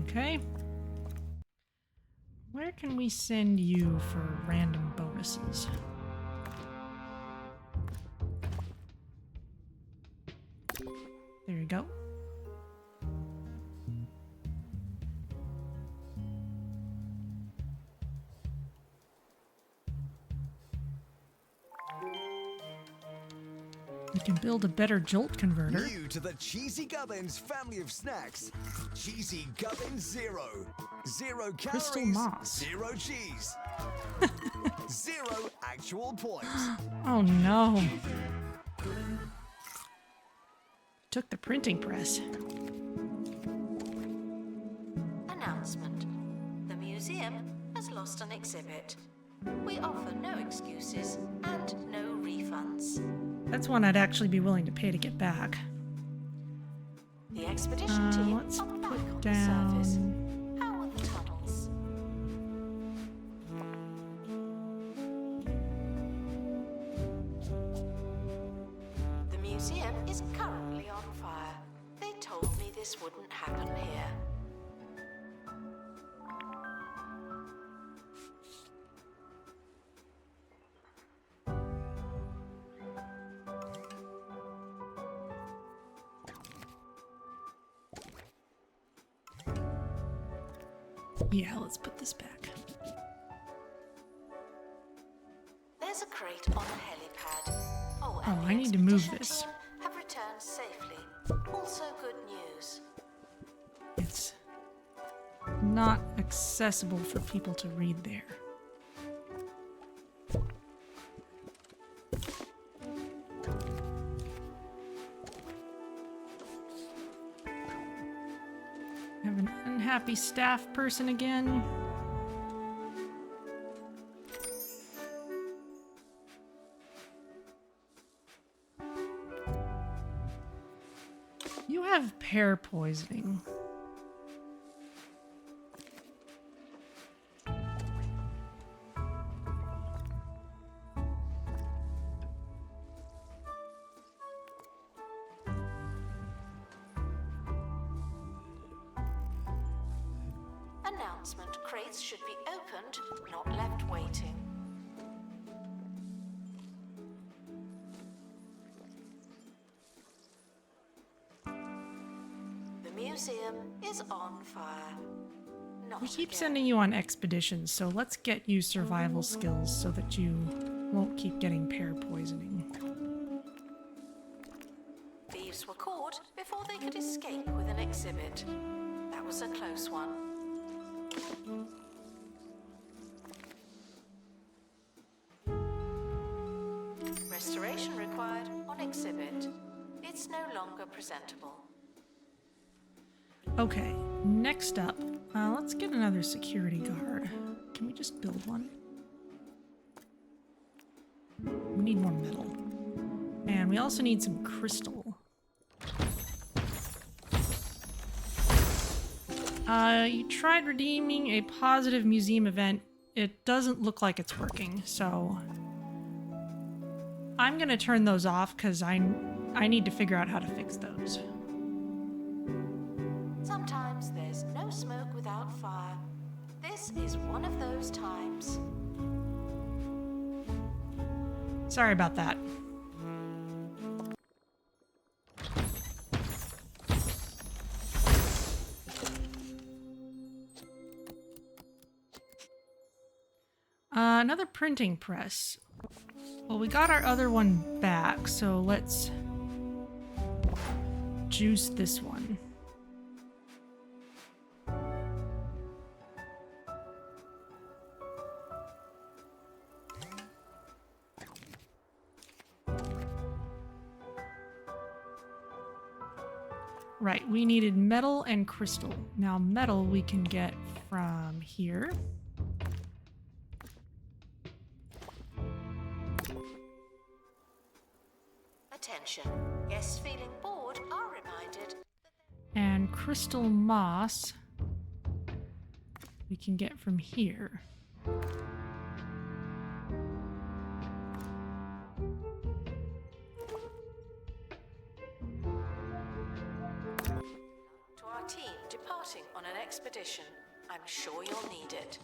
Okay. Where can we send you for random bonuses? There you go. We can build a better jolt converter. New to the Cheesy Gubbins family of snacks. Cheesy Gubbins Zero. Zero Crystal calories, moss. zero cheese. Zero actual points. Oh no. Took the printing press. Announcement. The museum has lost an exhibit. We offer no excuses and no refunds. That's one I'd actually be willing to pay to get back. The expedition team Let's are back put on the surface. down. How are the tunnels? The museum is currently on fire. They told me this wouldn't happen here. Yeah, let's put this back. There's a crate on the helipad. Oh, and Oh, the I need to move expedition this. team have returned safely. Also good news. It's not accessible for people to read there. unhappy staff person again. You have pear poisoning. Announcement: crates should be opened, not left waiting. The museum is on fire. Not We keep again. sending you on expeditions, so let's get you survival skills so that you won't keep getting pear poisoning. Thieves were caught before they could escape with an exhibit. That was a close one. Restoration required on exhibit. It's no longer presentable. Okay, next up, let's get another security guard. Can we just build one? We need more metal. And we also need some crystal. You tried redeeming a positive museum event. It doesn't look like it's working, so I'm gonna turn those off because I need to figure out how to fix those. Sometimes there's no smoke without fire. This is one of those times. Sorry about that. Another printing press. Well, we got our other one back, so let's juice this one. Right, we needed metal and crystal. Now metal we can get from here. Attention. Guests feeling bored are reminded. And crystal moss we can get from here. To our team departing on an expedition. I'm sure you'll need it.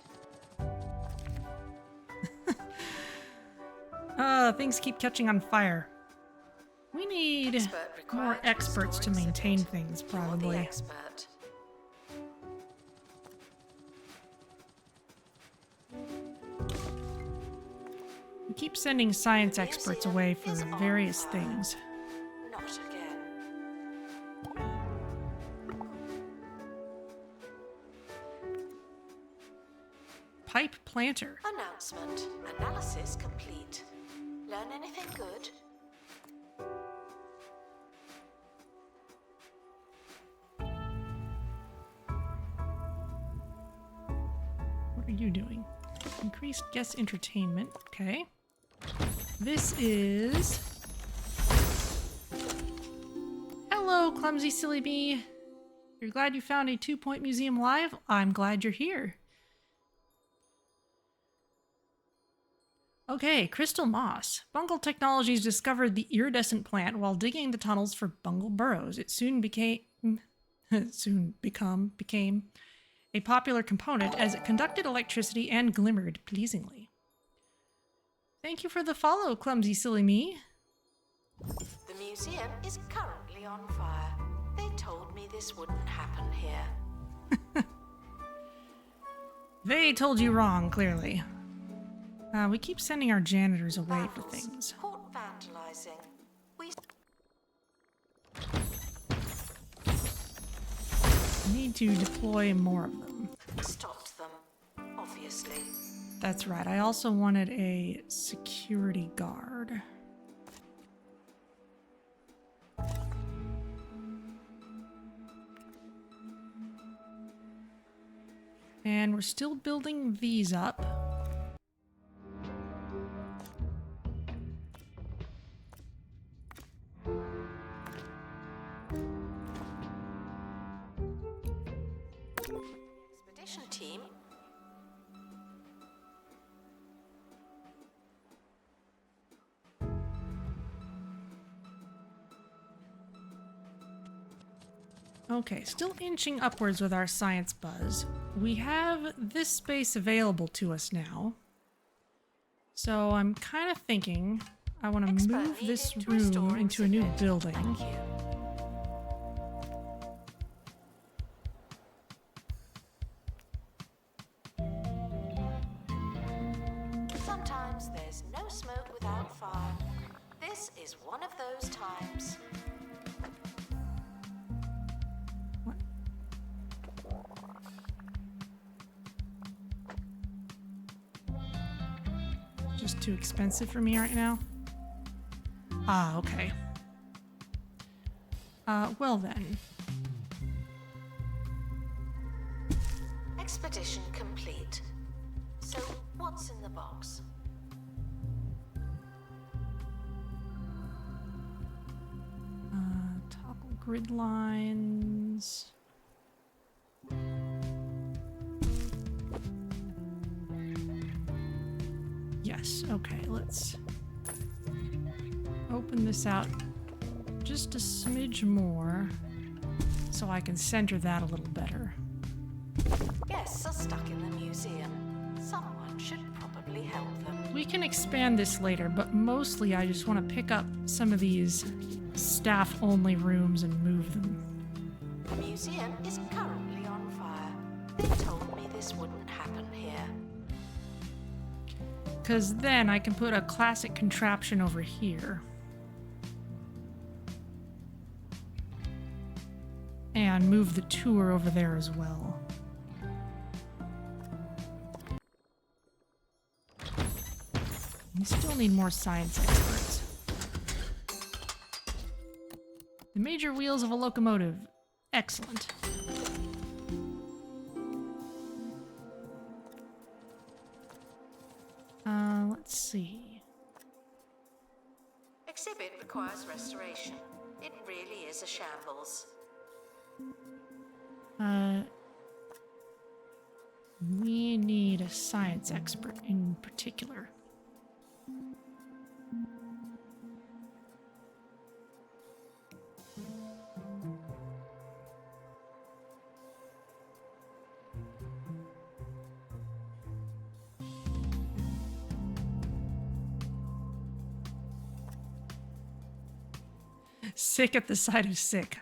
Things keep catching on fire. We need Expert required more to experts to restore maintain exhibit. things, You're the probably. expert. We keep sending science experts museum away for is on various fire. things. Not again. Pipe planter. Announcement. Analysis complete. Learn anything good? What are you doing? Increased guest entertainment. Okay. This is... Hello, clumsy silly bee. You're glad you found a 2-point museum live? I'm glad you're here. Okay, crystal moss. Bungle Technologies discovered the iridescent plant while digging the tunnels for Bungle burrows. It soon became a popular component as it conducted electricity and glimmered pleasingly. Thank you for the follow, clumsy silly me. The museum is currently on fire. They told me this wouldn't happen here. They told you wrong, clearly. We keep sending our janitors away for Vandals. things. Caught vandalizing. We Need to deploy more of them. stopped them, obviously. That's right. I also wanted a security guard. And we're still building these up. Expedition team. Okay, still inching upwards with our science buzz. We have this space available to us now. So I'm kind of thinking I want to move this room into a new building. Thank you. Sometimes there's no smoke without fire. This is one of those times. What? Just too expensive for me right now? Ah, okay. Well then. Expedition complete. So, what's in the box? Toggle grid lines. Yes, okay, let's open this out just a smidge more so I can center that a little better. Guests are stuck in the museum. Someone should probably help them. We can expand this later, but mostly I just want to pick up some of these staff-only rooms and move them. The museum is currently on fire. They told me this wouldn't happen here. Because then I can put a classic contraption over here. And move the tour over there as well. We still need more science experts. The major wheels of a locomotive. Excellent. Let's see. Exhibit requires restoration. It really is a shambles. We need a science expert in particular. Sick at the sight of sick.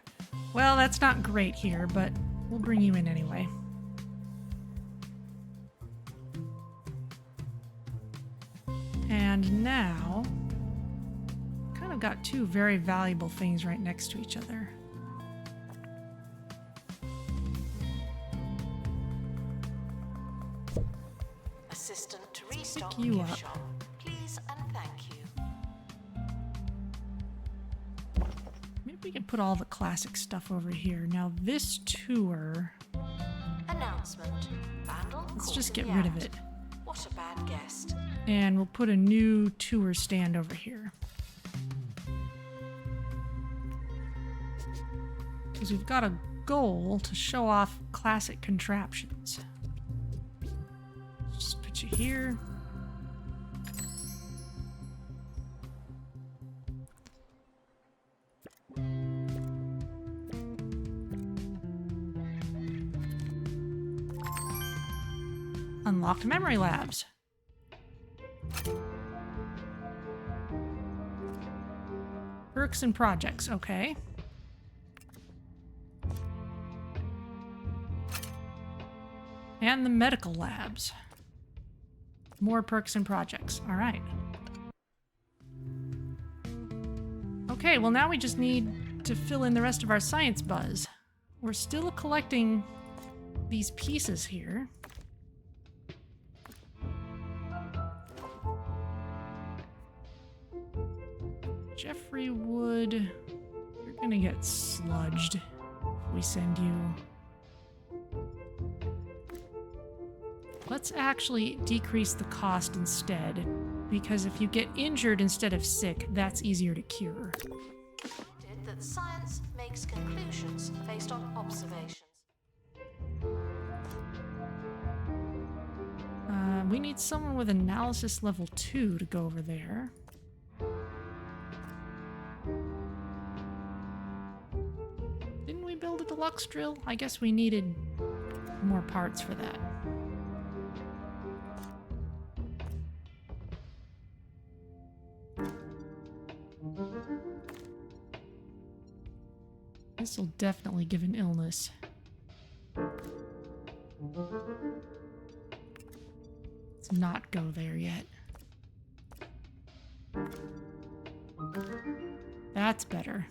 Well, that's not great here, but we'll bring you in anyway. And now, kind of got two very valuable things right next to each other. Assistant to restock you gift up. shop. Please and thank you. Maybe we can put all the classic stuff over here. Now this tour, Announcement. Vandal let's caught just in get the rid of act. it. What a bad guest. And we'll put a new tour stand over here. Because we've got a goal to show off classic contraptions. Just put you here. Unlocked memory labs. Perks and projects, okay. And the medical labs. More perks and projects, all right. Okay, well now we just need to fill in the rest of our science buzz. We're still collecting these pieces here. Jeffrey Wood, you're gonna get sludged if we send you. Let's actually decrease the cost instead, because if you get injured instead of sick, that's easier to cure. That science makes conclusions based on observations. We need someone with analysis level 2 to go over there. Didn't we build a deluxe drill? I guess we needed more parts for that. This will definitely give an illness. Let's not go there yet. That's better.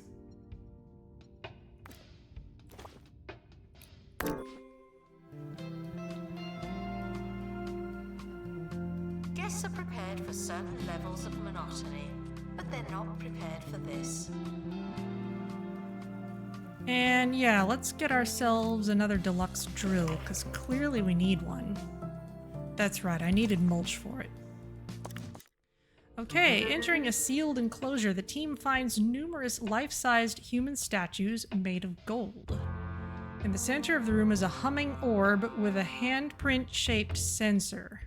Guests are prepared for certain levels of monotony, but they're not prepared for this. And yeah, let's get ourselves another deluxe drill, because clearly we need one. That's right, I needed mulch for it. Okay, entering a sealed enclosure, the team finds numerous life-sized human statues made of gold. In the center of the room is a humming orb with a handprint-shaped sensor.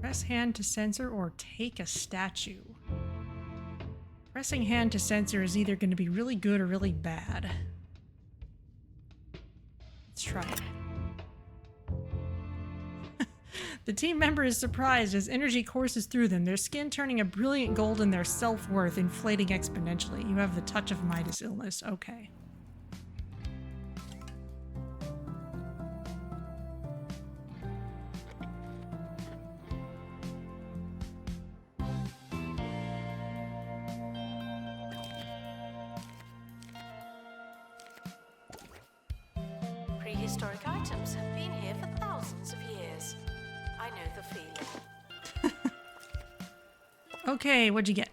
Press hand to sensor or take a statue. Pressing hand to sensor is either going to be really good or really bad. Let's try it. The team member is surprised as energy courses through them, their skin turning a brilliant gold and their self-worth inflating exponentially. You have the touch of Midas illness. Okay. Prehistoric items have been here for thousands of years. I know the feeling. Okay, what'd you get?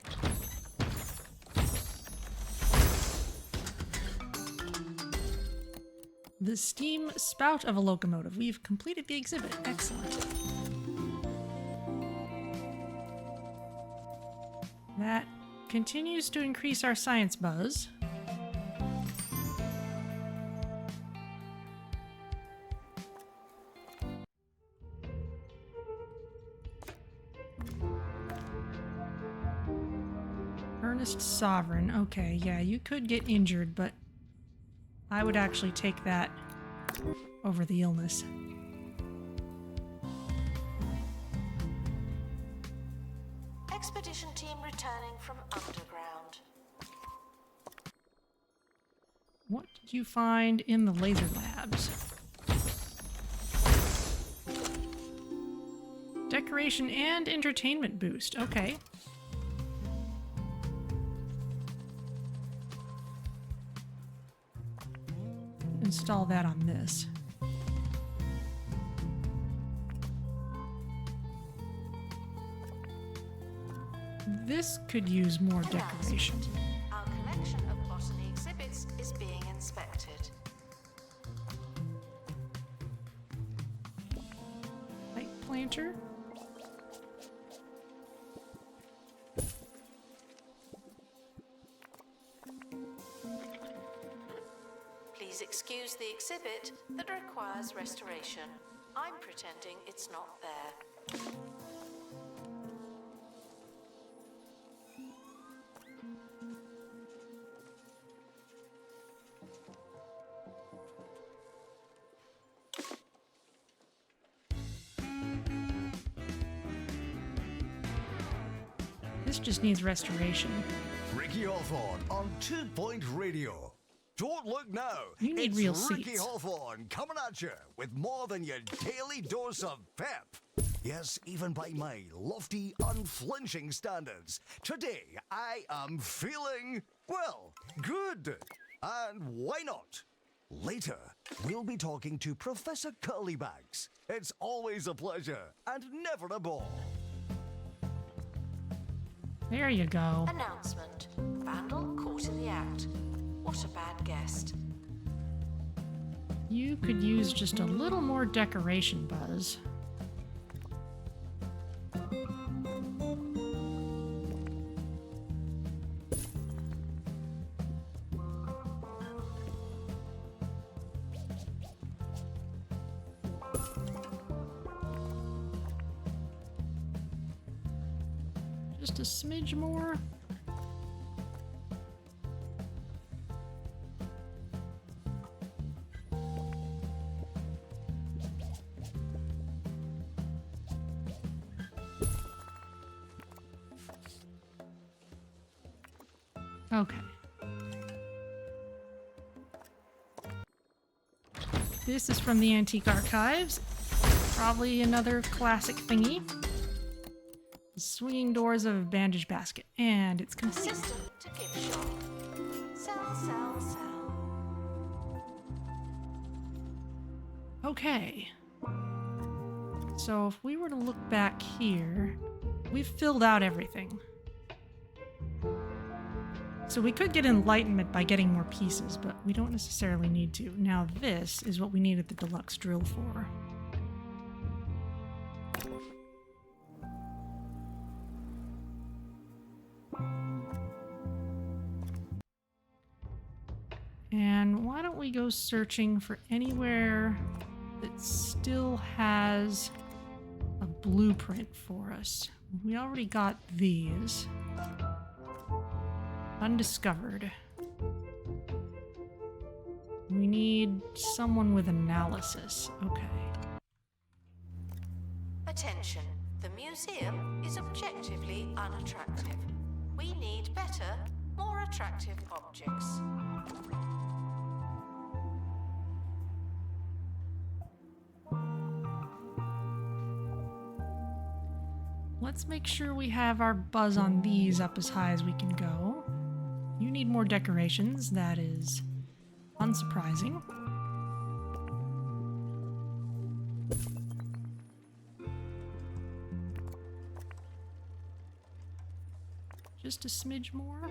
The steam spout of a locomotive. We've completed the exhibit. Excellent. That continues to increase our science buzz. Earnest Sovereign. Okay, yeah, you could get injured, but I would actually take that over the illness. Expedition team returning from underground. What did you find in the laser labs? Decoration and entertainment boost. Okay. Install that on this. This could use more decoration. Our collection of botany exhibits is being inspected. Light planter. Please excuse the exhibit that requires restoration. I'm pretending it's not there. This just needs restoration. Ricky Hawthorne on 2 Point Radio. Don't look now. You need it's real Ricky seats. Hawthorne coming at you with more than your daily dose of pep. Yes, even by my lofty, unflinching standards. Today, I am feeling, well, good. And why not? Later, we'll be talking to Professor Curlybags. It's always a pleasure and never a bore. There you go. Announcement. Vandal caught in the act. What a bad guest. You could use just a little more decoration, Buzz. Just a smidge more. Okay. This is from the Antique Archives. Probably another classic thingy. The Swinging Doors of Bandage Basket. And it's complete. Assistant to gift shop. Sell, sell, sell. Okay. So if we were to look back here, we've filled out everything. So we could get enlightenment by getting more pieces, but we don't necessarily need to. Now this is what we needed the deluxe drill for. And why don't we go searching for anywhere that still has a blueprint for us? We already got these. Undiscovered. We need someone with analysis. Okay. Attention. The museum is objectively unattractive. We need better, more attractive objects. Let's make sure we have our buzz on these up as high as we can go. You need more decorations. That is unsurprising. Just a smidge more.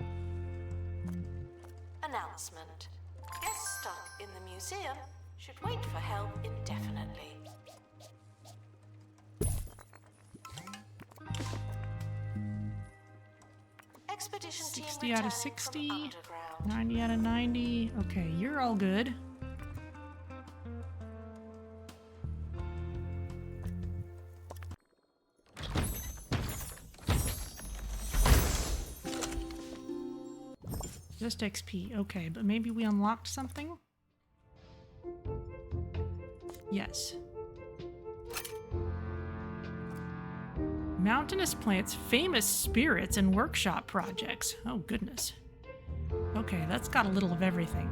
Announcement. Guests stuck in the museum should wait for help indefinitely. Expedition 60 team out of returning 60, from underground. 90 out of 90. Okay, you're all good. Just XP. Okay, but maybe we unlocked something? Yes. Mountainous plants, famous spirits, and workshop projects. Oh, goodness. Okay, that's got a little of everything.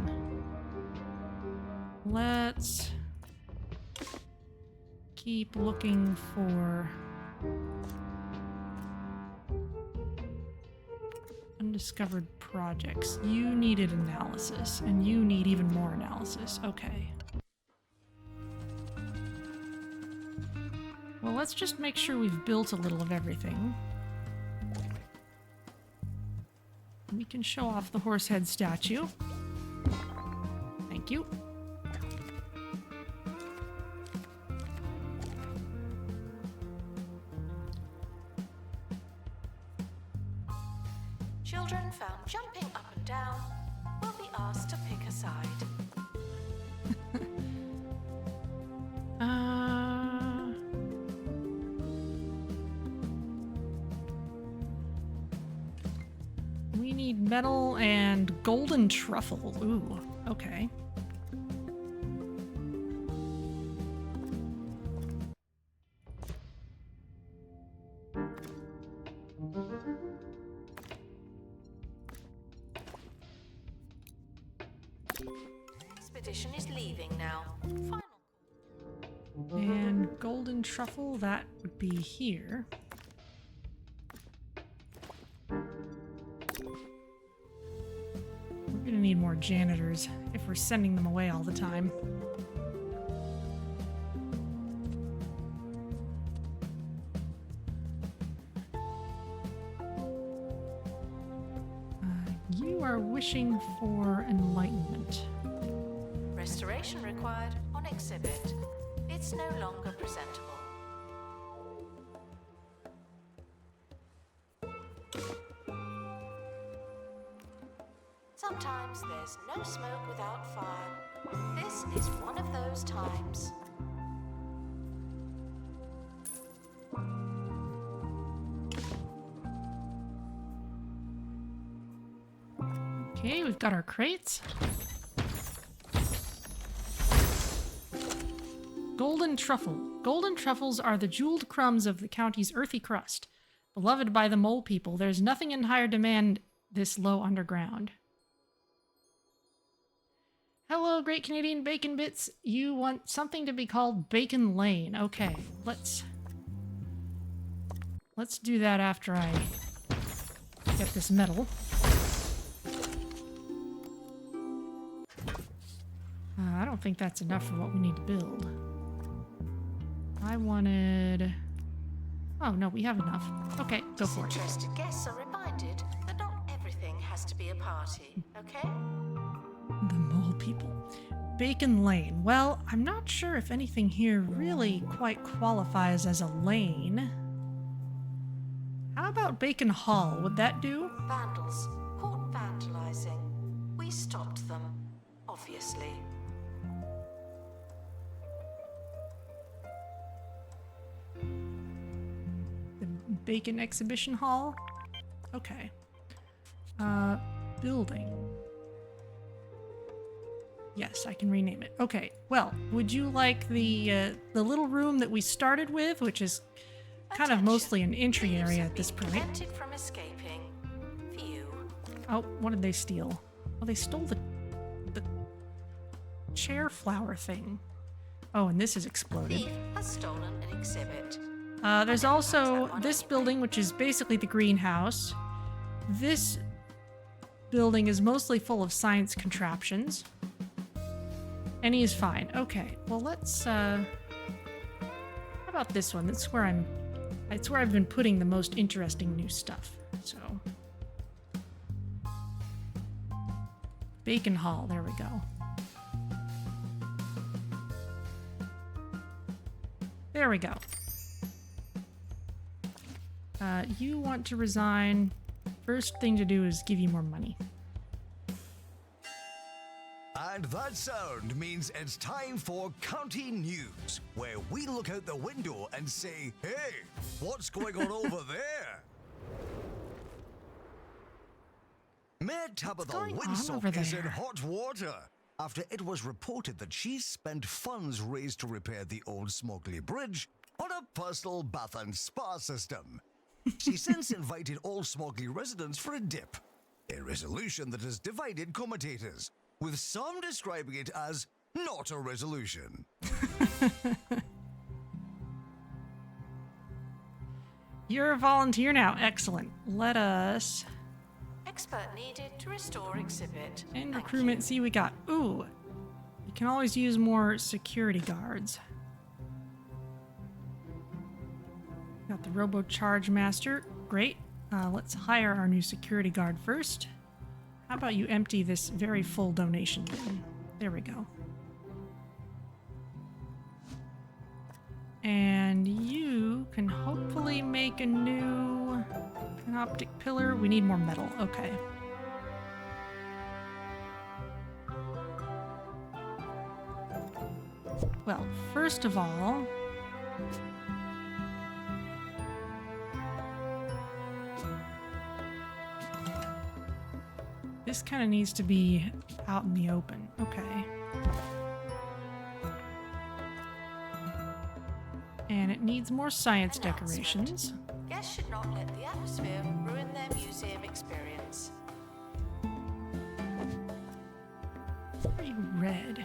Let's keep looking for undiscovered projects. You needed analysis, and you need even more analysis. Okay. Well, let's just make sure we've built a little of everything. We can show off the horse head statue. Thank you. Children found jumping up and down will be asked to pick a side. We need metal and golden truffle. Ooh, okay. Expedition is leaving now. Final. And golden truffle, that would be here. We're gonna need more janitors if we're sending them away all the time. You are wishing for enlightenment. Restoration Restoration required on exhibit. It's no longer presentable. Sometimes there's no smoke without fire. This is one of those times. Okay, we've got our crates. Golden truffle. Golden truffles are the jeweled crumbs of the county's earthy crust. Beloved by the mole people, there's nothing in higher demand this low underground. Hello, Great Canadian Bacon Bits. You want something to be called Bacon Lane. Okay, let's do that after I get this metal. I don't think that's enough for what we need to build. I wanted... Oh, no, we have enough. Okay, go for it. Interested guests are reminded that not everything has to be a party, okay? The mole people. Bacon Lane. Well, I'm not sure if anything here really quite qualifies as a lane. How about Bacon Hall? Would that do? Vandals caught vandalizing. We stopped them, obviously. The Bacon Exhibition Hall? Okay. Building. Yes, I can rename it. Okay, well, would you like the little room that we started with, which is kind of mostly an entry area at this point? Prevented from escaping. Phew. Oh, what did they steal? Oh, they stole the chair flower thing. Oh, and this is exploded. Thief has stolen an exhibit. There's also this building, which is basically the greenhouse. This building is mostly full of science contraptions. And he is fine. Okay, well let's, how about this one? That's where it's where I've been putting the most interesting new stuff. So. Bacon Hall, there we go. There we go. You want to resign. First thing to do is give you more money. And that sound means it's time for County News, where we look out the window and say, hey, what's going on over there? Mayor Tabitha going on Winsock over is in there? hot water after it was reported that she spent funds raised to repair the old Smogley Bridge on a personal bath and spa system. She since invited all Smogley residents for a dip, a resolution that has divided commentators, with some describing it as not a resolution. You're a volunteer now. Excellent. Let us Expert needed to restore exhibit. end Thank recruitment. you. See, we got. Ooh, you can always use more security guards. Got the Robo Charge-Master. Great. Let's hire our new security guard first. How about you empty this very full donation bin? There we go. And you can hopefully make an optic pillar. We need more metal. Okay. Well, first of all, this kind of needs to be out in the open. Okay. And it needs more science decorations. Guests should not let the atmosphere ruin their museum experience. Very red.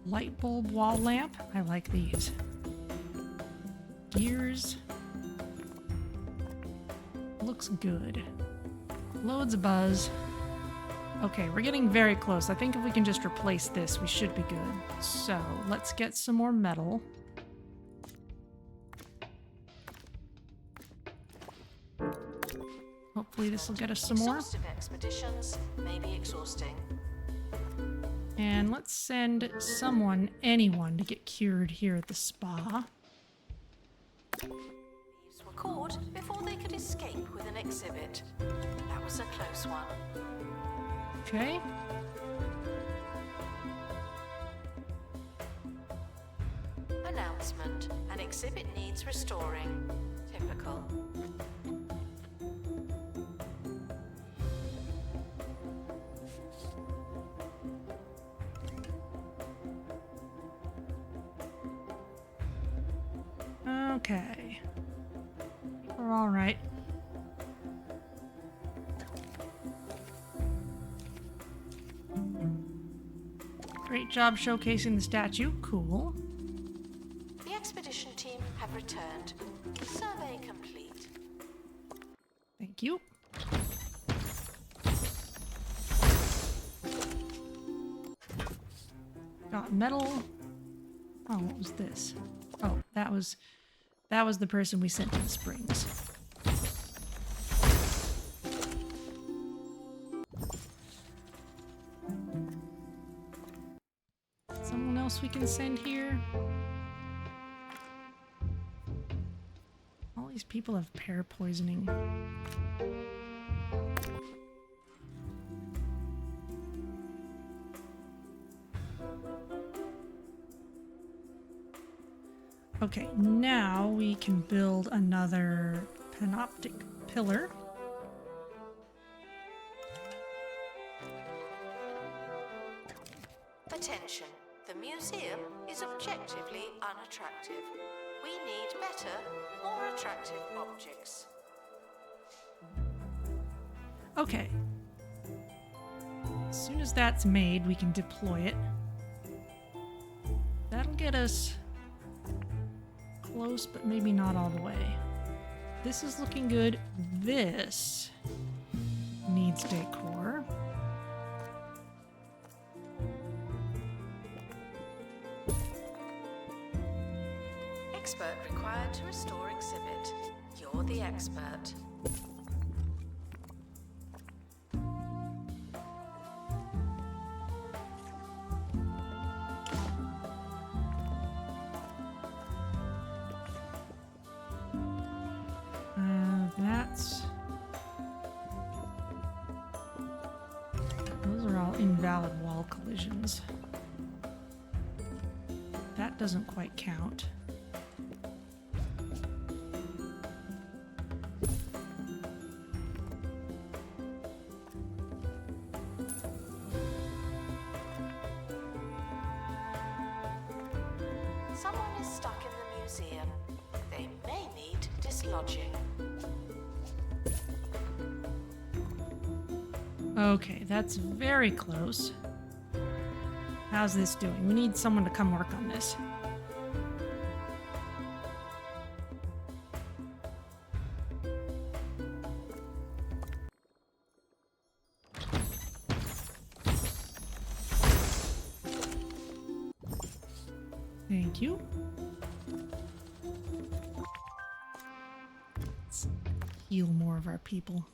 Light bulb wall lamp. I like these. Gears. Looks good. Loads of buzz. Okay, we're getting very close. I think if we can just replace this, we should be good. So, let's get some more metal. Hopefully this will get us some more. Exhaustive expeditions may be exhausting. And let's send anyone, to get cured here at the spa. Thieves were caught before they could escape with an exhibit. That was a close one. Okay. Announcement. An exhibit needs restoring. Typical. Okay. We're all right. Great job showcasing the statue. Cool. The expedition team have returned. Survey complete. Thank you. Got metal. Oh, what was this? Oh, that was the person we sent to the springs. Someone else we can send here? All these people have pear poisoning. Okay, now we can build another panoptic pillar. Attention. The museum is objectively unattractive. We need better, more attractive objects. Okay. As soon as that's made, we can deploy it. That'll get us close, but maybe not all the way. This is looking good. This needs decor. Expert required to restore exhibit. You're the expert. Those are all invalid wall collisions. That doesn't quite count. Someone is stuck in the museum. They may need dislodging. Okay, that's very close. How's this doing? We need someone to come work on this. Thank you. Let's heal more of our people.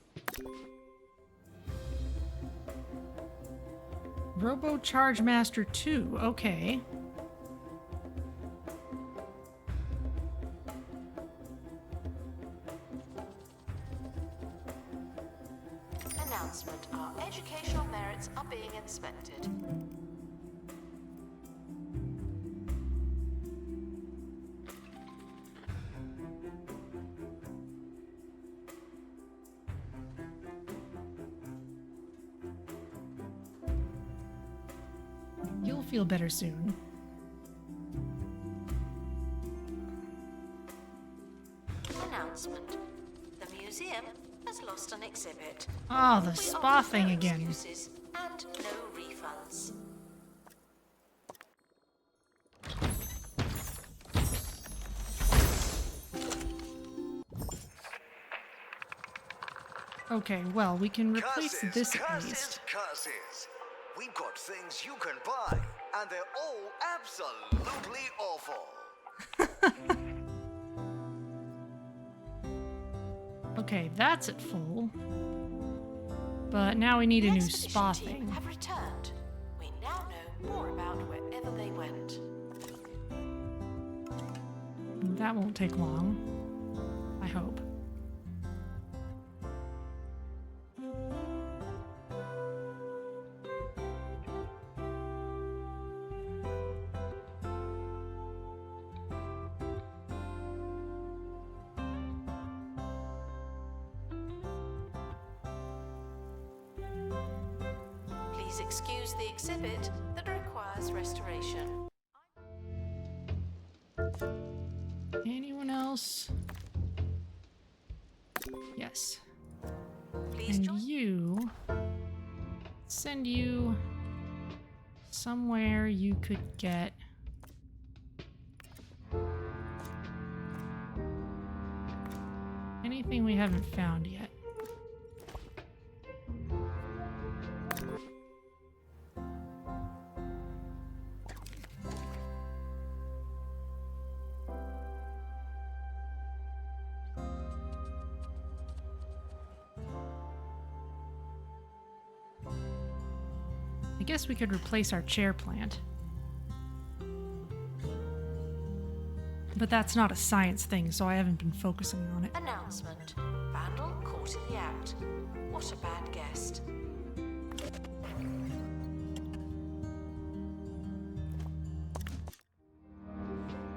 Robo Charge-Master 2, okay. Announcement. Our educational merits are being inspected. You'll feel better soon. Announcement. The museum has lost an exhibit. Oh, the We spa offer thing no again. excuses and no refunds. Okay, well, we can replace Curses, this at curses, least. curses. We've got things you can buy, and they're all absolutely awful. Okay, that's at full. But now we need The a new expedition spa team thing. have returned. We now know more about wherever they went. That won't take long. I hope. Please excuse the exhibit that requires restoration. Anyone else? Yes. Please And join. you... Send you... somewhere you could get... anything we haven't found yet. I guess we could replace our chair plant. But that's not a science thing, so I haven't been focusing on it. Announcement. Vandal caught in the act. What a bad guest.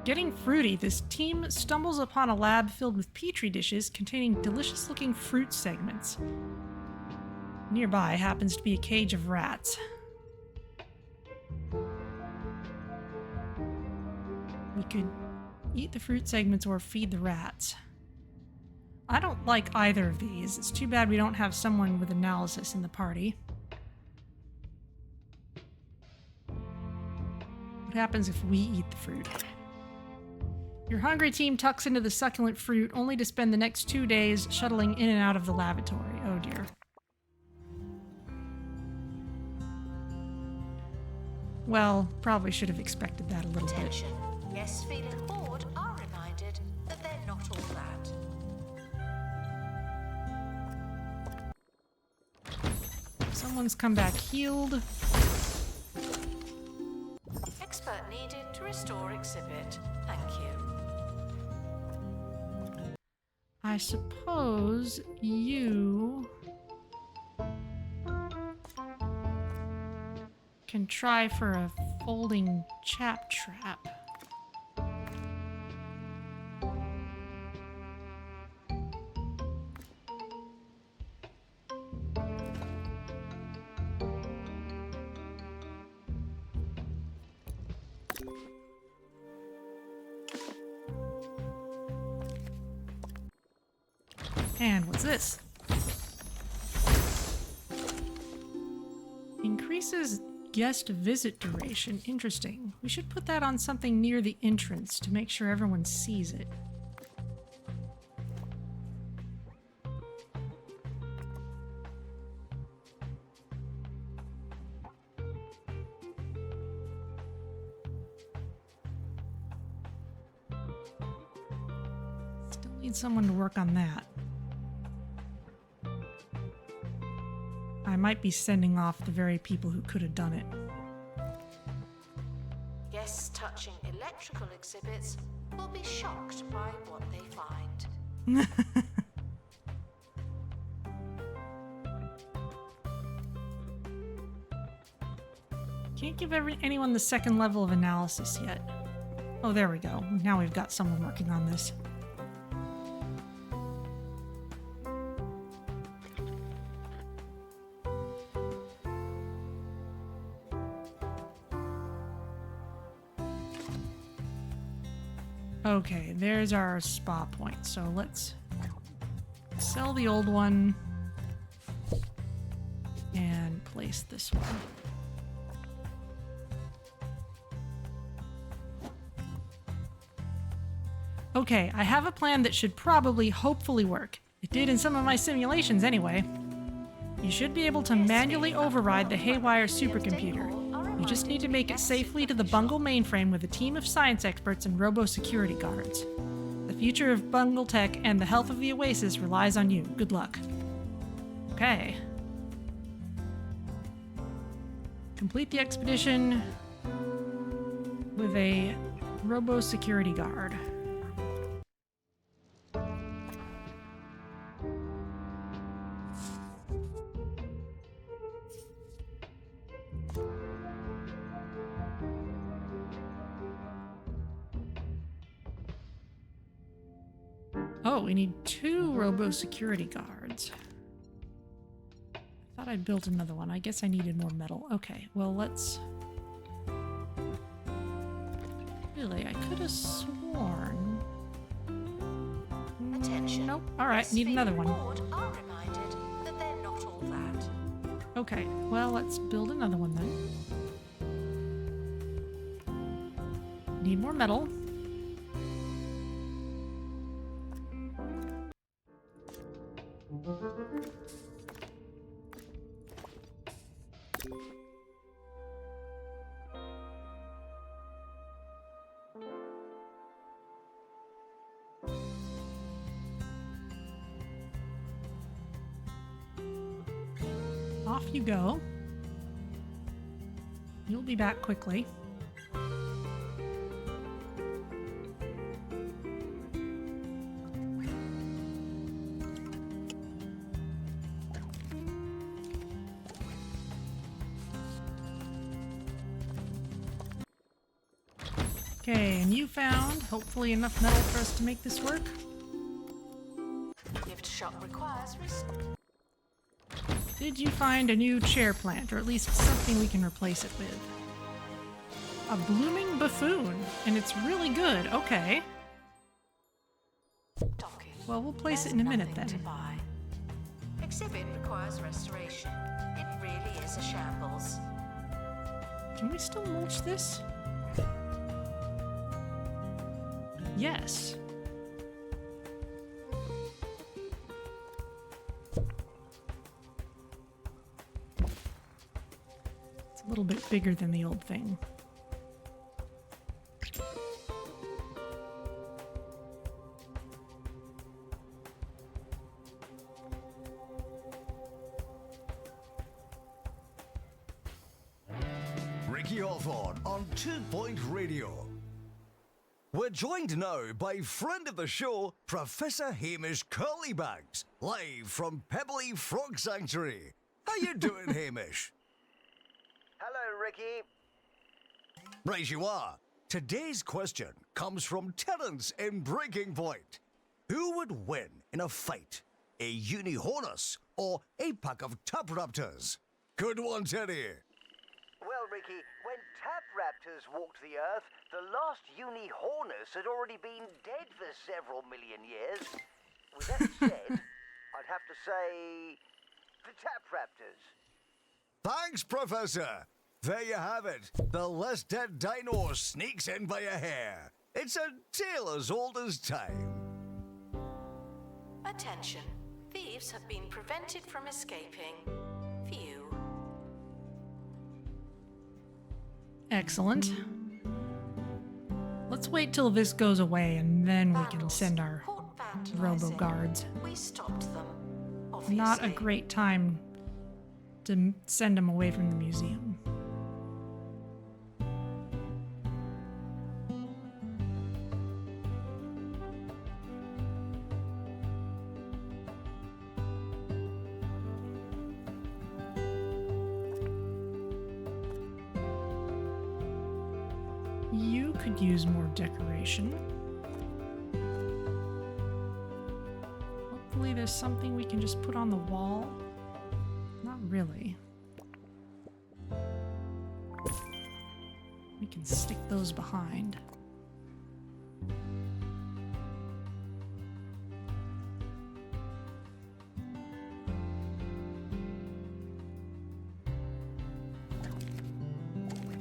Getting fruity, this team stumbles upon a lab filled with petri dishes containing delicious-looking fruit segments. Nearby happens to be a cage of rats. We could eat the fruit segments or feed the rats. I don't like either of these. It's too bad we don't have someone with analysis in the party. What happens if we eat the fruit? Your hungry team tucks into the succulent fruit, only to spend the next 2 days shuttling in and out of the lavatory. Oh dear. Well, probably should have expected that a little bit. Attention. Guests feeling bored are reminded that they're not all that. Someone's come back healed. Expert needed to restore exhibit. Thank you. I suppose you can try for a folding chap trap. And what's this? Increases guest visit duration. Interesting. We should put that on something near the entrance to make sure everyone sees it. Still need someone to work on that. I might be sending off the very people who could have done it. Guests touching electrical exhibits will be shocked by what they find. Can't give anyone the second level of analysis yet. Oh, there we go. Now we've got someone working on this. Okay, there's our spa point. So let's sell the old one and place this one. Okay, I have a plan that should probably, hopefully work. It It did in some of my simulations anyway. You should be able to manually override the Haywire supercomputer. You just need to make it safely to the Bungle mainframe with a team of science experts and robo security guards. The future of Bungle tech and the health of the Oasis relies on you. Good luck. Okay. Complete the expedition with a robo security guard. Oh, we need 2 robo security guards. I thought I'd built another one. I guess I needed more metal. Okay, well, let's... Really, I could have sworn... Attention. Nope. Alright, need another one. Board are reminded that they're not all that. Okay, well, let's build another one then. Need more metal. Off you go. You'll be back quickly. Okay, and you found, hopefully, enough metal for us to make this work. Gift shop requires Did you find a new chair plant, or at least something we can replace it with? A blooming buffoon, and it's really good. Okay. docking. Well, we'll place There's it in a minute nothing then. to buy. Exhibit requires restoration. It really is a shambles. Can we still mulch this? Yes. It's a little bit bigger than the old thing. Ricky Hawthorne on 2 Point Radio. We're joined now by friend of the show, Professor Hamish Curlybags, live from Pebbly Frog Sanctuary. How you doing, Hamish? Hello, Ricky. Right you are. Today's question comes from Terence in Breaking Point. Who would win in a fight? A Unihornus or a pack of Tap Raptors? Good one, Teddy. Well, Ricky, when Tap Raptors walked the Earth, the last Unihornus had already been dead for several million years. With that said, I'd have to say the Tap Raptors. Thanks, Professor. There you have it. The less dead dino sneaks in by a hair. It's a tale as old as time. Attention. Thieves have been prevented from escaping. Phew. Excellent. Let's wait till this goes away and then we can Vandals. send our Port robo vandalizing. guards. We stopped them. Obviously. Not a great time to send them away from the museum. You could use more decoration. Hopefully there's something we can just put on the wall. Not really. We can stick those behind.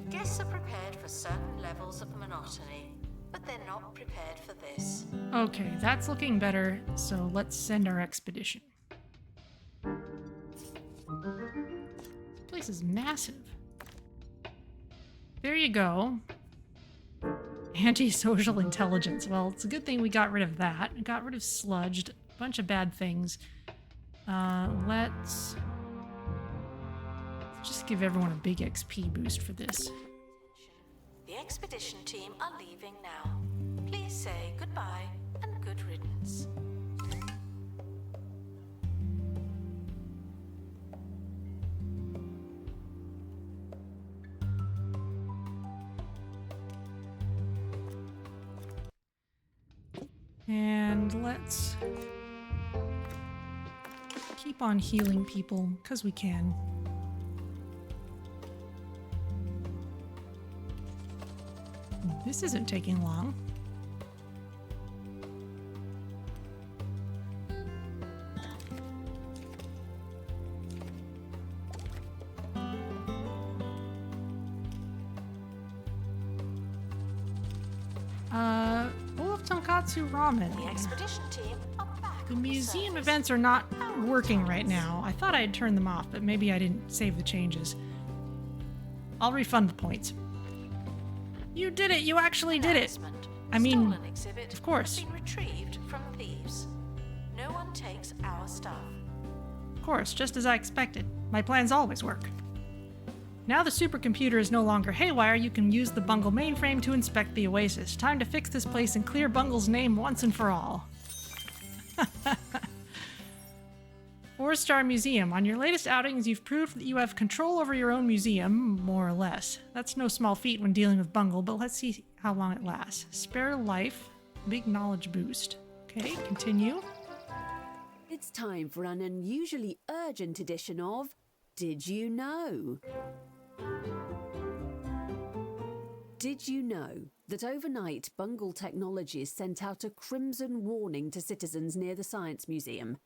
Guests are prepared for certain levels of monotony, but they're not prepared for this. Okay, that's looking better, so let's send our expedition. This place is massive. There you go. Antisocial intelligence. Well, it's a good thing we got rid of that. We got rid of sludged. A bunch of bad things. Let's just give everyone a big XP boost for this. The expedition team are leaving now. Please say goodbye and good riddance. And let's keep on healing people, because we can. This isn't taking long. Bowl of tonkatsu ramen. The expedition team are back. The on museum service. events are not working right now. I thought I had turned them off, but maybe I didn't save the changes. I'll refund the points. You did it! You actually did it! Announcement. I mean, Stolen exhibit of course. has been retrieved from Thieves. No one takes our stuff. Of course, just as I expected. My plans always work. Now the supercomputer is no longer haywire, you can use the Bungle mainframe to inspect the oasis. Time to fix this place and clear Bungle's name once and for all. 4-star museum. On your latest outings, you've proved that you have control over your own museum, more or less. That's no small feat when dealing with Bungle, but let's see how long it lasts. Spare life. Big knowledge boost. Okay, continue. It's time for an unusually urgent edition of Did You Know? Did you know that overnight Bungle Technologies sent out a crimson warning to citizens near the Science Museum?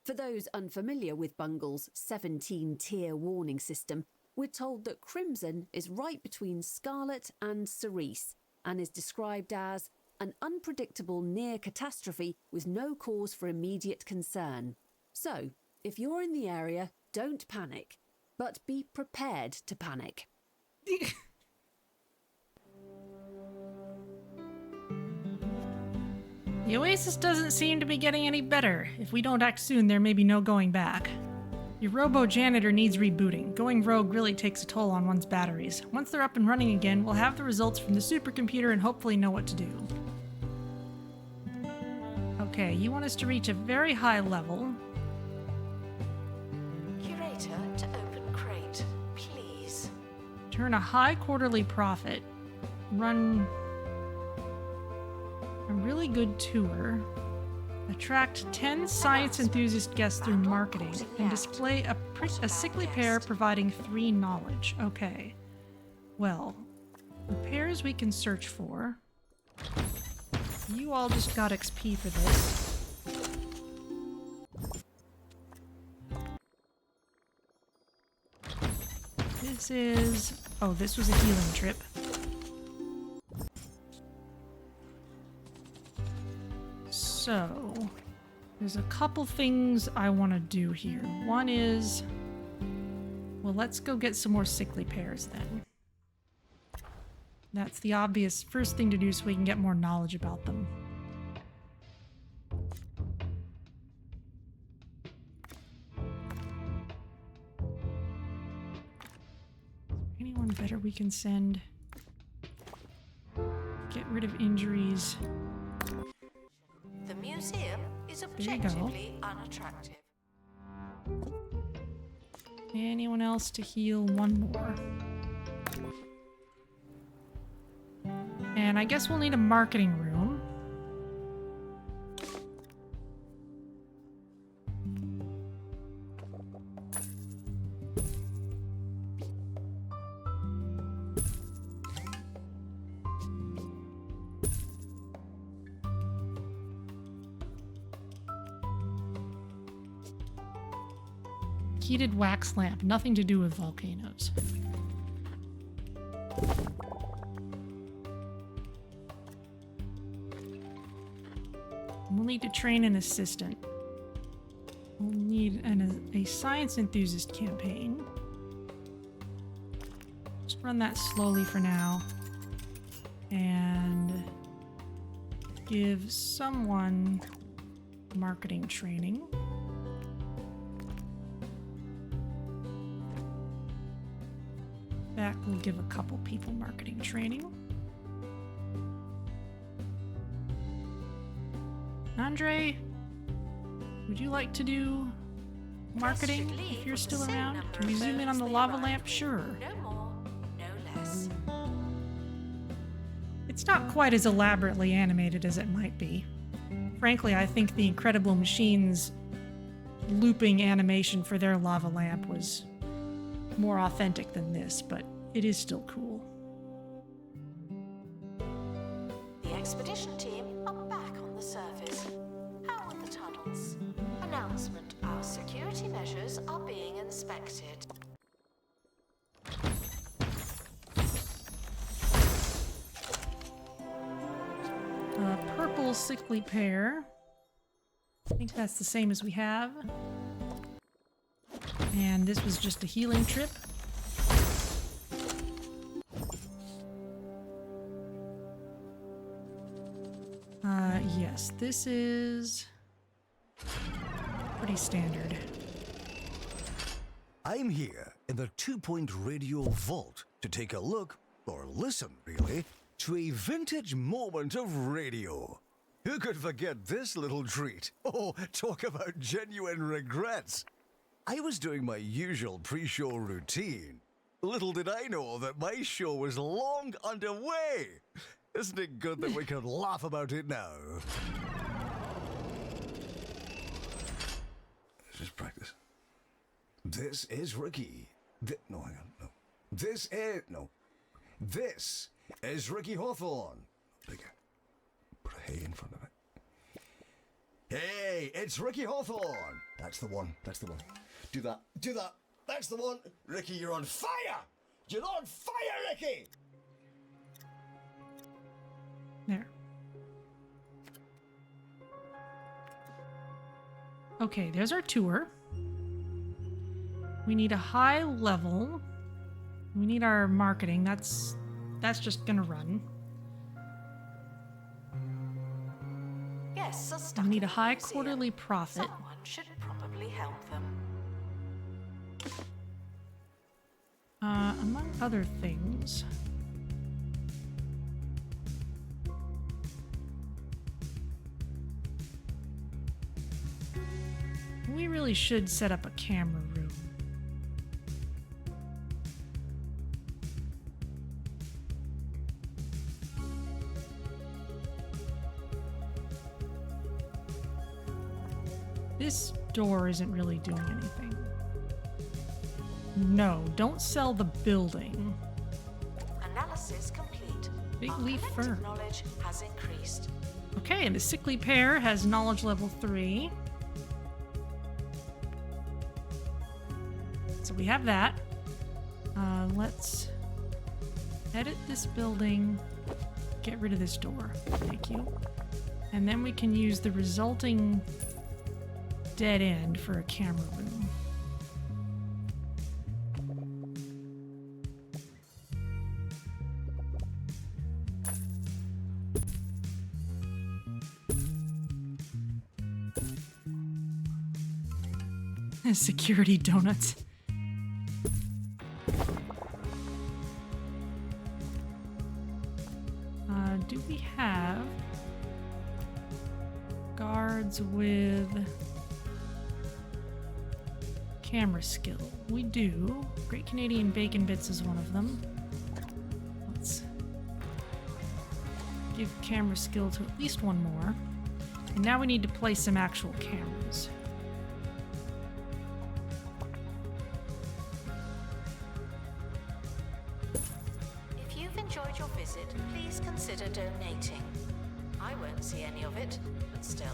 For those unfamiliar with Bungle's 17-tier warning system, we're told that crimson is right between scarlet and cerise and is described as an unpredictable near catastrophe with no cause for immediate concern. So, if you're in the area, don't panic, but be prepared to panic. The oasis doesn't seem to be getting any better. If we don't act soon, there may be no going back. Your Robo Janitor needs rebooting. Going rogue really takes a toll on one's batteries. Once they're up and running again, we'll have the results from the supercomputer and hopefully know what to do. Okay, you want us to reach a very high level. Curator to open crate, please. Turn a high quarterly profit. Run a really good tour. Attract 10 science enthusiast guests through marketing. And display a sickly pair providing 3 knowledge. Okay. Well, the pairs we can search for. You all just got XP for this. This is... Oh, this was a healing trip. So, there's a couple things I want to do here. One is... Well, let's go get some more sickly pairs then. That's the obvious first thing to do so we can get more knowledge about them. Anyone better we can send? Get rid of injuries. The museum is There you go. objectively unattractive. Anyone else to heal? One more. And I guess we'll need a marketing room. Heated wax lamp, nothing to do with volcanoes. we'll need to train an assistant. We'll need a science enthusiast campaign. Just run that slowly for now. And give someone marketing training. That will give a couple people marketing training. Andre, would you like to do marketing if you're still around? Can we zoom in on the lava lamp? Sure. No more, no less. It's not quite as elaborately animated as it might be. Frankly, I think the Incredible Machines looping animation for their lava lamp was more authentic than this, but it is still cool. The expedition team are back on the surface. How are the tunnels? Announcement: our security measures are being inspected. Purple sickly pear. I think that's the same as we have. And this was just a healing trip. Yes, this is pretty standard. I'm here in the 2-point radio vault to take a look, or listen really, to a vintage moment of radio. Who could forget this little treat? Oh, talk about genuine regrets. I was doing my usual pre-show routine. Little did I know that my show was long underway. Isn't it good that we can laugh about it now? Let's just practice. This is Ricky. No, hang on. No. This is Ricky Hawthorne. Bigger. Put a hey in front of it. Hey, it's Ricky Hawthorne. That's the one. That's the one. Do that. Do that. That's the one. Ricky, you're on fire. You're on fire, Ricky. There. Okay, there's our tour. We need a high level. We need our marketing. That's just gonna run. Guests are stuck We need in a the high museum. quarterly profit. Someone should probably help them. Among other things. We really should set up a camera room. This door isn't really doing anything. No, don't sell the building. Analysis complete. Big Our leaf collective fern. knowledge has increased. Okay, and the sickly pear has knowledge level 3. So we have that. Let's edit this building. Get rid of this door. Thank you. And then we can use the resulting dead end for a camera room. Security donuts. Do we have guards with camera skill? We do. Great Canadian Bacon Bits is one of them. Let's give camera skill to at least one more. And now we need to place some actual cameras. If you've enjoyed your visit, please consider donating. I won't see any of it, but still.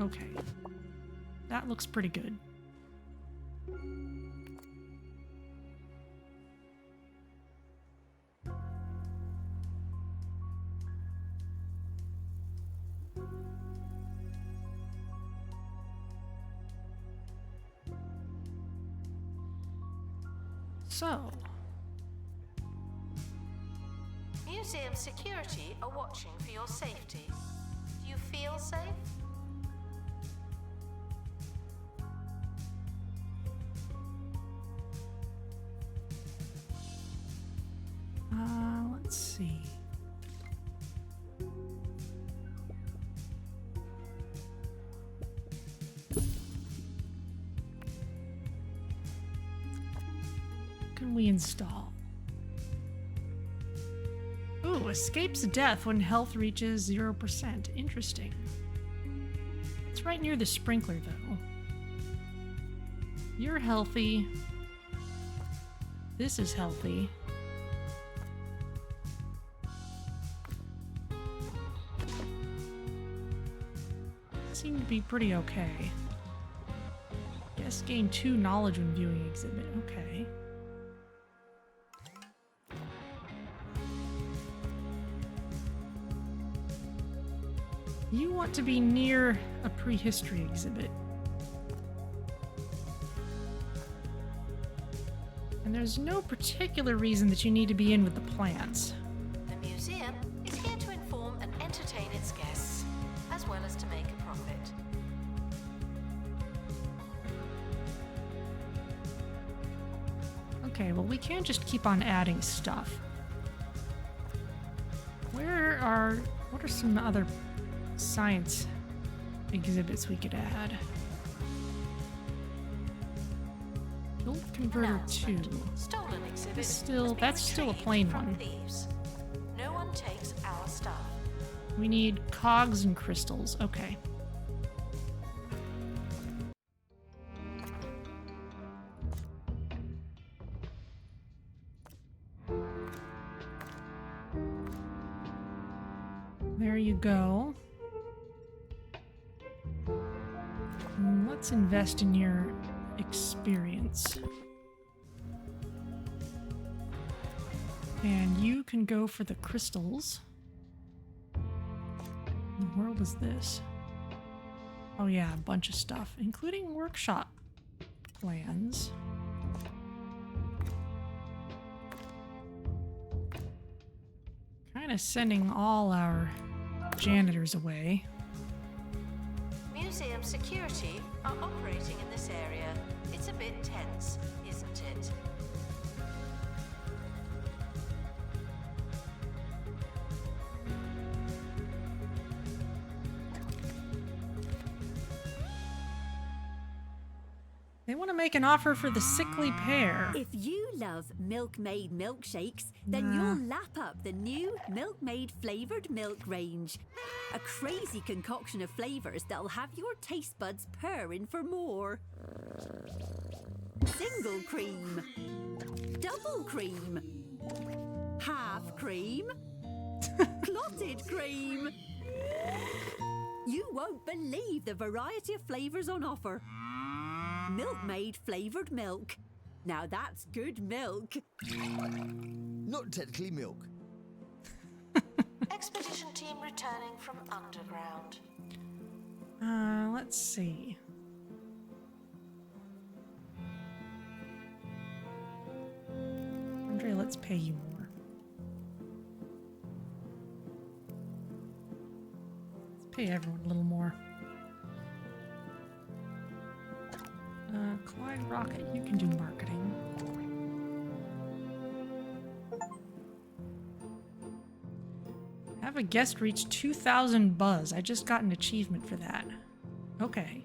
Okay. That looks pretty good. So, Museum security are watching for your safety. Do you feel safe? let's see. What can we install? Ooh, escapes death when health reaches 0%. Interesting. It's right near the sprinkler, though. You're healthy. This is healthy. Seem to be pretty okay. Guess gain 2 knowledge when viewing exhibit. Okay. You want to be near a prehistory exhibit. And there's no particular reason that you need to be in with the plants. The museum is here to inform and entertain its guests, as well as to make a profit. Okay, well, we can't just keep on adding stuff. What are some other science exhibits we could add? Build Converter 2. Stolen exhibit That's still a plain one. Thieves. No one takes our stuff. We need cogs and crystals. Okay. There you go. Let's invest in your experience. And you can go for the crystals. What in the world is this? Oh yeah, a bunch of stuff, including workshop plans. Kind of sending all our janitors away. Museum security are operating in this area. It's a bit tense, isn't it? They want to make an offer for the sickly pair. If you love Milkmaid milkshakes, then you'll lap up the new Milkmaid Flavoured Milk range. A crazy concoction of flavours that'll have your taste buds purring for more. Single cream. Double cream. Half cream. Clotted cream. You won't believe the variety of flavours on offer. Milkmaid Flavoured Milk. Now that's good milk. Not technically milk. Expedition team returning from underground. Let's see. Andre, let's pay you more. Let's pay everyone a little more. Clyde Rocket, you can do marketing. Have a guest reach 2,000 buzz. I just got an achievement for that. Okay.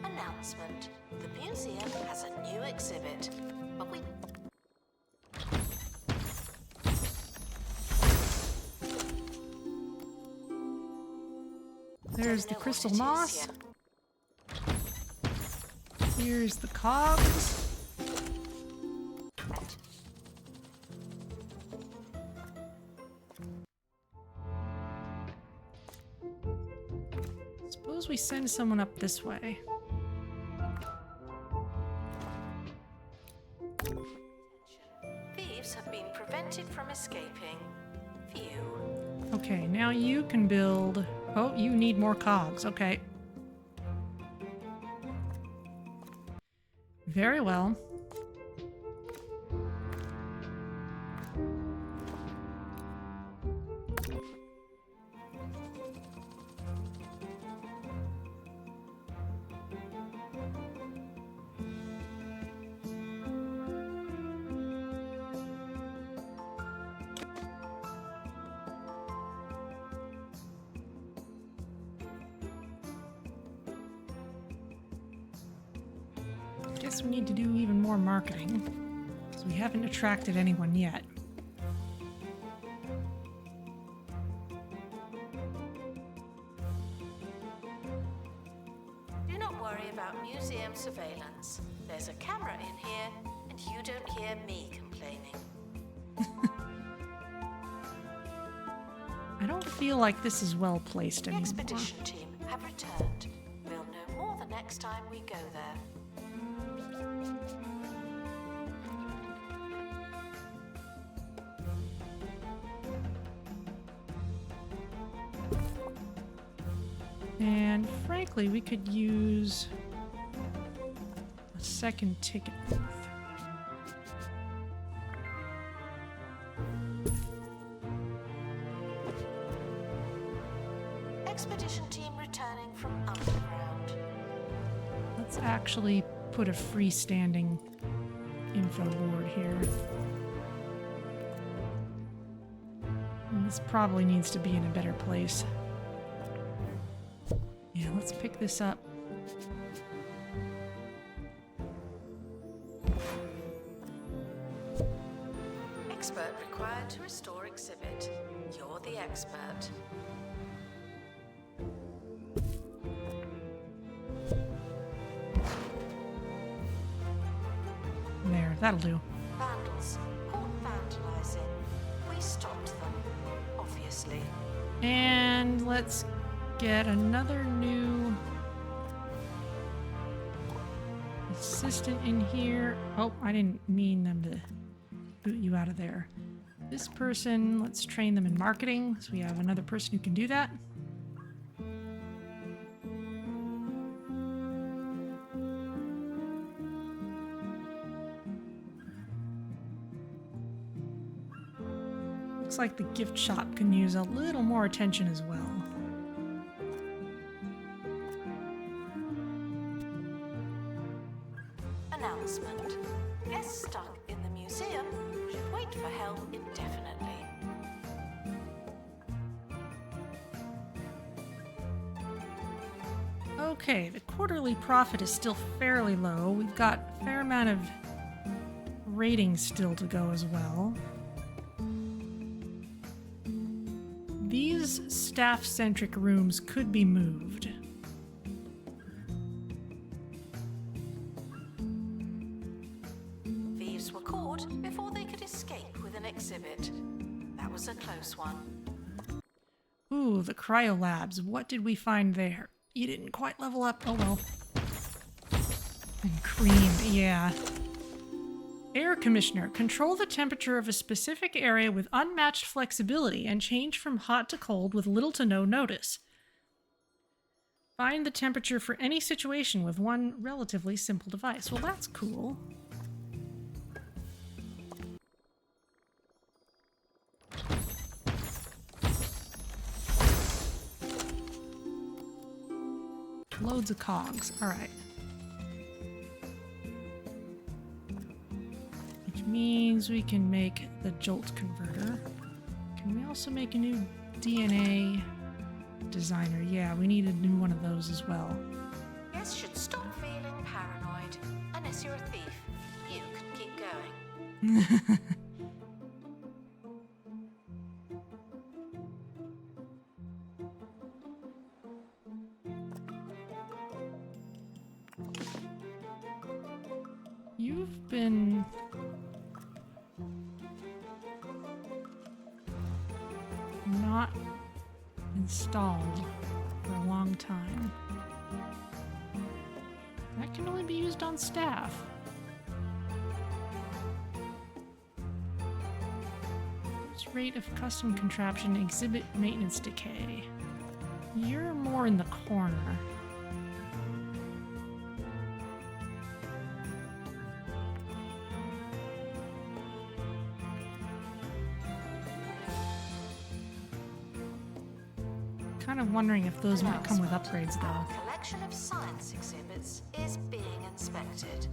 Announcement. The museum has a new exhibit. But we... There's the Don't know crystal what it is moss. yet. Here's the cogs. Suppose we send someone up this way. Thieves have been prevented from escaping. Phew. Okay, now you can build... Oh, you need more cogs. Okay. Very well. Guess we need to do even more marketing, because we haven't attracted anyone yet. Do not worry about museum surveillance. There's a camera in here, and you don't hear me complaining. I don't feel like this is well placed The anymore. expedition team have returned. We'll know more the next time we go there. And frankly, we could use a second ticket booth. Expedition team returning from underground. Let's actually put a freestanding info board here. And this probably needs to be in a better place. Yeah, let's pick this up. Expert required to restore exhibit. You're the expert. There, that'll do. Vandals. Caught vandalizing. We stopped them. Obviously. And let's get another new assistant in here. Oh, I didn't mean them to boot you out of there. This person, let's train them in marketing. So we have another person who can do that. Looks like the gift shop can use a little more attention as well. Announcement. Guests stuck in the museum should wait for help indefinitely. Okay, the quarterly profit is still fairly low. We've got a fair amount of ratings still to go as well. These staff-centric rooms could be moved. Thieves were caught before they could escape with an exhibit. That was a close one. Ooh, the cryo labs. What did we find there? You didn't quite level up. Oh well. And creamed, yeah. Air Commissioner. Control the temperature of a specific area with unmatched flexibility and change from hot to cold with little to no notice. Find the temperature for any situation with one relatively simple device. Well, that's cool. Loads of cogs. All right. Which means we can make the jolt converter. Can we also make a new DNA designer? Yeah, we need a new one of those as well. Guests should stop feeling paranoid. Unless you're a thief, you can keep going. You've been not installed for a long time. It can only be used on staff. Use rate of custom contraption, exhibit maintenance decay. You're more in the corner. Kind of wondering if those might come with upgrades, though. Our collection of science exhibits is being inspected.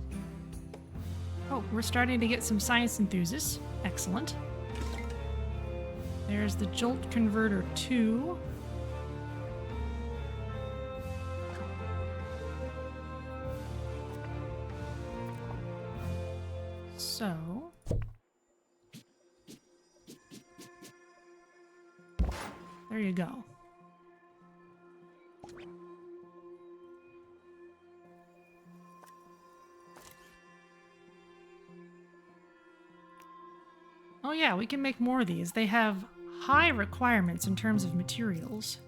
Oh, we're starting to get some science enthusiasts. Excellent. There's the Jolt Converter 2. So... there you go. Oh yeah, we can make more of these. They have high requirements in terms of materials.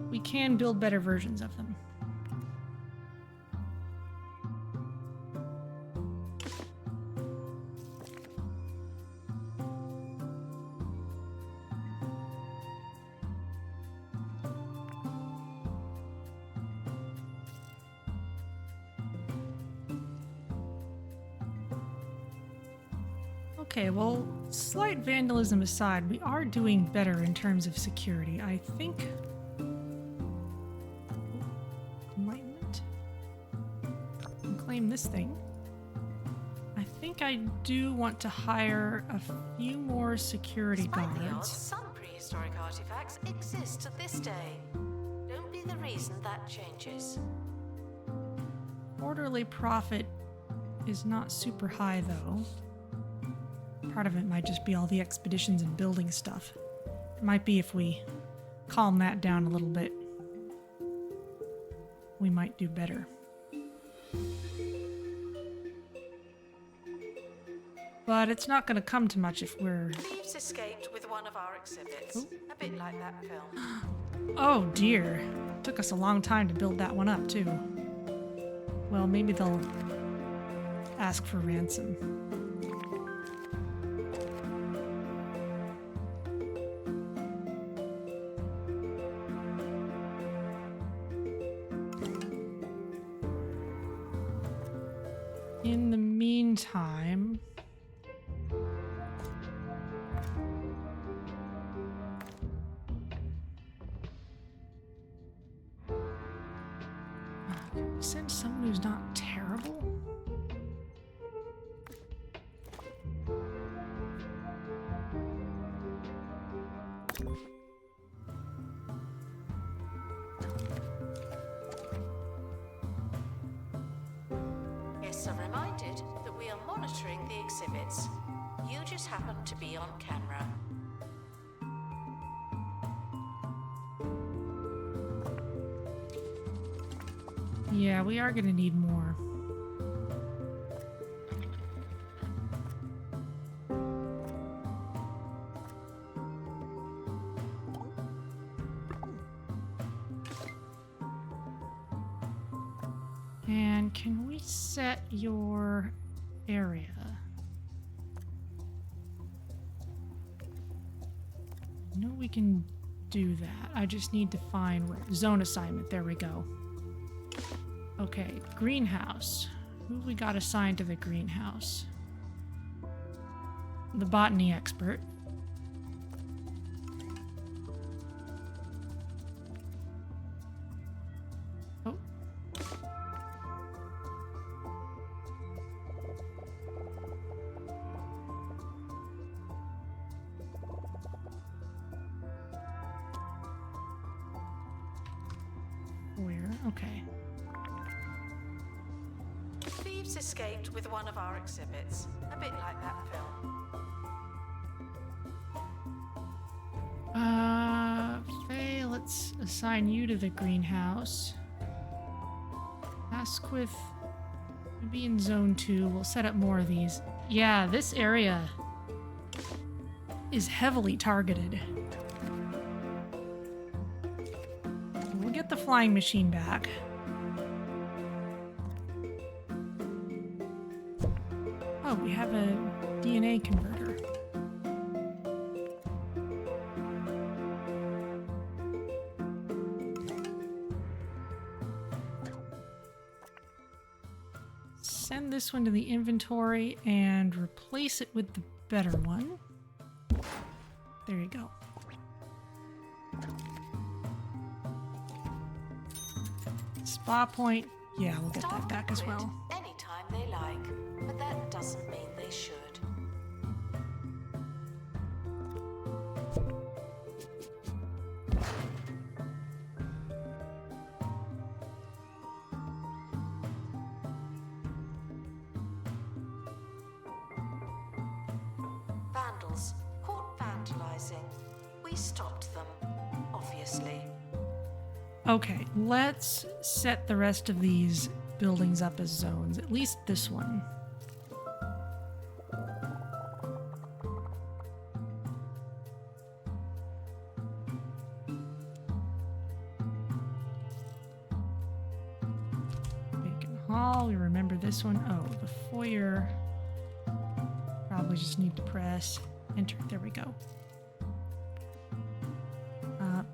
We can build better versions of them. Okay, well, slight vandalism aside, we are doing better in terms of security. I think... Enlightenment? Can claim this thing. I think I do want to hire a few more security Despite the odds, guards. some prehistoric artifacts exist to this day. Don't be the reason that changes. Quarterly profit is not super high, though. Part of it might just be all the expeditions and building stuff. It might be if we calm that down a little bit, we might do better. But it's not going to come to much if we're... Thieves escaped with one of our exhibits. A bit like that film. Oh dear. Took us a long time to build that one up, too. Well, maybe they'll ask for ransom. In the meantime... Can we send someone who's not terrible? Guests are reminded that we are monitoring the exhibits. You just happen to be on camera. Yeah, we are gonna need more. And can we set your area? No, we can do that. I just need to find where. Zone assignment, there we go. Okay, greenhouse. Who we got assigned to the greenhouse? The botany expert. Oh. Where? Okay. Thieves escaped with one of our exhibits. A bit like that film. Faye, let's assign you to the greenhouse. Asquith, be in zone 2. We'll set up more of these. Yeah, this area is heavily targeted. We'll get the flying machine back. we have a DNA converter. Send this one to the inventory and replace it with the better one. There you go. Spa point. Yeah, we'll get that back as well. Anytime they like, but that doesn't mean they should. Vandals caught vandalizing. We stopped them, obviously. Okay, let's set the rest of these buildings up as zones, at least this one. Bacon Hall, we remember this one. Oh, the foyer. Probably just need to press enter. There we go.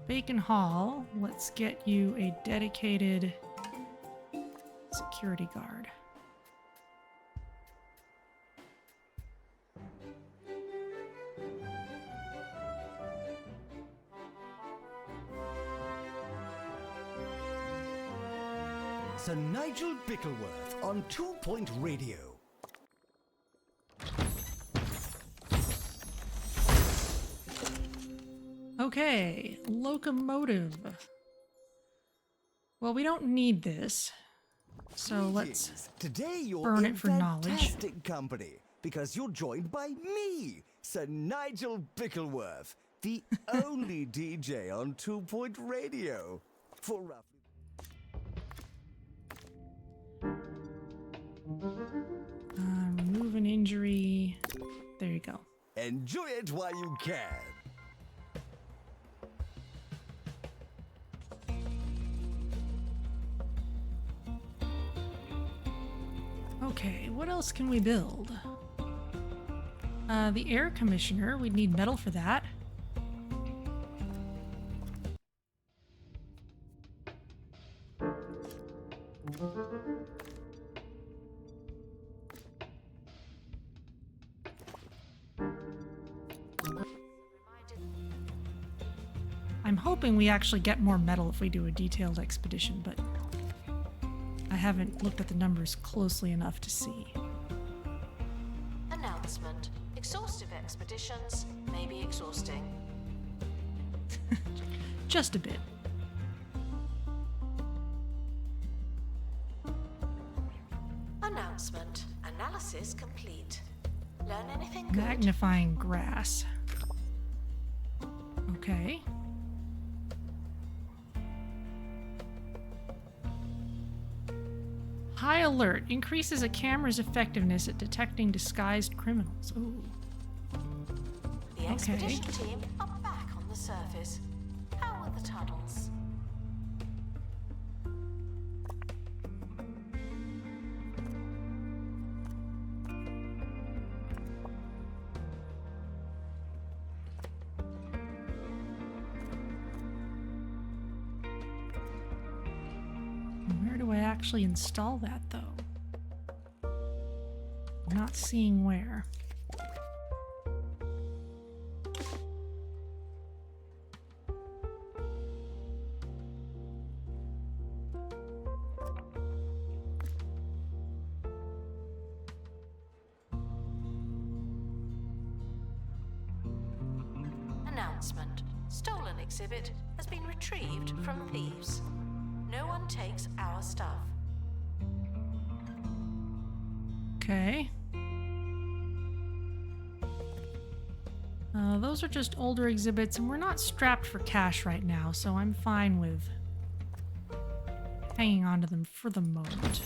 Bacon Hall, let's get you a dedicated security guard. Sir Nigel Bickleworth on 2 Point Radio. Okay, Locomotive. Well, we don't need this, so let's Today you're burn in it for knowledge. fantastic company because you're joined by me, Sir Nigel Bickleworth, the only DJ on 2 Point Radio. For roughly remove an injury. There you go. enjoy it while you can. Okay, what else can we build? The air commissioner, we'd need metal for that. I'm hoping we actually get more metal if we do a detailed expedition, but I haven't looked at the numbers closely enough to see. Announcement. Exhaustive expeditions may be exhausting. Just a bit. Announcement. Analysis complete. Learn anything good? Magnifying grass. Okay. High alert increases a camera's effectiveness at detecting disguised criminals. Ooh. The expedition team are back on the surface. How are the tunnels? Where do I actually install that, though? I'm not seeing where. Announcement. Stolen exhibit has been retrieved from Thieves. No one takes our stuff. Okay. Those are just older exhibits, and we're not strapped for cash right now, so I'm fine with hanging on to them for the moment.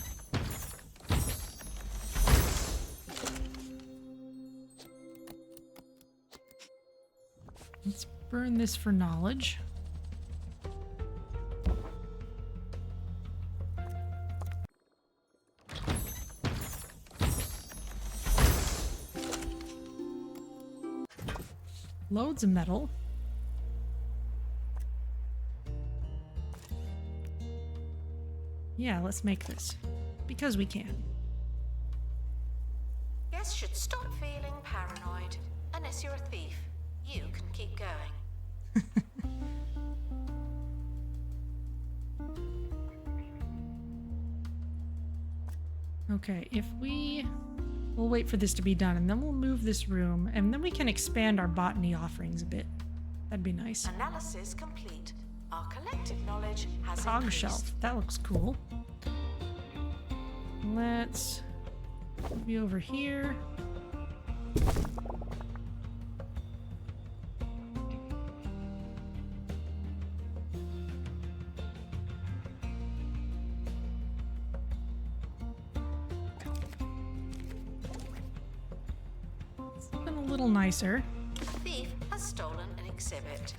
Let's burn this for knowledge. Loads of metal. Yeah, let's make this. Because we can. Guests should stop feeling paranoid. Unless you're a thief, you can keep going. Okay, we'll wait for this to be done, and then we'll move this room, and then we can expand our botany offerings a bit. That'd be nice. Analysis complete. Our collective knowledge has Cog increased. shelf. That looks cool. Let's move you over here. Something a little nicer. The thief has stolen an exhibit.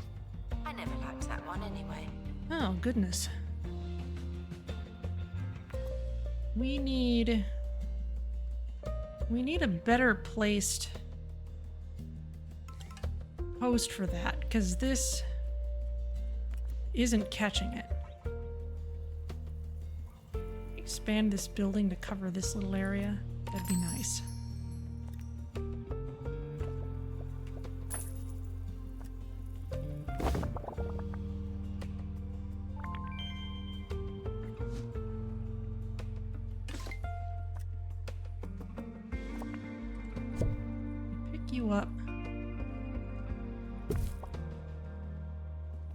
I never liked that one anyway. Oh, goodness. We need a better placed post for that, because this isn't catching it. Expand this building to cover this little area. That'd be nice. You up.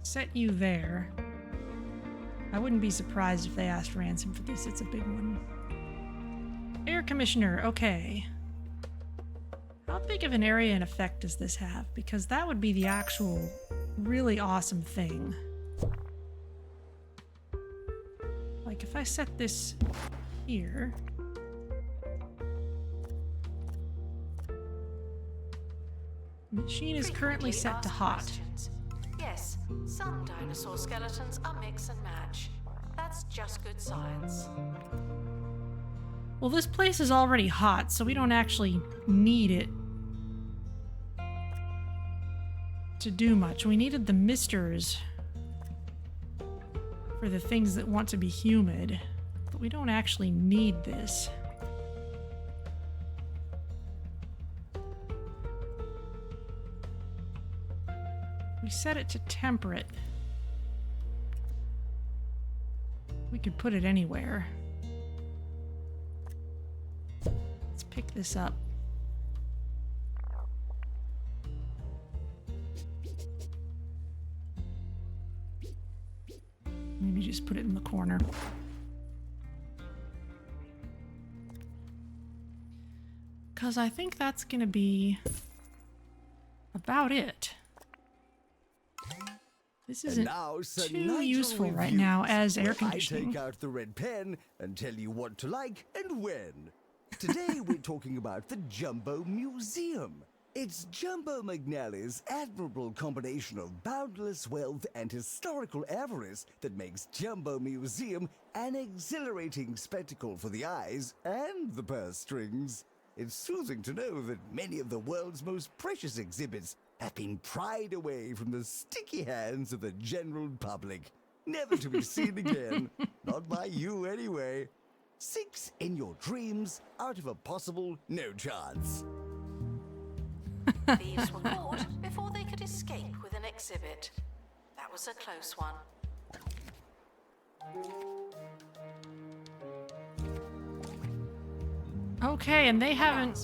Set you there. I wouldn't be surprised if they asked ransom for this. It's a big one. Air conditioner. Okay. How big of an area and effect does this have? Because that would be the actual really awesome thing. Like if I set this here. Machine is currently set to hot. Questions. Yes, some dinosaur skeletons are mix and match. That's just good science. Well, this place is already hot, so we don't actually need it to do much. We needed the misters for the things that want to be humid, but we don't actually need this. We set it to temperate. We could put it anywhere. Let's pick this up. Maybe just put it in the corner. Because I think that's going to be about it. This isn't too useful right now as air conditioning. I take out the red pen and tell you what to like and when. Today we're talking about the Jumbo Museum. It's Jumbo McNally's admirable combination of boundless wealth and historical avarice that makes Jumbo Museum an exhilarating spectacle for the eyes and the purse strings. It's soothing to know that many of the world's most precious exhibits have been pried away from the sticky hands of the general public, never to be seen again. Not by you, anyway. 6 in your dreams out of a possible no chance. Thieves were caught before they could escape with an exhibit. That was a close one. Okay, and they haven't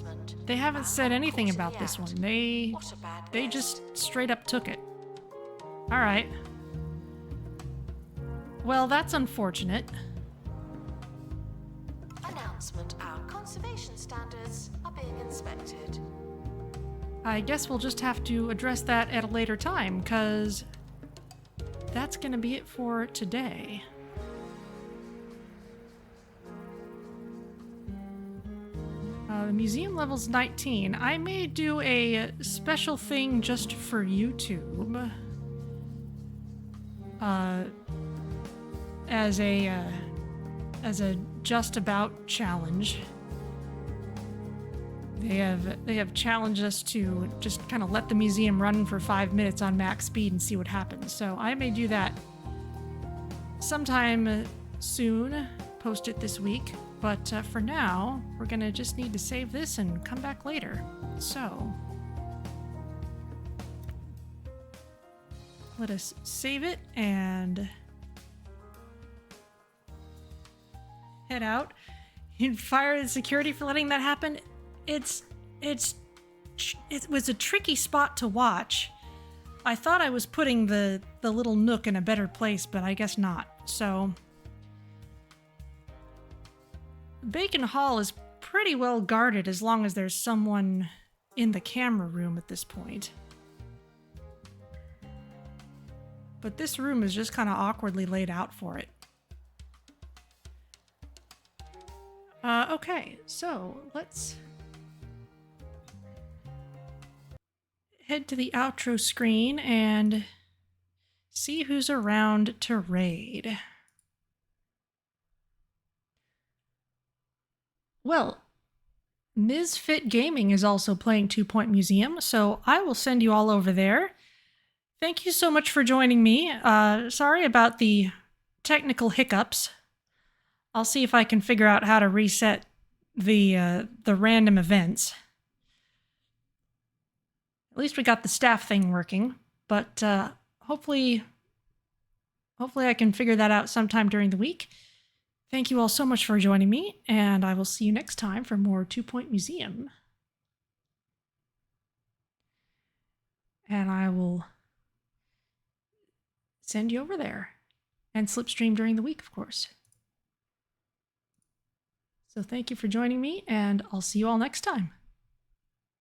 said anything about the this act. one. They What a bad They guess. just straight up took it. All right. Well, that's unfortunate. Announcement: our conservation standards are being inspected. I guess we'll just have to address that at a later time, because that's going to be it for today. The museum level's 19. I may do a special thing just for YouTube. As a just about challenge. They have challenged us to just kind of let the museum run for 5 minutes on max speed and see what happens. So I may do that sometime soon, post it this week. But for now, we're gonna just need to save this and come back later. So let us save it and head out. You'd fire the security for letting that happen. It was a tricky spot to watch. I thought I was putting the little nook in a better place, but I guess not. So Bacon Hall is pretty well guarded as long as there's someone in the camera room at this point. But this room is just kind of awkwardly laid out for it. Okay, so let's head to the outro screen and see who's around to raid. Well, Ms. Fit Gaming is also playing 2 Point Museum, so I will send you all over there. Thank you so much for joining me. Sorry about the technical hiccups. I'll see if I can figure out how to reset the random events. At least we got the staff thing working, but hopefully I can figure that out sometime during the week. Thank you all so much for joining me, and I will see you next time for more 2 Point Museum. And I will send you over there and slipstream during the week, of course. So thank you for joining me, and I'll see you all next time.